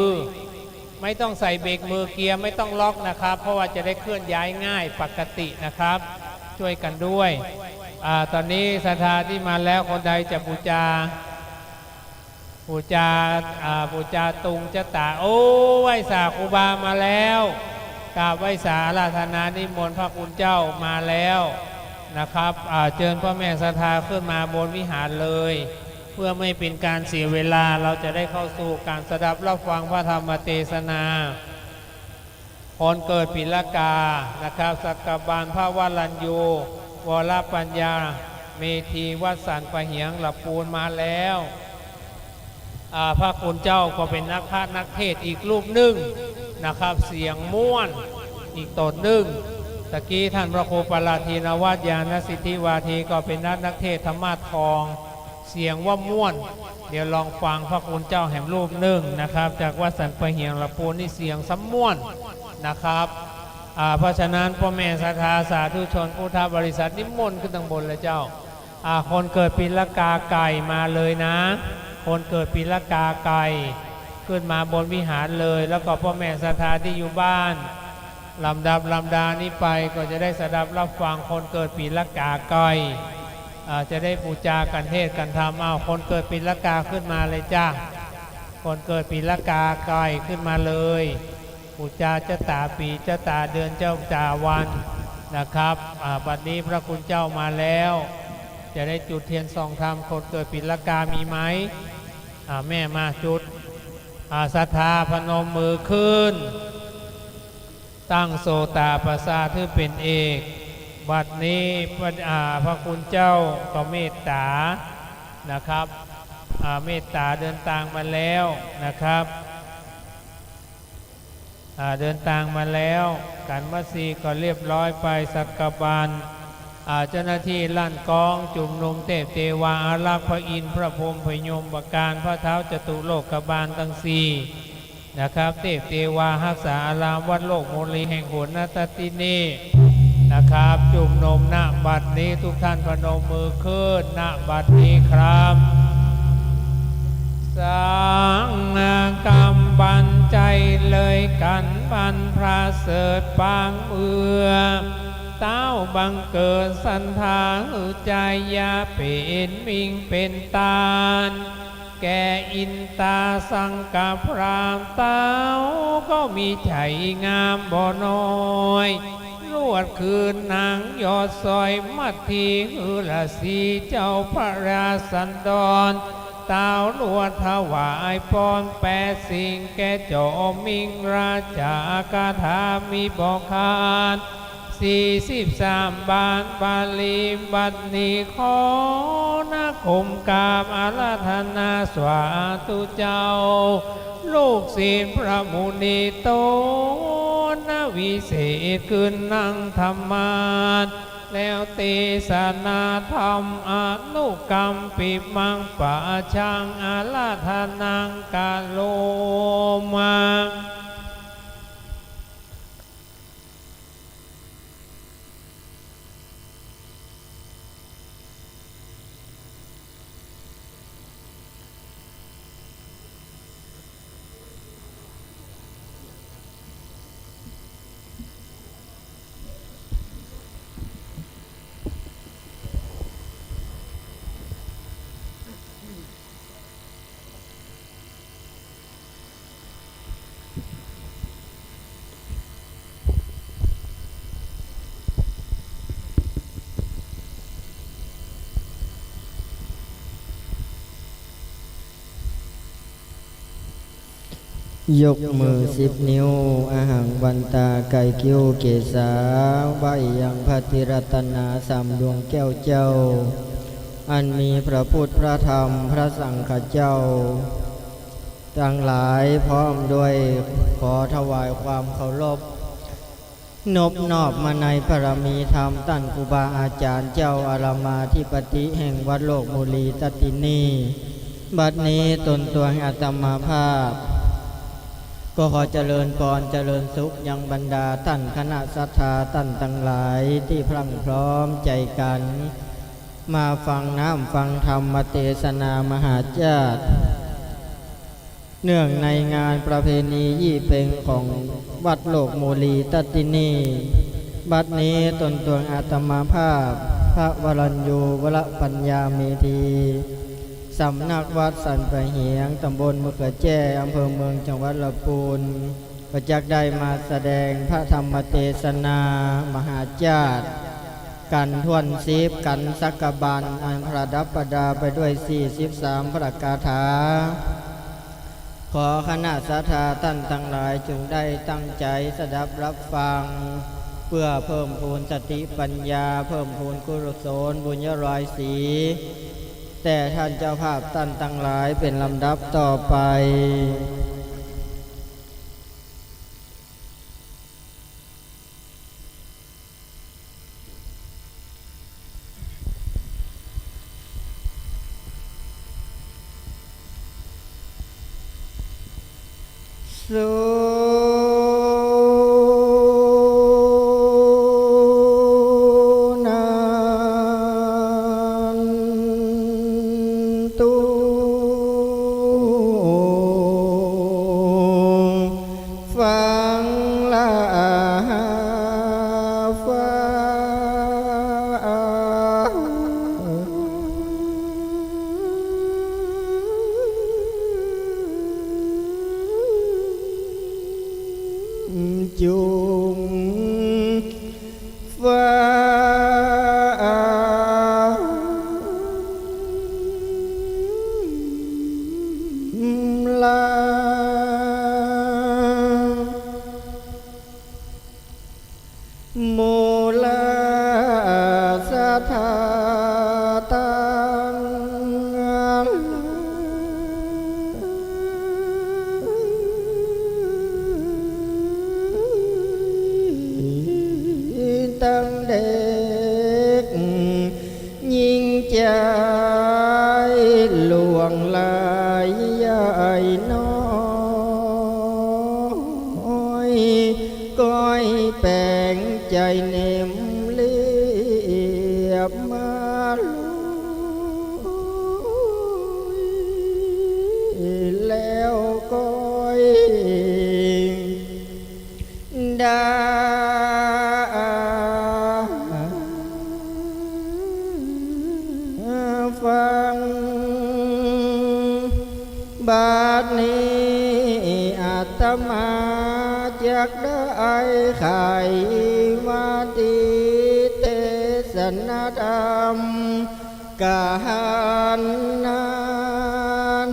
อเกียร์ไม่ต้องล็อกนะครับเพราะว่าจะได้เคลื่อนย้ายง่ายปกตินะครับช่วยกันด้วยตอนนี้ศรัทธาที่มาแล้วคนใดจะบูชาตุงจะตาโอ้ไหว้สาครูบามาแล้วกราบไหว้สาอาราธนานิมนต์พระคุณเจ้ามาแล้วนะครับเชิญพ่อแม่ศรัทธาขึ้นมาบนวิหารเลย เพื่อไม่เป็นการเสียเวลาเราจะได้เข้าสู่การสดับรับฟังพระธรรมเทศนาคนเกิดปีละกานะครับสักกบาลพระวรัญยูวรปัญญาเมธีวัดสันปะเหียงหลับปูนมาแล้วพระคุณเจ้าก็เป็นนักพากย์นักเทศอีกรูปหนึ่งนะครับเสียงม่วนอีกตนหนึ่งตะกี้ท่านพระครูปราทีนวัดยานสิทธิวาทีก็เป็นนักเทศธรรมะทองเสียงว่าม่วนเดี๋ยวลองฟังพระคุณเจ้าแห่งรูปหนึ่งนะครับจากวัดสันปะเหียงหลับปูนนี่เสียงซ้ำม่วนนะครับเพราะฉะนั้นพ่อแม่ศรัทธาสาธุชนพุทธบริษัทนิมนต์ขึ้นทางบนเลยเจ้าคนเกิดปีละกาไก่มาเลยนะคนเกิดปีละกาไก่ขึ้นมาบนวิหารเลยแล้วก็พ่อแม่ศรัทธาที่อยู่บ้านลำดับลำดานี้ไปก็จะได้สดับรับฟังคนเกิดปีละกาไก่จะได้บูชากันเทศกันธรรมคนเกิดปีละกาขึ้นมาเลยจ้าคนเกิดปีละกาไก่ขึ้นมาเลยบูชาเจ้าตาปีเจ้าตาเดือนเจ้าตาวันนะครับบัดนี้พระคุณเจ้ามาแล้วจะได้จุดเทียนส่องธรรมคนเกิดปีละกามีไหมแม่มาจุดศรัทธาพนมมือขึ้นตั้งโสตาประสาทที่เป็นเอกบัดนี้พระคุณเจ้าก็เมตตานะครับเมตตาเดินทางมาแล้วนะครับเดินทางมาแล้วการมัสซีก็เรียบร้อยไปสักกบาลเจ้าหน้าที่ลั่นกองจุ่มนุมเทพเทวาอารักษ์พระอินทร์พระพรหมพยมประการพระเท้าจตุโลกบาลทั้งสี่นะครับเทพเทวารักษาอารามวัดโลกโมลีแห่งโหนนตตินีนะครับจุ่มนมณบัดนี้ทุกท่านพนมมือขึ้นณบัดนี้ครับสังกรรมบันใจเลยกันบันพระเสริฐบางเอือเต้าบังเกิดสันทาใจยาเป็นมิงเป็นตาลแกอินตาสังกพรามเต้าก็มีใจงามบ่น้อยลวดคืนนางยอดซอยมัดทีหือละสีเจ้าพระราสันดรเต้าลวดถวายพรแปดสิ่งแก่จอมิงราชากาถามีบอกขาน43 บานบาลีบัดนี้ขอนาคมกราบอาราธนาสวาธุเจ้าลูกศิษย์พระมุนีโตนะวิเศษขึ้นนั่งธรรมานแล้วเตสนาธรรมอนุกรรมปิมังปะชังอาราธนังกาโลมายกมือ10 นิ้วอาหังวันตาไก่คิ้วเกษาใบยังพระธิรัตนาสามดวงแก้วเจ้าอันมีพระพุทธพระธรรมพระสังฆเจ้าทั้งหลายพร้อมด้วยขอถวายความเคารพนบนอบมาในพระมีธรรมตั้นครูบาอาจารย์เจ้าอารามาธิปติแห่งวัดโลกมุลีตตินีบัดนี้ตนตัวอาตมาภาพก็ขอเจริญพรเจริญสุขยังบรรดาท่านคณะศรัทธาท่านทั้งหลายที่พรั่งพร้อมใจกันมาฟังน้ำฟังธรรมเทศนามหาญาติเนื่องในงานประเพณียี่เพ็งของวัดโลกโมลีตตินีบัดนี้ตนตัวอาตมาภาพพระวรัญยูวรปัญญาเมธีสำนักวัดสันปะเหียงตำบลมะเขือแจ้อำเภอเมืองจังหวัดลำพูนก็จักได้มาแสดงพระธรรมเทศนามหาญาติ กันทวนศีบกันสักกบาลอันประดับประดาไปด้วย43พระคาถาขอคณะสัทธาท่านทั้งหลายจงได้ตั้งใจสดับรับฟังเพื่อเพิ่มพูนสติปัญญาเพิ่มพูนกุศลบุญยรอยสีแต่ท่านเจ้าภาพท่านทั้งหลายเป็นลำดับต่อไปสุนันตุฟังละฟ้าจุงฟ้าลาโมลาสัทธาตังตั้งเด็กยิ่งใจหลวงลายใหญ่น้อยก้อยแปลงใจเนมเลียบมาลอยแล้วก้อยดาฟังบาดนี้อาตมาจากได้ไขมาติเตสนาธรรมกาหนาน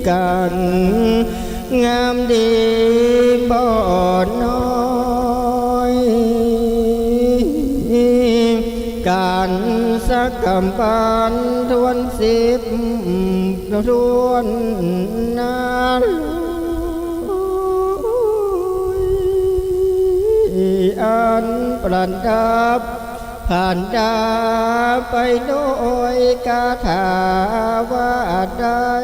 กันงามดีบ่น้อยการสักกำปันทวน10ทวนนาอันประดับผ่านดาไปโดยคาถาว่าได้43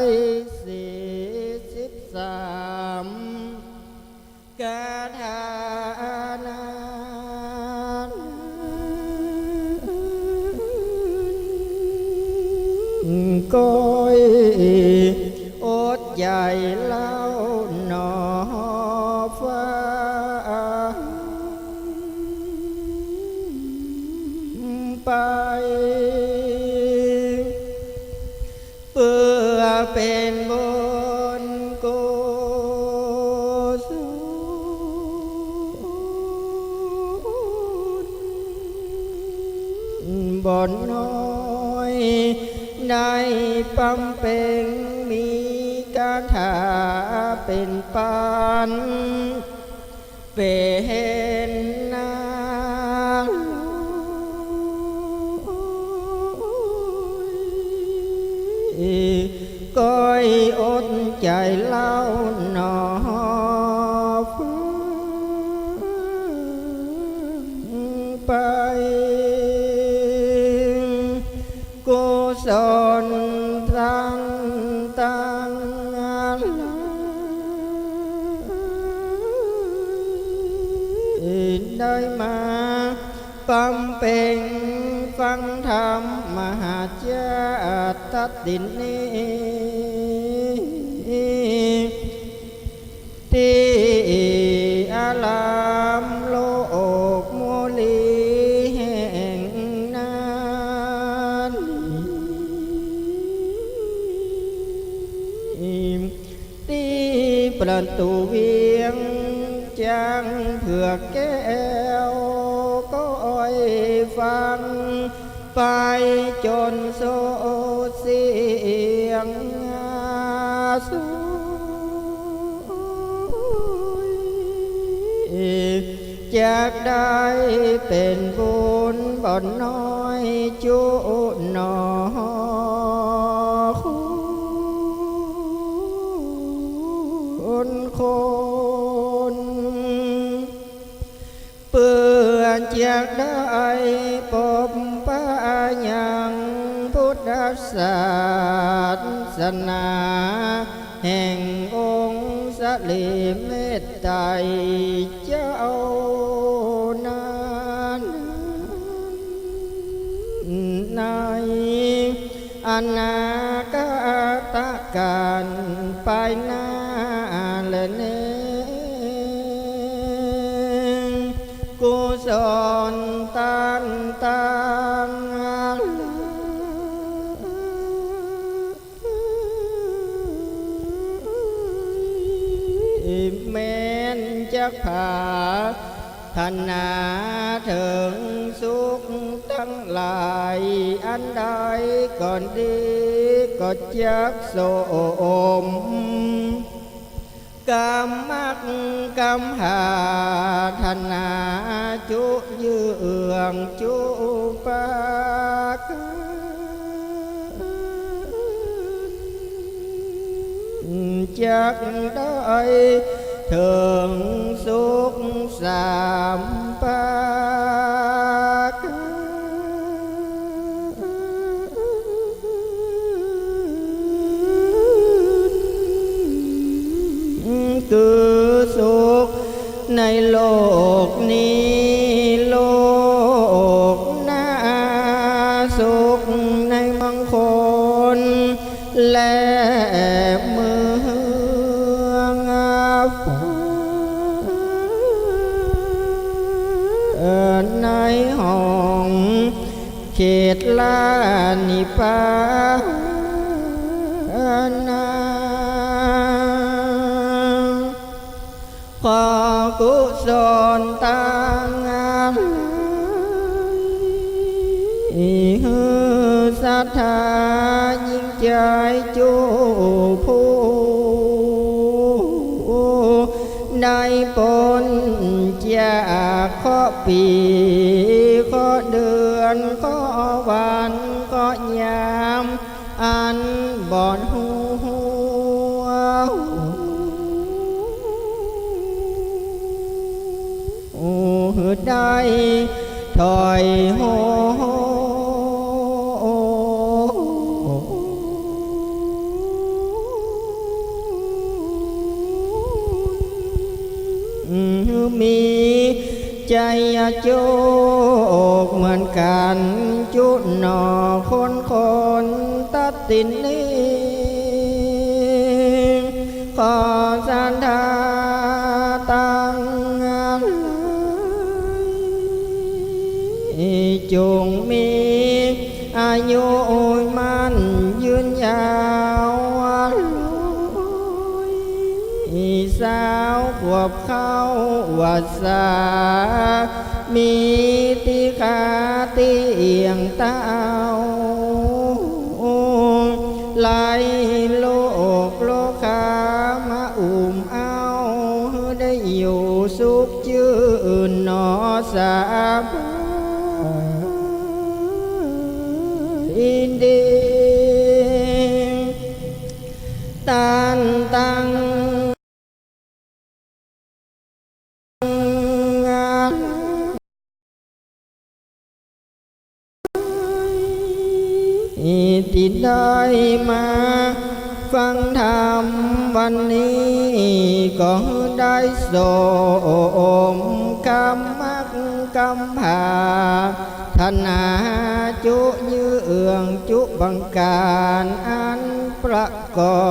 คาถานั้นก้อยอดใหญ่เล่าหนอฟ้าไปเพื่อเป็นบุญกุศลบ่น้อยในปั๊มเป็นมีการถาเป็นปานเป็นนาก้อยอดใจเล่าหนอไปกุศลตั้งได้มาปั๊มเป็นฟังธรรมมหาเจ้าตัดดินนี้ที่อารามโลกโมลีแห่งนั้น ละตูเวียงจางเผือกแก้วก็อ้อยฟังไปจนโซเสียงสูจากได้เป็นบุญบ่อนน้อยจุหนอคนเปื่อจากได้ปบปะยังพุทธศาสนาแห่งองค์สลิเมตไตรเจ้านานในอนาคตการไปหน้าและเนกุศลตันตังแม้นจะผาธนาถึงสุขทั้งหลายอันใดก่อนดีก็จักโสมกรรมักกรรมหาธนาจุเยืองจุปากจักได้ถึงสุขสามปากคือสุขในโลกนี้โลกหน้าสุขในมังคลและเมืองในห้องเขตลานิพพานาขอกุศลตั้งศรัทธายิ่งใจจูผู้ได้ผลจากข้อปีข้อเดือนข้อวันข้อยามอันบ่อนหัวได้ถอยโหมีใจโจกเหมือนกันจุดหนอคนตัดตินนี้ขอสันทาตังจงมีอายุมันยืนยาวสาวขวบเข้าวัดสามีติขาเตียงเต้าไหลโลกโลกามาเอาได้อยู่สุขชื่นหนอสาบอินดีตันตังที่ได้มาฟังธรรมวันนี้ก็ได้สมกรรมักกำพาธนาจุเยืองจุบังการอันประกอ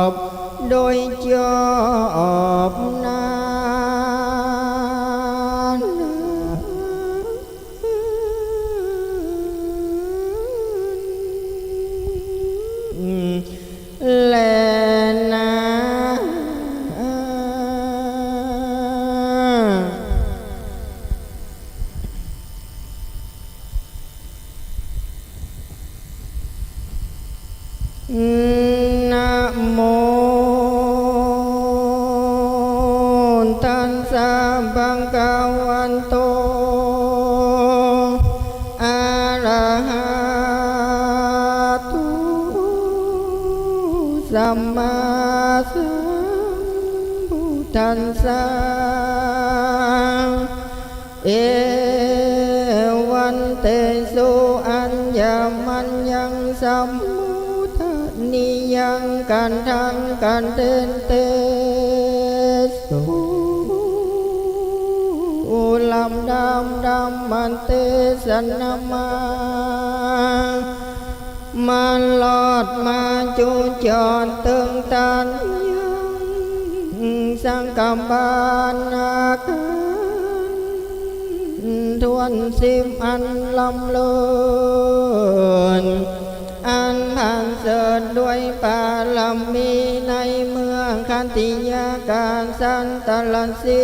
บโดยจอบนาและนา นะโมตัสสะภะคะวันโตอะระหะโตสัมมาสัมพุทธัสสะเอวันเตสุอัญญมัญญังสัมมุทนิยังกันทังกันเตนเตสุลัมดัมดัมมันเตสันนามามันลอดมาจูจรตึงตันยังสังกัมบานากันทวนสิมอันลำเลินอันผ่านเสริญด้วยปาลมีในเมืองคันติยาการสันตลันสี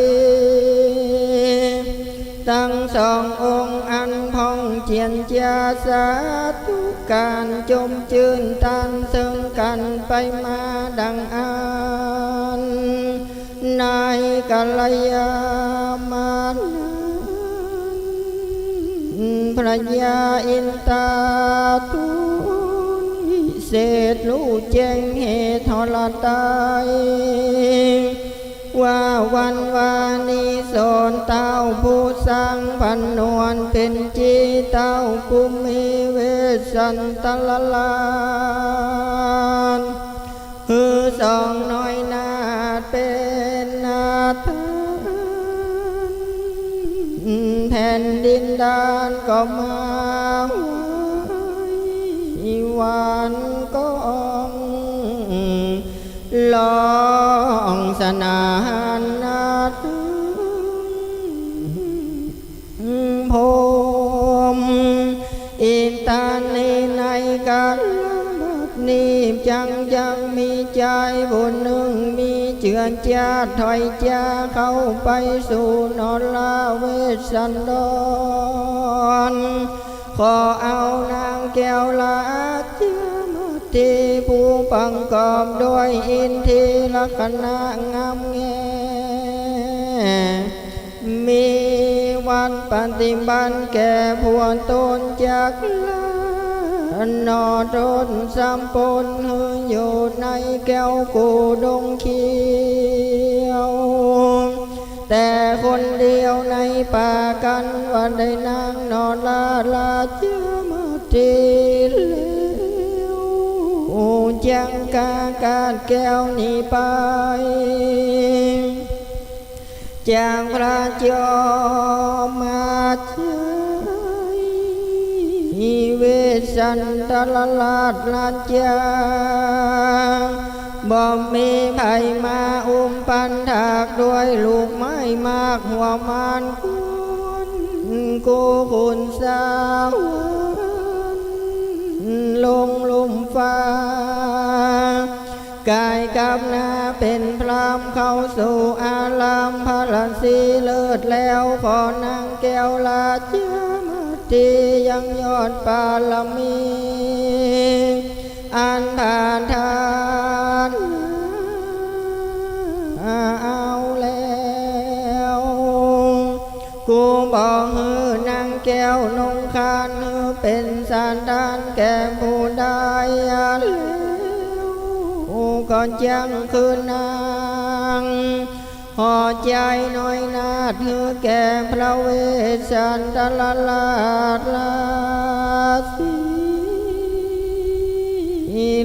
ทั้งสององค์อันพ่องเจียนจาสาธุการจมจืนตันซึ่งกันไปมาดังอันนายกัลยามาพระยาอินตาตุวิเศษรู้แจ้งเหตุทรตายว่าวันวานีสอนเต้าผู้สร้างพันนวลเป็นจีเต้ากุมีเวสันตลลานฮือสองน้อยนาเป็นนาทแผ่นดินดานก็มาวันก็ลองสนานนาพมอินตานีในการนี้จังยังมีใจบุญหนึ่งมีเจือนจาถอยจาเข้าไปสู่นรลาเวสันดรขอเอานางแก้วลาเจ้าที่ผู้ปังกอบด้วยอินทีลักษณะงามแงมีวันปฏิบัติแก่พวนตนจากลานอตนสัมปนอยู่ในแก้วกูดงเขียวแต่คนเดียวในป่ากันวันได้นางนอนลาเจ้ามาทีจังกากาดแก้วนี้ไปจากพระจอมมาเฉยเวสันตลลาดลาจาบ่มีไผมาปันถากด้วยลูกไม้มากหัวมันกูคุณสาวลงลุ่มฟ้ากายกับนาเป็นพรามเข้าสู่อารามพระลันสีเลิศแล้วขอนางแก้วลาเจ้ามาทียังยอดปาลมีอันผ่านทานเอาแล้วกูบอกนางแก้วนงคานเป็นสานดานแก่ผู้ได้แล้วก่อนจังคืนนางห่อใจน้อยนาดแก่พระเวสสันตลลาดลาสี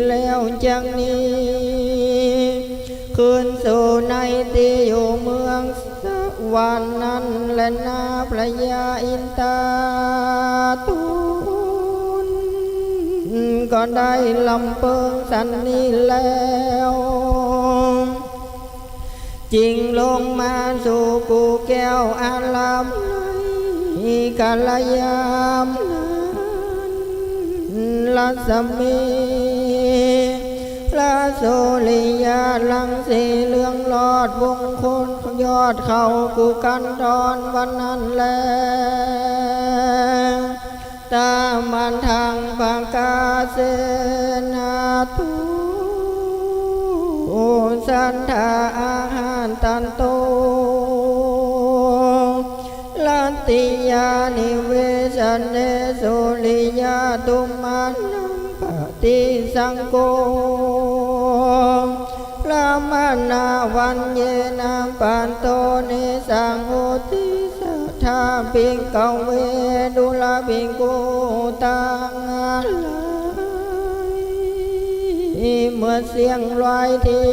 แล้วจังนี้คืนสู่ในที่อยู่เมืองวันนั้นและนาพระยาอินตาตุนก็ได้ลำเปิงสันนี้แล้วจริงลงมาสู่กูแก้วอารามในกาลยามลัสมีพระโสริยาลังสีเหลืองลอดวงคนยอดเขากูกันดอนวันนั้นแล ตามันทางปังกาเสนาตุสันทาอาหารตันโตลันติยานิเวสันเนสุริยาตุมานังปฏิสังโฆลามานาวันเยนะปันโตนิสังโหติสัทธาปิงกังเวดุลาปิงกุตังเมื่อเสียงลอยที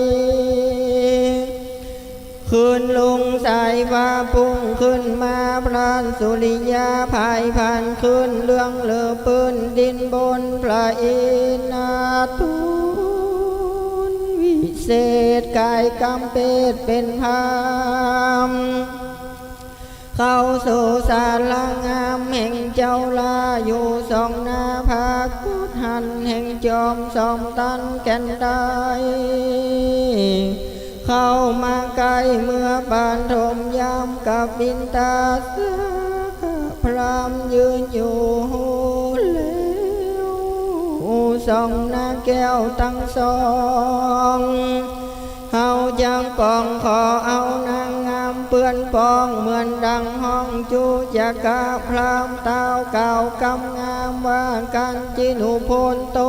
คืนลุงสายฟ้าพุ่งขึ้นมาพรานสุริยาภายผ่านคืนเรื่องเลือปืนดินบนพระอินาตุนวิเศษกายกำเปดเป็นพามเข้าสู่ศาลางามแห่งเจ้าลาอยู่สองหน้าภาคพุทหันแห่งจอมสอมตันแก่นได้เข้ามาใกล้เมื่อปานทมยามกับบินตาสาพรามยืนอยู่แล้วสองหน้าแก้วตั้งสองเฮาจังปองขอเอานางงามเปื้อนปองเหมือนดังห้องจูจักะพรามเต้าเก่ากำงามว่ากันจินุพลโต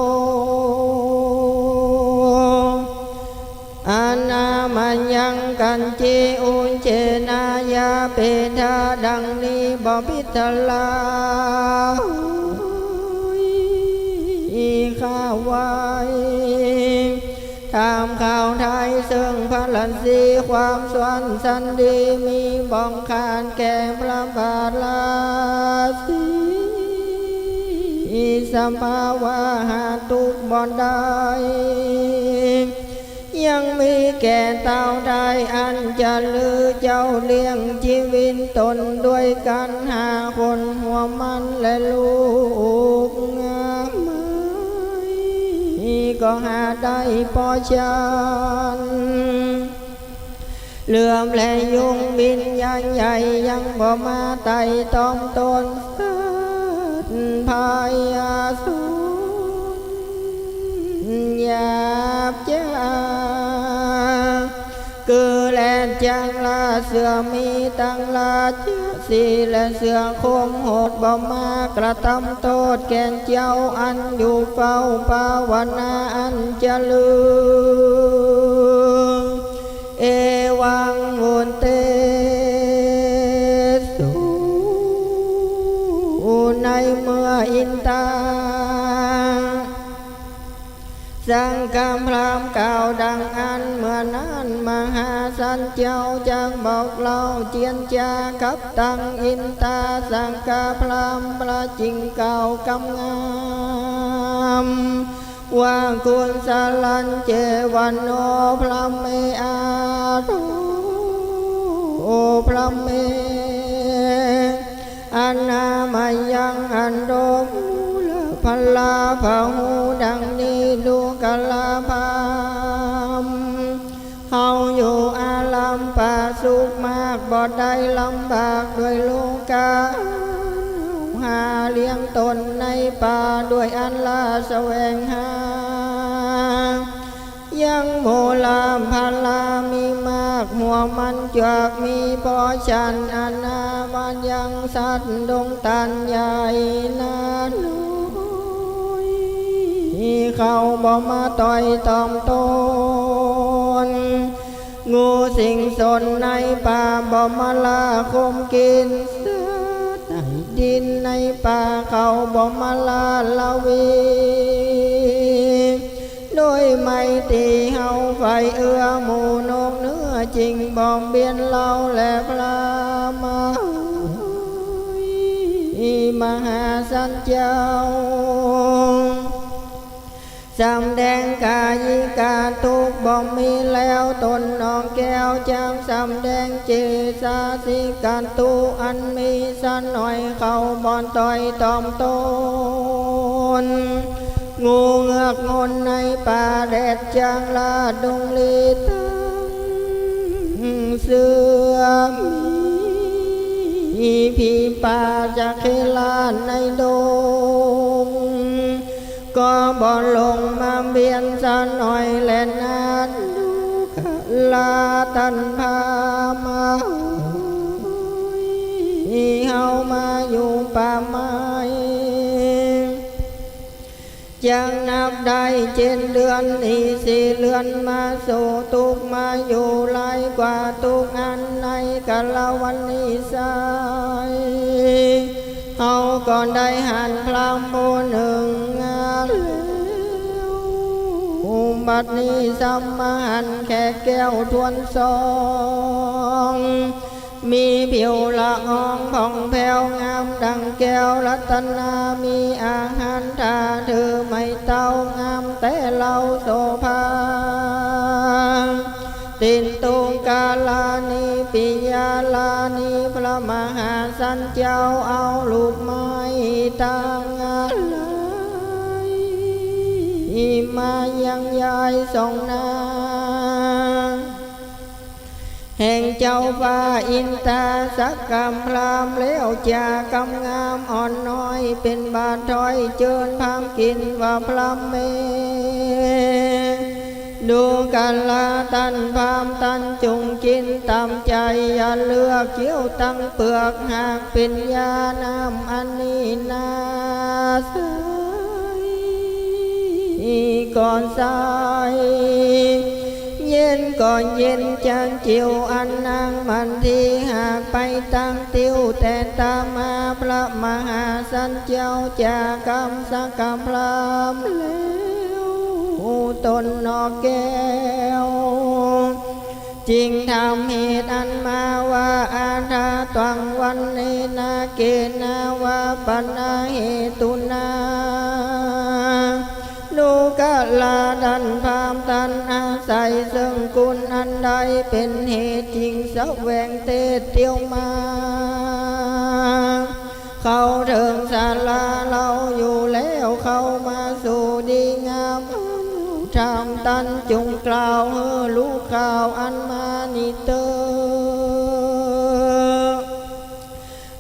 อานามันยังกันจีอุนเจนายาเปธาดังนี้บ่พิทลาข้าไว้ตามข่าวไทยซึ่งพลันสีความสวนสันดีมีบ้องคานแก่พระบาทลาสีสัมภาวะหาทุกบ่ได้ยังมีแก่เต่าได้อันจะลือเจ้าเลี้ยงชีวิตตนด้วยกันหาคนหัวมันและลูกงามก็หาได้พอฉันเหลื่อมและยุงบินยันใหญ่ยังบ่มาไต่ตอมตนสัตว์พายาสูหยาบจ้าคือแลนจังลาเสือมีตั้งลาเจ้าสีและเสือคมโหดบ่มากระทำโทษแก่เจ้าอันอยู่เฝ้าภาวนาอันจะลืมเอวังมุนเตสุในเมื่ออินตาสังฆพรามกล่าวดังอันเมื่อนั้นมหาสันเจ้าจังบอกเล่าเจียนจากับตังอินตาสังฆพรามประจิงเก่ากำงามว่าคุณสลันเจวันโอพระเมอาโอพระเมอันนามายังอันโดมพลาภาหูดังนี้ดูกะลาภามเฮาอยู่อาลัมป่าสุขมากบ่ได้ลำบากด้วยโลกาหาเลี้ยงตนในป่าด้วยอันลาแสวงหายังโมลามพลามีมากหัวมันจวกมีพอฉันอนามันยังสัตว์ดงตันใหญ่นานุเขาบ่มาต่อยตอมตนงูสิงสนในป่าบ่มาลาคมกินสัตว์ในดินในป่าเขาบ่มาลาลาวีโดยไม่ตีเฮาไฟเอื้อหมูนกเนื้อจริงบ่มเบียนเล่าและพระมหาสันเจ้าจำแดงกายิกาทุกบ่มีแล้วตนน้องแก้วจำจำแดงเจสาสิการตูอันมีสันหน่อยเขาบอนต่อยตอมตนงูเงือกงนในป่าแดดจางลาดงลีตังเสือมีผีป่าจากเคลานในโด บ่ลงมาเบียนสะหน่อยแลนานดูกะลาตันพามาเฮามาอยู่ป่าไม้ยังนับได้7 เดือนอี4 เดือนมาสู่ทุกมาอยู่หลายกว่าทุกอันในกะละวันนี้สายเฮาก่อนได้หันพรามโมหนึ่งงานแล้วบัดนี้สัมมาหันแค่แก้วทวนสองมีผิวละอองผ่องแผ้วงามดังแก้วรัตนามีอาหารทาถือไม่เต้างามแต่เราโสภาตินตุงกาลานีปิยาลานีพระมหาสันเจ้าเอาลูกไม้ต่างอะไรมายังยายส่งนาแห่งเจ้าฟ้าอินตาสักกำพรามเลี้ยวจากำงามอ่อนน้อยเป็นบาทถอยเจิญพามกินว่าพรามเมดูกันละตันพามตันจงกินตามใจอย่าเลือกเกี้ยวตั้งเปลือกหากเป็นยาน้ำอันนี้นาใสก่อนสายเย็นก่อนเย็นจางจิวอันนางมันที่หากไปตั้งติวแต่ตามมาพระมหาสันเจ้าจากกรรมสักกรรมพรามแล้วตนนอกแก้วจริงทำเหตุอันมาว่าอาทาตวังวันเนนาเกนาว่าปัญหาเหตุนาดูกะลาดันพามตันอาศัยซึ่งคุณอันใดเป็นเหตุจริงแสวงเตเตียวมาเข้าถึงศาลาเราอยู่แล้วเข้ามาสู่ดีงามทำตันจงกล่าวลูกข่าวอันมานิเตอ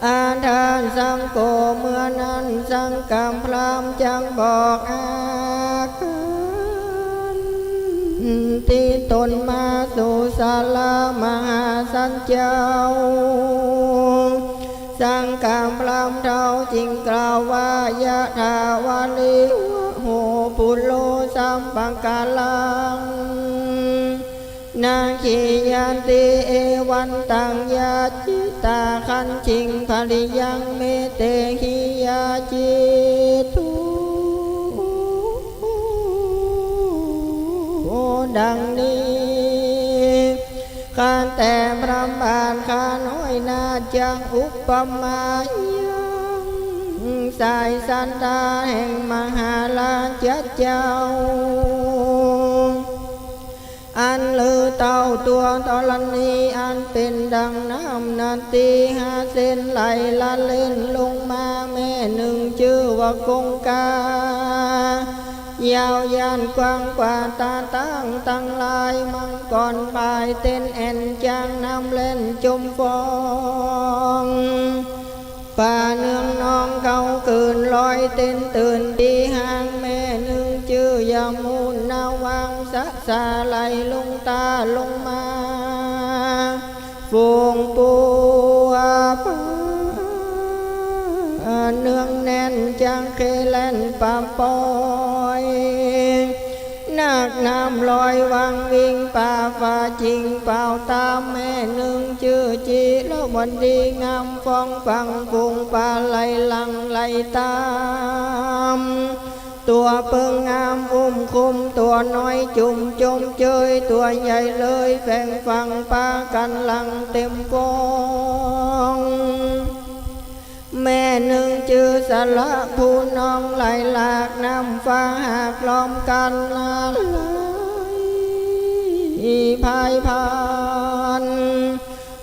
อาทานสังโกเมื่อนั้นสังกรรมพรามจังบอกอาการที่ตนมาสู่ศาลามหาสันเจ้าสังกรรมพรามเท่าจริงกล่าวว่ายะถาวาลิโหปุโลสัมปังกาลังนาคียันติเอวันตังยาจิตาขันจิงภริยังเมเตหิยาจิตุดังนี้ข้าแต่พระบาทข้าน้อยนาจังอุปมายังสายสันดาแห่งมหาลาชเจ้าอันลือเต่าตัวตอลนีอันเป็นดังน้ำนาตี5 เส้นไหลละเล่นลงมาแม่หนึ่งชื่อว่ากงกายาวยานกว้างกว่าตาตั้งลายมังกรพายเต้นแอนจางน้ำเล่นจมฟองป่าเนืองน้องเขาคืนลอยเต้นตื่นดีห่างแม่หนึ่งชื่อยามูลนาวังสะสาไหลลงตาลงมาฝูงปัวเนืองแน่นจังเคแลนป่าปอยนาคน้ำลอยวังวิ่งป่าฝ่าจริงเป่าตามแม่หนึ่งชื่อจีแล้ววันดีงามฟองฟังฝูงป่าไหลหลังไหลตามตัวเปิงงามคุมตัวน้อยจุ่มจมเจยตัวใหญ่เลยแฝงฟังป่ากันหลังเต็มกองแม่หนึ่งชื่อสละผู้น้องไหลหลากน้ำฟ้าหากล้อมกันนาไหลพายพาน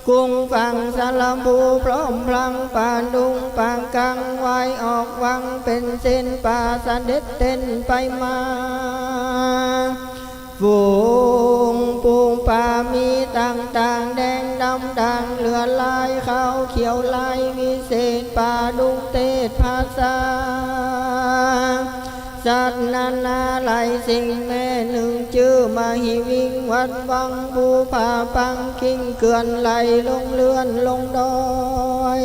กุ้งฟังสลัมภูพร้อมพลังป่าดุงปางกังไว้ออกวังเป็นเส้นป่าสเด็จเต้นไปมาฝูงปูงป่ามีต่างแดงดำด่างเหลือลายขาวเขียวลายวิเศษป่าดุงเตศภาษาสัตว์ นานาหลายสิ่งแม่หนึ่งชื่อมาหิวิงวัดวังภูผาปังคิงเกลื่อนไหลลงเลื่อนลงดอย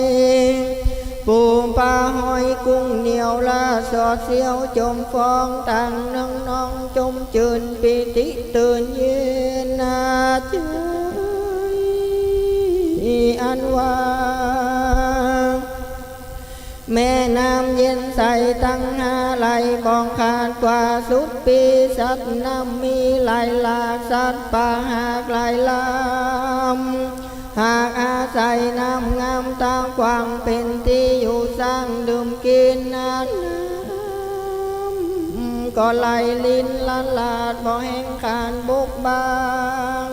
ปูปลาหอยกุ้งเหนียวลาสอดเสียวจมฟองต่างน้องน้องจมจืนปิติตื่นเย็นนาเจอันว่าแม่น้ำเย็นใสตั้งหาไหลบองขาดกว่าสุดปีสัตว์น้ำมีหลายหลากสัตว์ป่าหากหลายลำหากอาศัยน้ำงามตามกว้างเป็นที่อยู่สร้างดื่มกินนั้นก็ไหลลิ้นละลาดบ่แห้งขานบุกบาง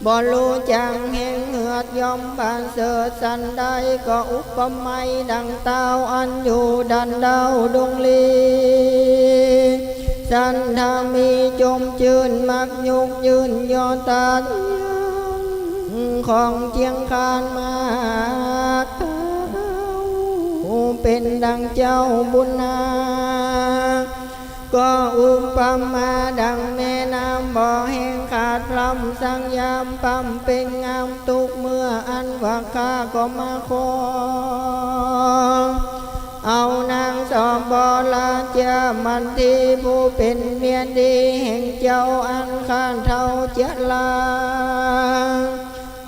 บ่รู้จังแห่งเหือดยอมบานเสดสันใดก็อุปมาดังเต้าอันอยู่ดันดาวดงลีสันธามีจมจืนมักยุกยืนยอตาของเจียงคานมาเต้าเป็นดังเจ้าบุญนาก็อุปมาดังแม่น้ำบ่อแห้งขาดพรำสังยามปั๊มเป็นงามทุกเมื่ออันว่าข้าก็มาขอเอานางสอบบอลาเจ้ามันที่ผู้เป็นเมียดีแห่งเจ้าอันข้านเท่าเจลา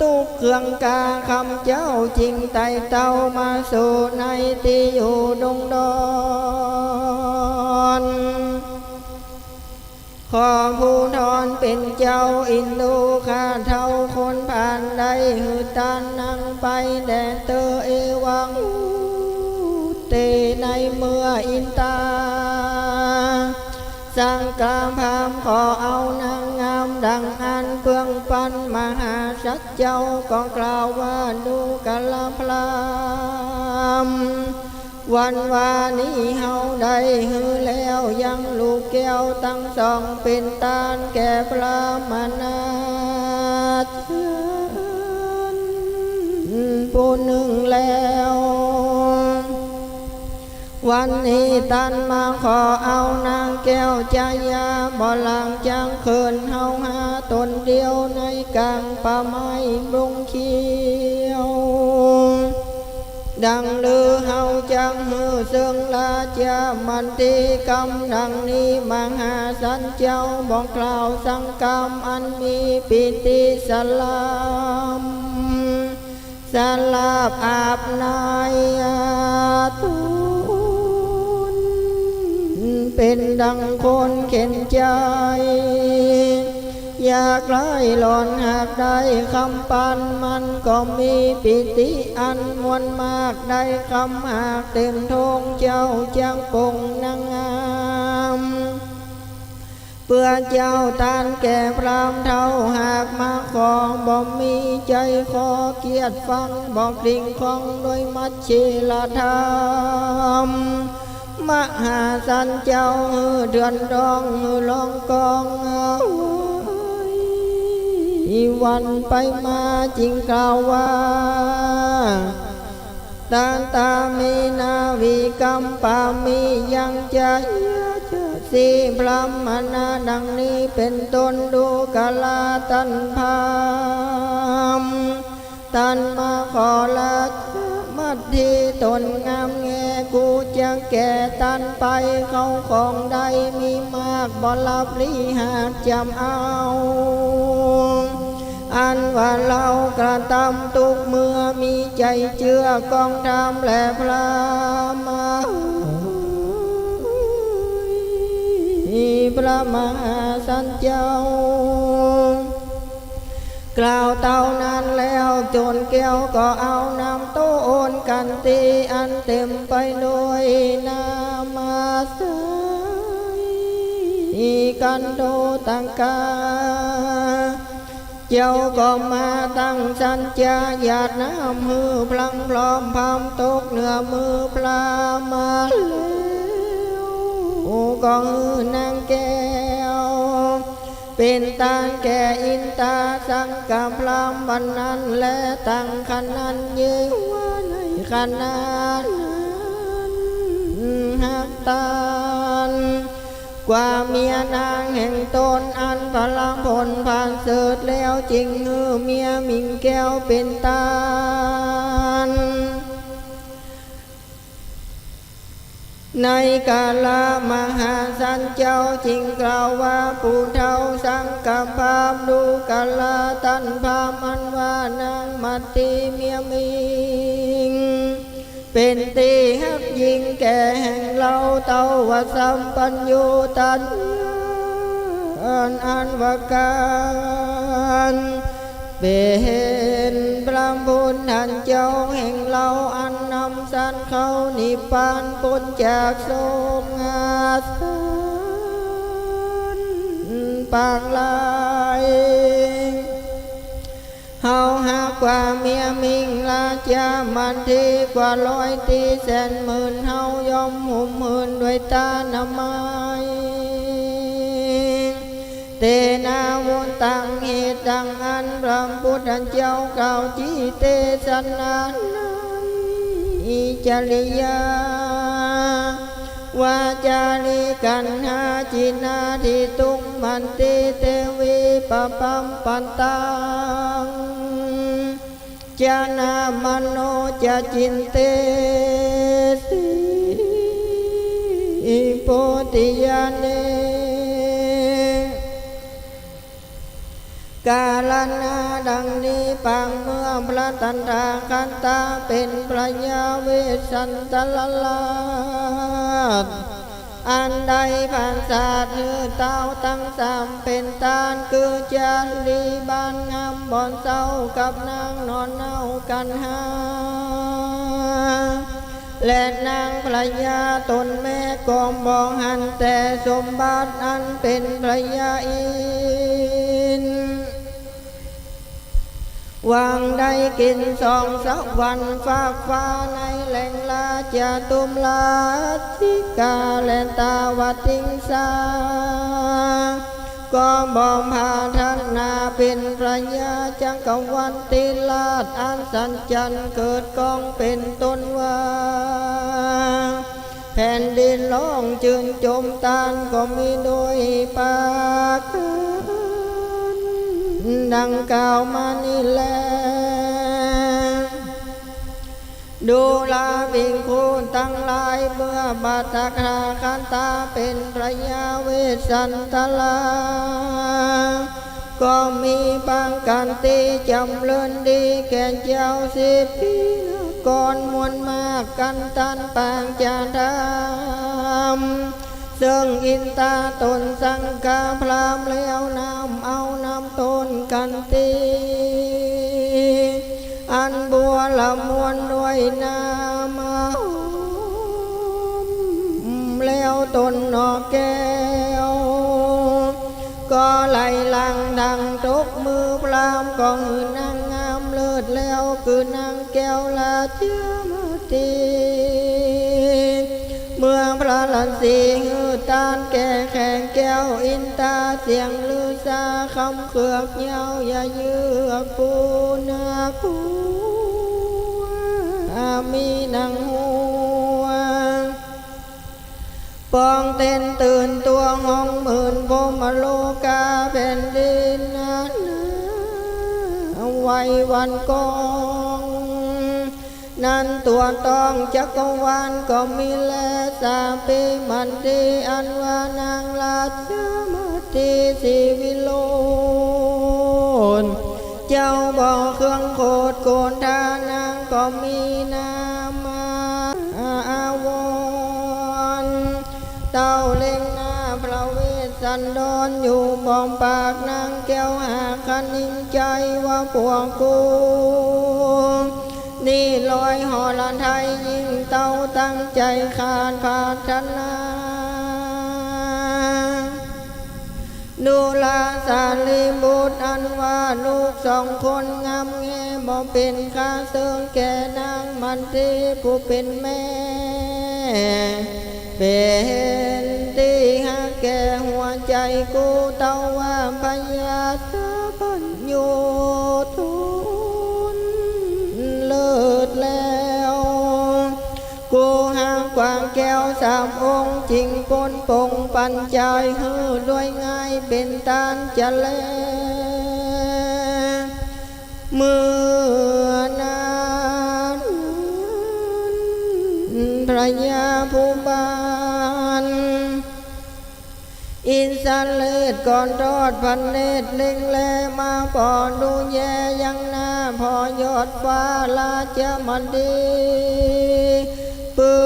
ตุกเครื่องกาคำเจ้าจริงไต่เต้ามาสู่ในที่อยู่ดงดอนขอผู้ทอนเป็นเจ้าอินดูข้าเท่าคนผ่านได้หือตานนั่งไปแดนเตอเอวังเตในเมื่ออินตาสังกามพามขอเอานางงามดังอันเพื่องปันมหาสัจเจ้าก็กล่าวว่าดูกะลาพรามวันวานี้เฮาได้หือแล้วยังลูกแก้วตั้งสองเป็นตาลแก่พระมนาผู้หนึ่งแล้ววันนี้ตันมาขอเอานางแก้วจายาบ่หลังจางเขินเฮาหาตนเดียวในกลางป่าไม้บงเขียวดังลือเฮาจังมือเสื่องลาจามันตีกำดังนี้มหาสันเจ้าบอกกล่าวสังกรรมอันมีปิติสลามสลาบอาบนายตุนเป็นดังคนเข็นใจอยากไล่หลอนหากได้คำปันมันก็มีปิติอันมวลมากได้คำหากเต็มทงเจ้าจังปงนางงามเพื่อเจ้าตานแก่พรามเท่าหากมาขอบ่มีใจขอเกียรติฟังบอกดิ่งของโดยมัชชีลธรรมมหาสันเจ้าเดือนดองลองกองเอาวันไปมาจริงกล่าวว่าตาตามีนาวิกรรมปามียังจะสีพรหมนาดังนี้เป็นต้นดูกาลาตันพามตันมาขอละมัดที่ตนงามแงกูจะแก่ตันไปเขาของใดมีมากบ่ลับลิหาจำเอาอันว่าเรากระทำทุกเมื่อมีใจเชื่อกองทำและพระมาพระมหาสันเจ้ากล่าวเต่านั้นแล้วโจรแก้วก็เอาน้ำโตโอนกันตีอันเต็มไปด้วยนามาสกันโดตังกาเจ้าก็มาตั้งสัญญาหยาดน้ำมือพลังพร้อมพามตกเหนือมือพระมาแล้วก็นางแก้วเป็นตาแก่อินตาสังกพรามบันนั้นและตั้งขนันเยว่าในขนาดหักตาน กว่าเมียนางแห่งตนอันพลังผลผ่านเสดแล้วจริงเมียมิงแก้วเป็นตาลในกาลมหาสันเจ้าจริงกล่าวว่าผู้เฒ่าสังกัปภาพดูกาลตันภาพอันว่านางมัตติเมียมิงเป็นตีหักยิงแก่แห่งเราเต้าวสัมปัญโยตันอันวการเป็นพระบุญท่านเจ้าแห่งเราอันนำสันเขานิพพานพ้นจากโศกอาสันปางลายเฮาหากว่าเมียมิงลาจามันทีกว่าร้อยตีแสนหมื่นเฮายอมหุ่มหืนด้วยตาหน้าไม้เตนาวุนตังเหตุดังอันพระพุทธเจ้ากล่าวจีเตสนานัยจริยาวาจาริกันหาจินาทิตุงมันติเตวิปปัมปันตังจานามโนจะจินเตสิโพธิญาเนกาลนาดังนี้ปังเมื่อพระตันตาคันตาเป็นพระยาเวสสันตลลาภอันใดผ่านศาสตร์เต้าตั้งสามเป็นตานคือจารีบานงามบอนเศร้ากับนางนอนเน่ากันหาและนางภรรยาตนแม่กองบองหันแต่สมบัติอันเป็นภรรยาอินวางได้กินสองสักวันฝากฟ้าในแหล่งลาจะตุมลาทิกาและตาวติงสาก็บอมพาท่านนาเป็นพระยาจักรวันติลาดอันสันจันเกิดกองเป็นต้นว่าแผ่นดินร้องจึงจมตานก็มีโดยปากดังกล่าวมานี่แลดูลาวิงคูนตั้งหลายเมื่อบาตคาคันตาเป็นพระยาเวสสันตลาก็มีบางการตีจำเลินดีแก่เจ้าสิบปีก่อนมวลมากกันตันปางจาดามซึ่งอินตาตนสังกาพรามแล้วนำเอานำตนกันตีอันบัวละมวนด้วยนามาแล้วตนนอแก้วก็ไหลหลังดังตกมือพรามก็หือนางงามเลิศแล้วคือนางแก้วลาเจ้ามาตีเมื่อพระลันสีหือตานแก่แข่งแก้วอินตาเสียงลือซาคำเขือกเยาอย่าเยือกปูนาคูมีนางหัวปองเต้นตื่นตัวห้องหมื่นพมโลกาแผ่นดินนั้นไว้วันกองนั้นตัวต้องจักรวาลก็มีแลสาปีมันดีอันว่านางราชมาตีสิวิโลนเจ้าบ่อเครื่องโคดโกนทานางก็มีนามาอาวรเต้าเล็งหน้าพระเวสสันดรอยู่บอมปากนางแก้วหาคันนิ่งใจว่าพวกกูนี่ลอยหอละไทยยิ่งเต้าตั้งใจขาดภาชนะดูลาสาลีบุตรอันว่าลูกสองคนงามแงบ่เป็นข้าเสื่องแก่นางมันทีผู้เป็นแม่เป็นที่หาแก่หัวใจกูเต้าว่าพยาสะบัญโยทุนเลิศแล้ว กูหางกวางแก้วสามองค์จริงปนปงปันใจฮือด้วยง่ายเป็นตานจะแลเมื่อนานพระยาผู้บานอินสันเลิศก่อนรอดพันเนตรเล็งแลมาปอดูแยยังหน้าพอยอดฟ้าลาจะมันดีเปื้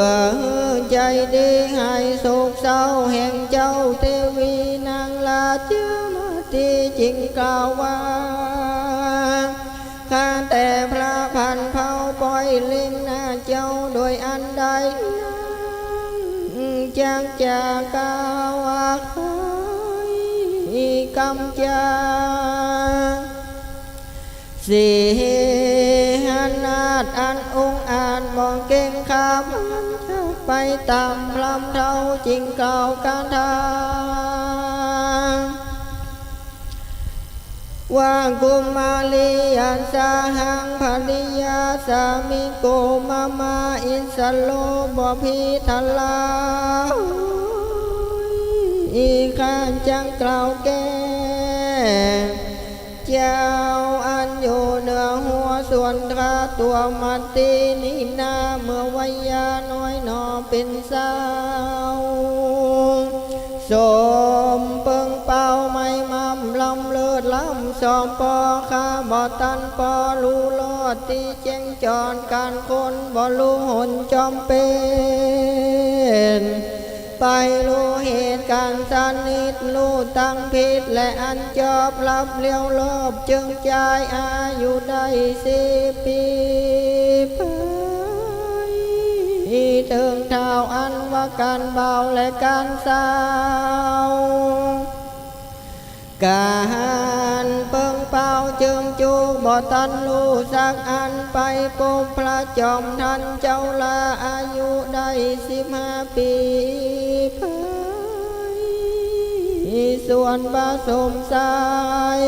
อใจดีให้โศกเศร้าแห่งเจ้าเทวีนางลาเจ้ามาตีจริงกล่าวว่าข้าแต่พระพันเผาปล่อยเล่งหน้าเจ้าโดยอันใดจากกาวาคอยกำจาสีหันนาดอันองอาจมองเก่งข้ามไปตามพรำเท่าจริงเก่าการทางว่ากุมาลีอันสาหังภริยาสามิโกมาอินสโลบพิทัลลาอีข้าจังกล่าวแก่เจ้าอันอยู่เหนือหัวส่วนตราตัวมัตตินินาเมื่อวัยยาน้อยหนอเป็นสาวสมเปิงเป่าไม่มั่มลำเลิศล้ำสอมปอข้าบ่ตันปอลูลอดตีแจ้งจอนการคนบ่ลูหนจอมเป็นไปรู้เหตุการณ์สนิทรู้ตั้งผิดและอันจอบรับเลี้ยวลบจึงใจอายุได้10 ปีถึงเท้าอันว่าการเบาและการสาวการเปิงเป่าจึงจูบ่ตันรู้สักอันไปพบพระจอมทันเจ้าลาอายุได้15 ปีส่วนบาสมสาย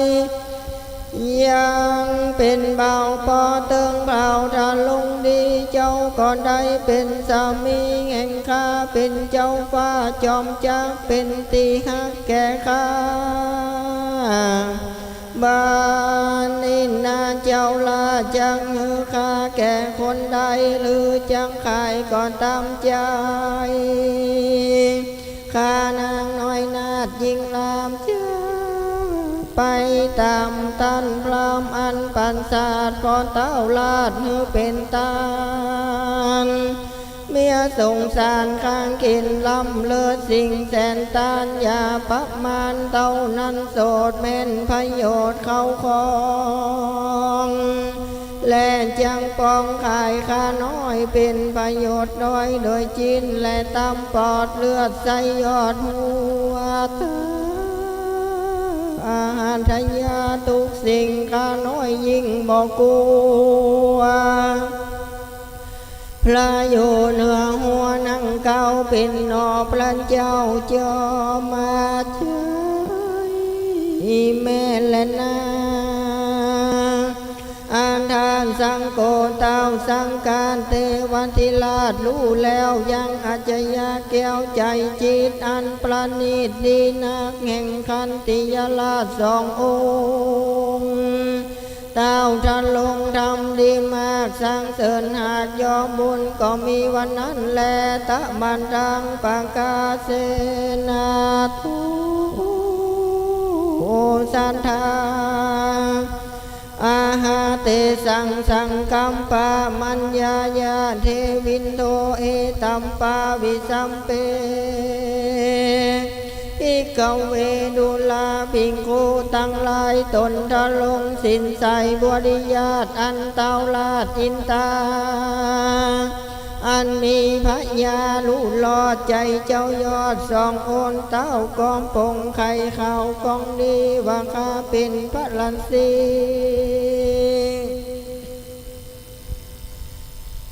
ยังเป็นเบาปอเติงเบาถ้าลงดีเจ้าก็ได้เป็นสามีแห่งข้าเป็นเจ้าฟ้าจอมจักเป็นตีหักแก่ข้าบ้านนินาเจ้าลาจังหือข้าแก่คนใดหรือจังขายก็ตามใจข้านางน้อยนาดยิ่งลามเจ้าไปตามตันพรามอันปันศาสพอเต้าลาดหือเป็นตาลเมียสงสารข้างกินลำเลิศสิ่งแสนตานอย่าปักมานเต้านั้นโสดเม่นประโยชน์เข้าของและจังปองขายข้าน้อยเป็นประโยชน์น้อยโดยจินและตำปอดเลือดใส่ยอดหัวตาอาหารทยาทุกสิ่งข้าน้อยยิ่งบอกกลัวพระอยู่เหนือหัวนั่งเก้าเป็นนอพระเจ้าจอมาเฉยแม่และนาอันทานสังโกเต้าสังการเทวันทิลาดรู้แล้วยังอาจยาแก้วใจจิตอันประณีตดีนักแห่งคันติยาลาด2 องค์เต้าทันลงทำดีมากสร้างเสริญหากยอมบุญก็มีวันนั้นแลตะบันดังปากาเสนาทุโอสันทาอาหาเตสังกัมปามัญญายาเทวินโทเอตัมปาวิสัมเปอิกเวดุลาภิกขุตั้งหลายตนทะลงสินใสบวริญาตอันเต้าลาดอินตาอันมีพระยาลุลอดใจเจ้ายอด2 โอนเต้ากองปงไข่ข้าวกองดีว่าข้าเป็นพระลันสี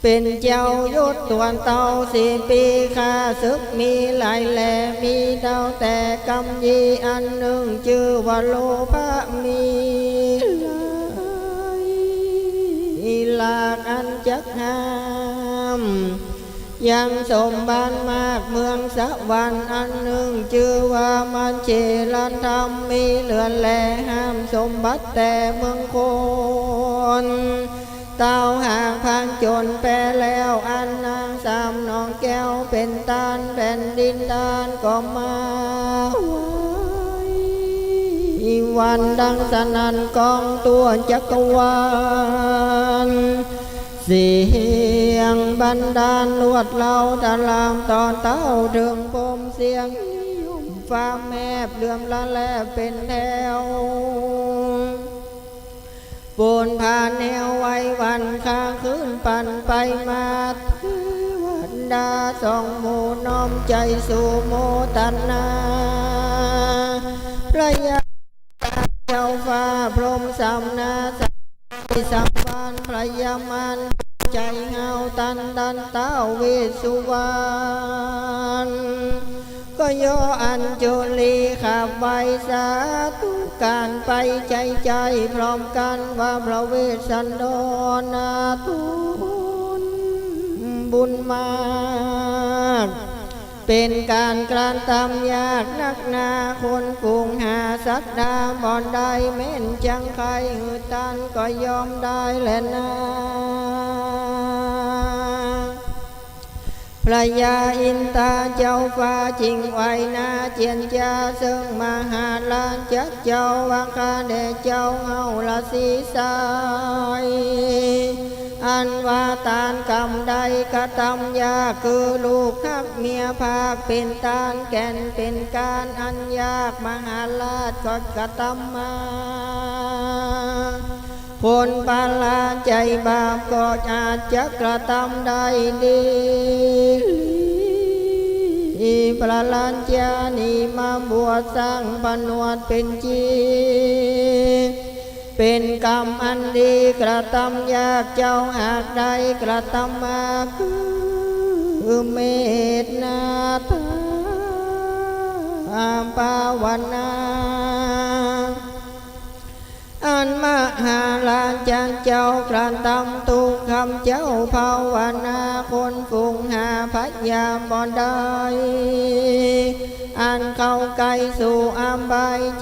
เป็นเจ้ายศตัวนเต้า4 ปีข้าศึกมีหลายแหล่มีเต้าแต่กำยีอันหนึ่งชื่อว่าโลภะมีหล ลากอันจักหามยังสมบันมากเมืองสวรรค์อันหนึ่งชื่อว่ามันเจรันธรรมมีเลือนแลห้ามสมบัติแต่เมืองคนเต้าห่างพังจนแปรแล้วอันนางสามน้องแก้วเป็นตานแผ่นดินดานก็มาวันดังสนั่นกองตัวจักรวาลเสียงบันดาลลวดเล่าตะลามตอนเต้าถึงปมเสียงนิยมฟ้าแมบเลื่อมละแลเป็นแถวปูนผ่านแนวไว้วันข้างคืนปั่นไปมาเทวดาสองหมู่น้อมใจสู่โมตันนาพระยาเจ้าฟ้าพรหมสำนาสัมวานพระยามันใจเงาตันเต้าเวสสุวรรณก็ย่ออัญจุลีขับไว้สาธุการไปใจพร้อมกันว่าพระเวสสันดรนาทุนบุญมากเป็นการกรานตามยากนักนาคนฝูงหาสักดาบ่อนใดเม่นจังใครหือตันก็ยอมได้แลนาพระยาอินตาเจ้าฟ้าจิงไว้นาเจียนจาซึ่งมหาลานจักเจ้าวังคาเดเจ้าเฮาละสีสายอันว่าตานกรรมใดกระทำยากคือลูกทักเมียภาคเป็นตานแก่นเป็นการอันยากมหาราชก็กระทำมาคนปาลาใจบาปก็อาจจะกระทำได้ดีประหลานจานีมาบวชสร้างผนวดเป็นจีเป็นกรรมอันดีกระทำยากเจ้าหากใดกระทำมาคือเมตนาตาภาวนาอันมหาลานจังเจ้ากระทำทุกคำเจ้าภาวนาคนฝูงหาพัยาบ่ได้อันเข้าไกลสู่อามใบ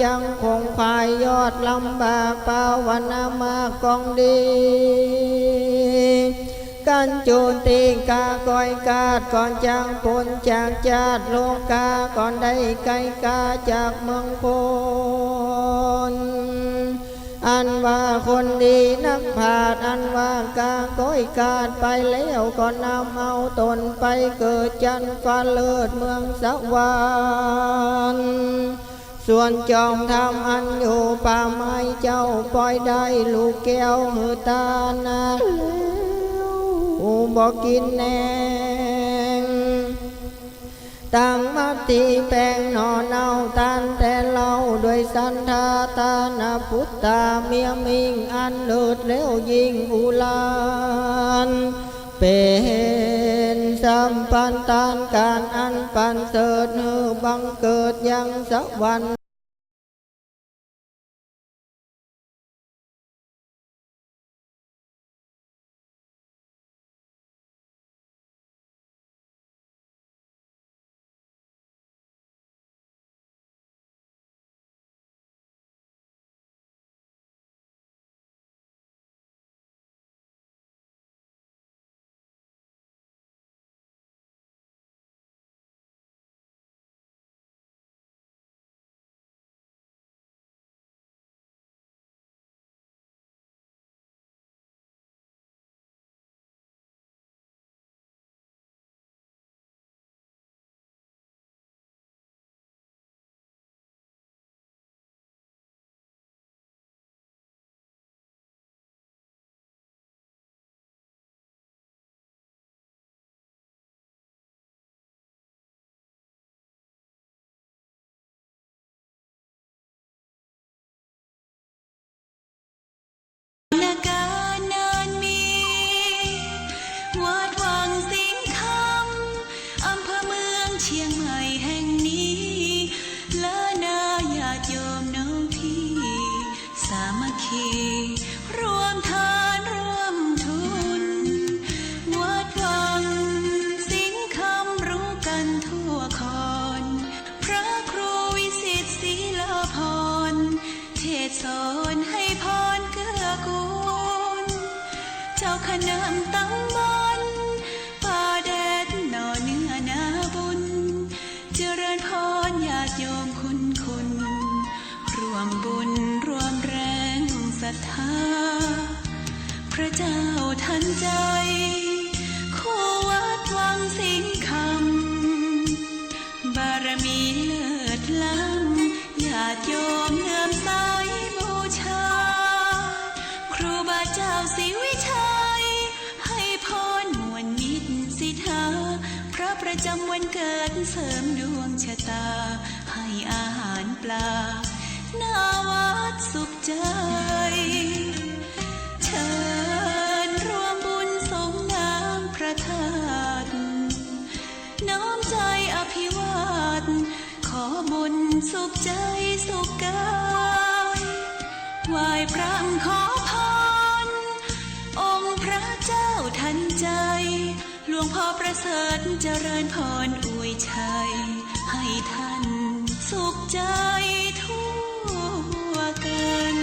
จังคงควายยอดลำบากภาวนามากองดีกันโจนตีกาก้อยกาดก่อนจังปนจากจาดโลกาก่อนได้ไกลกาจากเมืองคนอันว่าคนดีนักผาดอันว่ากาก้อยกาดไปแล้วก็นำเอาตนไปเกิดจันฟ้าเลิศเมืองสวรรค์ส่วนจอมทำอันอยู่ป่าไม้เจ้าปล่อยได้ลูกแก้วหือตานาแล้วบอกกินแนงตั้งมัตติแปลงหนอเนาตันแต่เล่าด้วยสันทาตานาพุทธาเมียมิงอันเลิศแล้วยิ่งอุลานเป็นสัมปันตานการอันปันเสริฐบังเกิดยังสวรรค์ เจ้าทันใจคู่วัดวังสิงคำบารมีเลิศล้ำญาติโยมเลื่อมใสบูชาครูบาเจ้าศรีวิชัยให้พรมวลมิตรสิทธาพระประจำวันเกิดเสริมดวงชะตาให้อาหารปลาหน้าวัดสุขใจเชิญรวมบุญสงน้ำพระธาตุน้อมใจอภิวาทขอบุญสุขใจสุขกายไหว้พระขอพรองค์พระเจ้าทันใจหลวงพ่อประเสริฐเจริญพรอวยชัยให้ท่านสุขใจทั่วกัน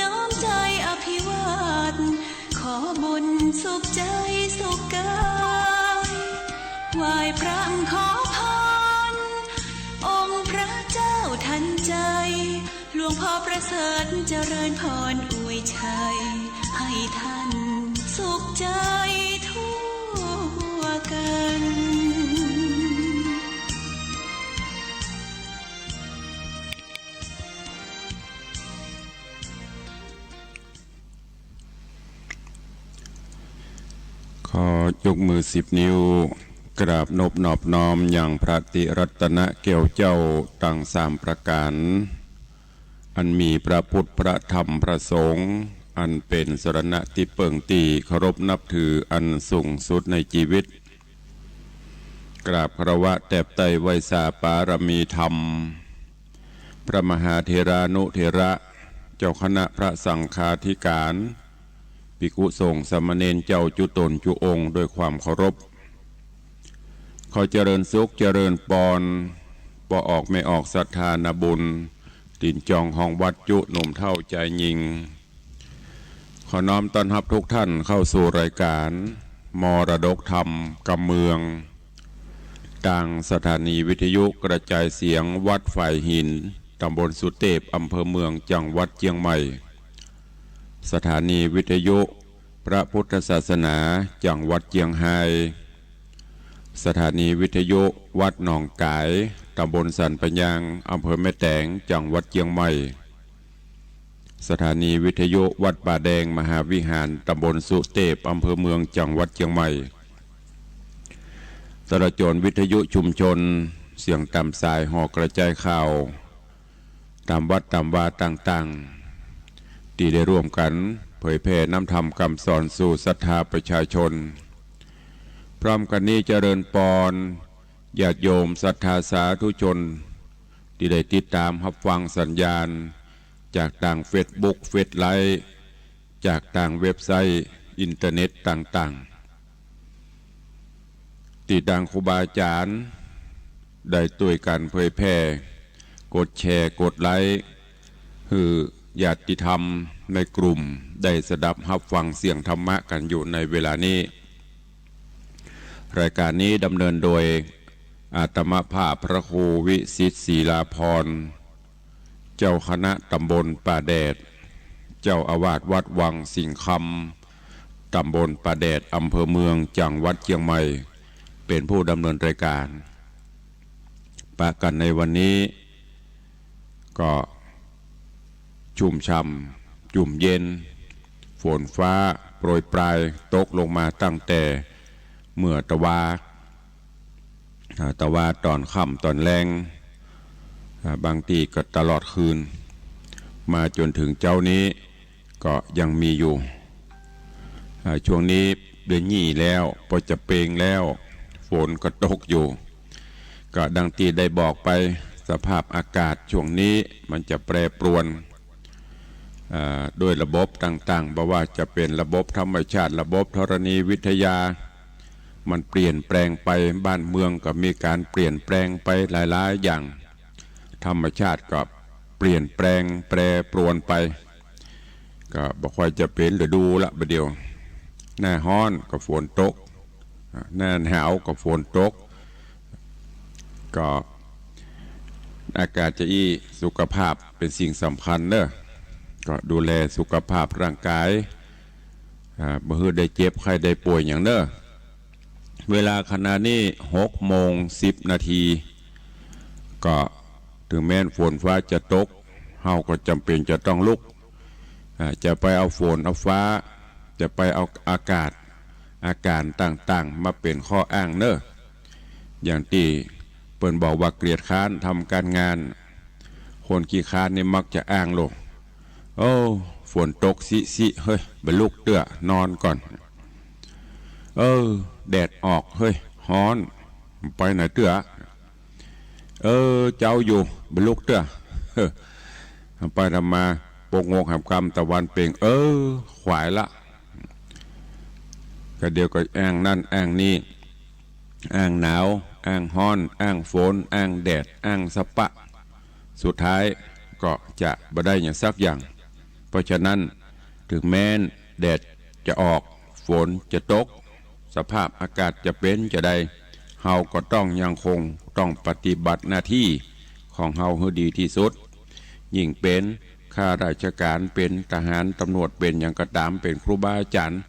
น้อมใจอภิวาทขอบุญสุขใจสุขกายไหว้พระขอพรองค์พระเจ้าทันใจหลวงพ่อประเสริฐเจริญพรอวยชัยให้ท่านสุขใจทั่วกันขอยกมือ10 นิ้วกราบนบนอบน้อมอย่างพระติรัตนเกี่ยวเจ้าตั้ง3 ประการอันมีพระพุทธพระธรรมพระสงฆ์อันเป็นสรณะที่เปิ่งตีเคารพนับถืออันสูงสุดในชีวิตกราบคารวะแตบไตไวยสาปารมีธรรมพระมหาเถรานุเถระเจ้าคณะพระสังฆาธิการภิกษุสงฆ์สามเณรเจ้าจุตนจุองค์ด้วยความเคารพขอเจริญสุขเจริญปอนบ่ออกไม่ออกศรัทธานาบุญตินจองห้องวัดจุหนุ่มเท่าใจยิงขอน้อมต้อนรับทุกท่านเข้าสู่รายการมรดกธรรมกำเมืองต่างสถานีวิทยุกระจายเสียงวัดฝ่ายหินตำบลสุเทพอำเภอเมืองจังหวัดเชียงใหม่สถานีวิทยุพระพุทธศาสนาจังหวัดเชียงไฮ้สถานีวิทยุวัดหนองกายตำบลสันปะยางอำเภอแม่แตงจังหวัดเชียงใหม่สถานีวิทยุวัดป่าแดงมหาวิหารตำบลสุเทพอำเภอเมืองจังหวัดเชียงใหม่สารจรวิทยุชุมชนเสียงตามสายห่อกระจายข่าวตามวัดตามวาต่างๆที่ได้ร่วมกันเผยแผ่น้ำธรรมคำสอนสู่ศรัทธาประชาชนพร้อมกันนี้เจริญปอนญาติโยมศรัทธาสาธุชนที่ได้ติดตามรับฟังสัญญาณจากต่างเฟซบุ๊กเฟซไลน์จากต่างเว็บไซต์อินเทอร์เน็ตต่างๆที่ดังครูบาอาจารย์ได้ตัวยกันเผยแผ่กดแชร์กดไลค์คือญาติธรรมในกลุ่มได้สดับรับฟังเสียงธรรมะกันอยู่ในเวลานี้รายการนี้ดำเนินโดยอาตมภาพพระครูวิสิทธิ์ศีลาภรณ์เจ้าคณะตำบลป่าแดดเจ้าอาวาสวัดวังสิงคำตำบลป่าแดดอำเภอเมืองจังหวัดเชียงใหม่เป็นผู้ดำเนินรายการปะกันในวันนี้ก็ชุ่มช่ำจุ่มเย็นฝนฟ้าโปรยปลายตกลงมาตั้งแต่เมื่อตะวาตอนค่ำตอนแรงบางทีก็ตลอดคืนมาจนถึงเจ้านี้ก็ยังมีอยู่ช่วงนี้เดือนยี่แล้วพอจะเปงแล้วฝนก็ตกอยู่ก็ดังที่ได้บอกไปสภาพอากาศช่วงนี้มันจะแปรปรวน ด้วยระบบต่างๆบ่ว่าจะเป็นระบบธรรมชาติระบบธรณีวิทยามันเปลี่ยนแปลงไปบ้านเมืองก็มีการเปลี่ยนแปลงไปหลายๆอย่างธรรมชาติก็เปลี่ยนแปลงแปรปรวนไปก็บ่ค่อยจะเป็นฤดูละประเดี๋ยวหน้าร้อนก็ฝนตกหน้าหนาวก็ฝนตกก็อากาศจะสุขภาพเป็นสิ่งสำคัญเนอะก็ดูแลสุขภาพร่างกายบ่ให้ได้เจ็บใครได้ป่วยอย่างเนอะเวลาขณะนี้6:10 ก็ถึงแม้ฝนฟ้าจะตกเฮาก็จำเป็นจะต้องลุกจะไปเอาฝนเอาฟ้าจะไปเอาอากาศอาการต่างๆมาเป็นข้ออ้างเนอะอย่างที่เปิ้นบอกว่าเกลียดค้านทำการงานคนขี้ค้านนี่มักจะอ้างลงโอ้ฝนตกสิเฮ้ยไปลุกเตื้อนอนก่อนแดดออกเฮ้ยฮ้อนไปไหนเตื้อเจ้าอยู่ไปลุกเตื้อไปทำมาปกงกหำคำตะวันเป่งขวายละก็เดียวก็อ้างนั่นอ้างนี่อ้างหนาวอ้างฮ้อนอ้างฝนอ้างแดดอ้างสะปะสุดท้ายก็จะบ่ได้อย่างสักอย่างเพราะฉะนั้นถึงแม้นแดดจะออกฝนจะตกสภาพอากาศจะเป็นจะใดเฮาก็ต้องยังคงต้องปฏิบัติหน้าที่ของเฮาให้ดีที่สุดยิ่งเป็นข้าราชการเป็นทหารตำรวจเป็นอย่างกระตามเป็นครูบาอาจารย์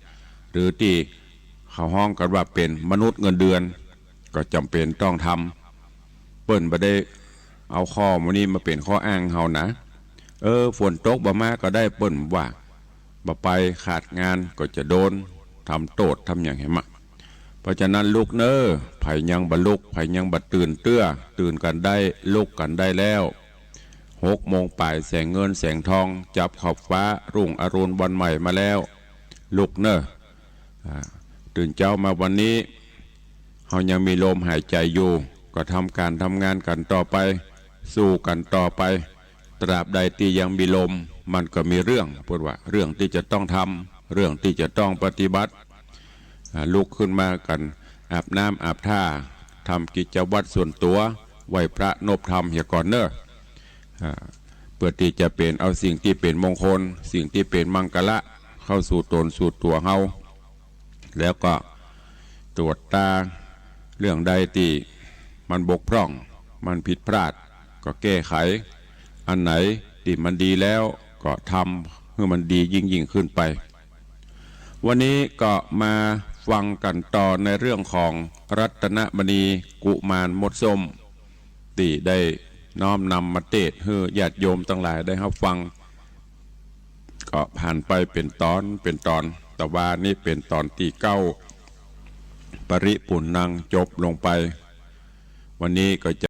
หรือที่เขาห้องกันว่าเป็นมนุษย์เงินเดือนก็จำเป็นต้องทำเปิ้นบ่ได้เอาข้อมันนี้มาเป็นข้ออ้างเฮานะฝนตกบ่มาก็ได้เปิ้นว่าบ่ไปขาดงานก็จะโดนทำโทษทำอย่างเห็นมะเพราะฉะนั้นลูกเนอไผยังบ่ลุกไผยังบ่ตื่นเตื้อตื่นกันได้ลุกกันได้แล้ว6:00 ปลายแสงเงินแสงทองจับขอบฟ้ารุ่งอรุณวันใหม่มาแล้วลุกเนอตื่นเจ้ามาวันนี้เฮายังมีลมหายใจอยู่ก็ทำการทำงานกันต่อไปสู้กันต่อไปตราบใดที่ยังมีลมมันก็มีเรื่องพูดว่าเรื่องที่จะต้องทำเรื่องที่จะต้องปฏิบัติลุกขึ้นมากันอาบน้ำอาบท่าทำกิจวัตรส่วนตัวไหวพระนบธรรมเหียก่อนเนอะเพื่อที่จะเป็นเอาสิ่งที่เป็นมงคลสิ่งที่เป็นมังกละเข้าสู่ตนสู่ตัวเฮาแล้วก็ตรวจตาเรื่องใดที่มันบกพร่องมันผิดพลาดก็แก้ไขอันไหนที่มันดีแล้วก็ทำให้มันดียิ่งขึ้นไปวันนี้ก็มาฟังกันต่อในเรื่องของรัตนมณีกุมารมดส้มที่ได้น้อมนำมาเทศน์ให้ญาติโยมทั้งหลายได้รับฟังก็ผ่านไปเป็นตอนแต่ว่านี่เป็นตอนที่9ปริปุณณังจบลงไปวันนี้ก็จะ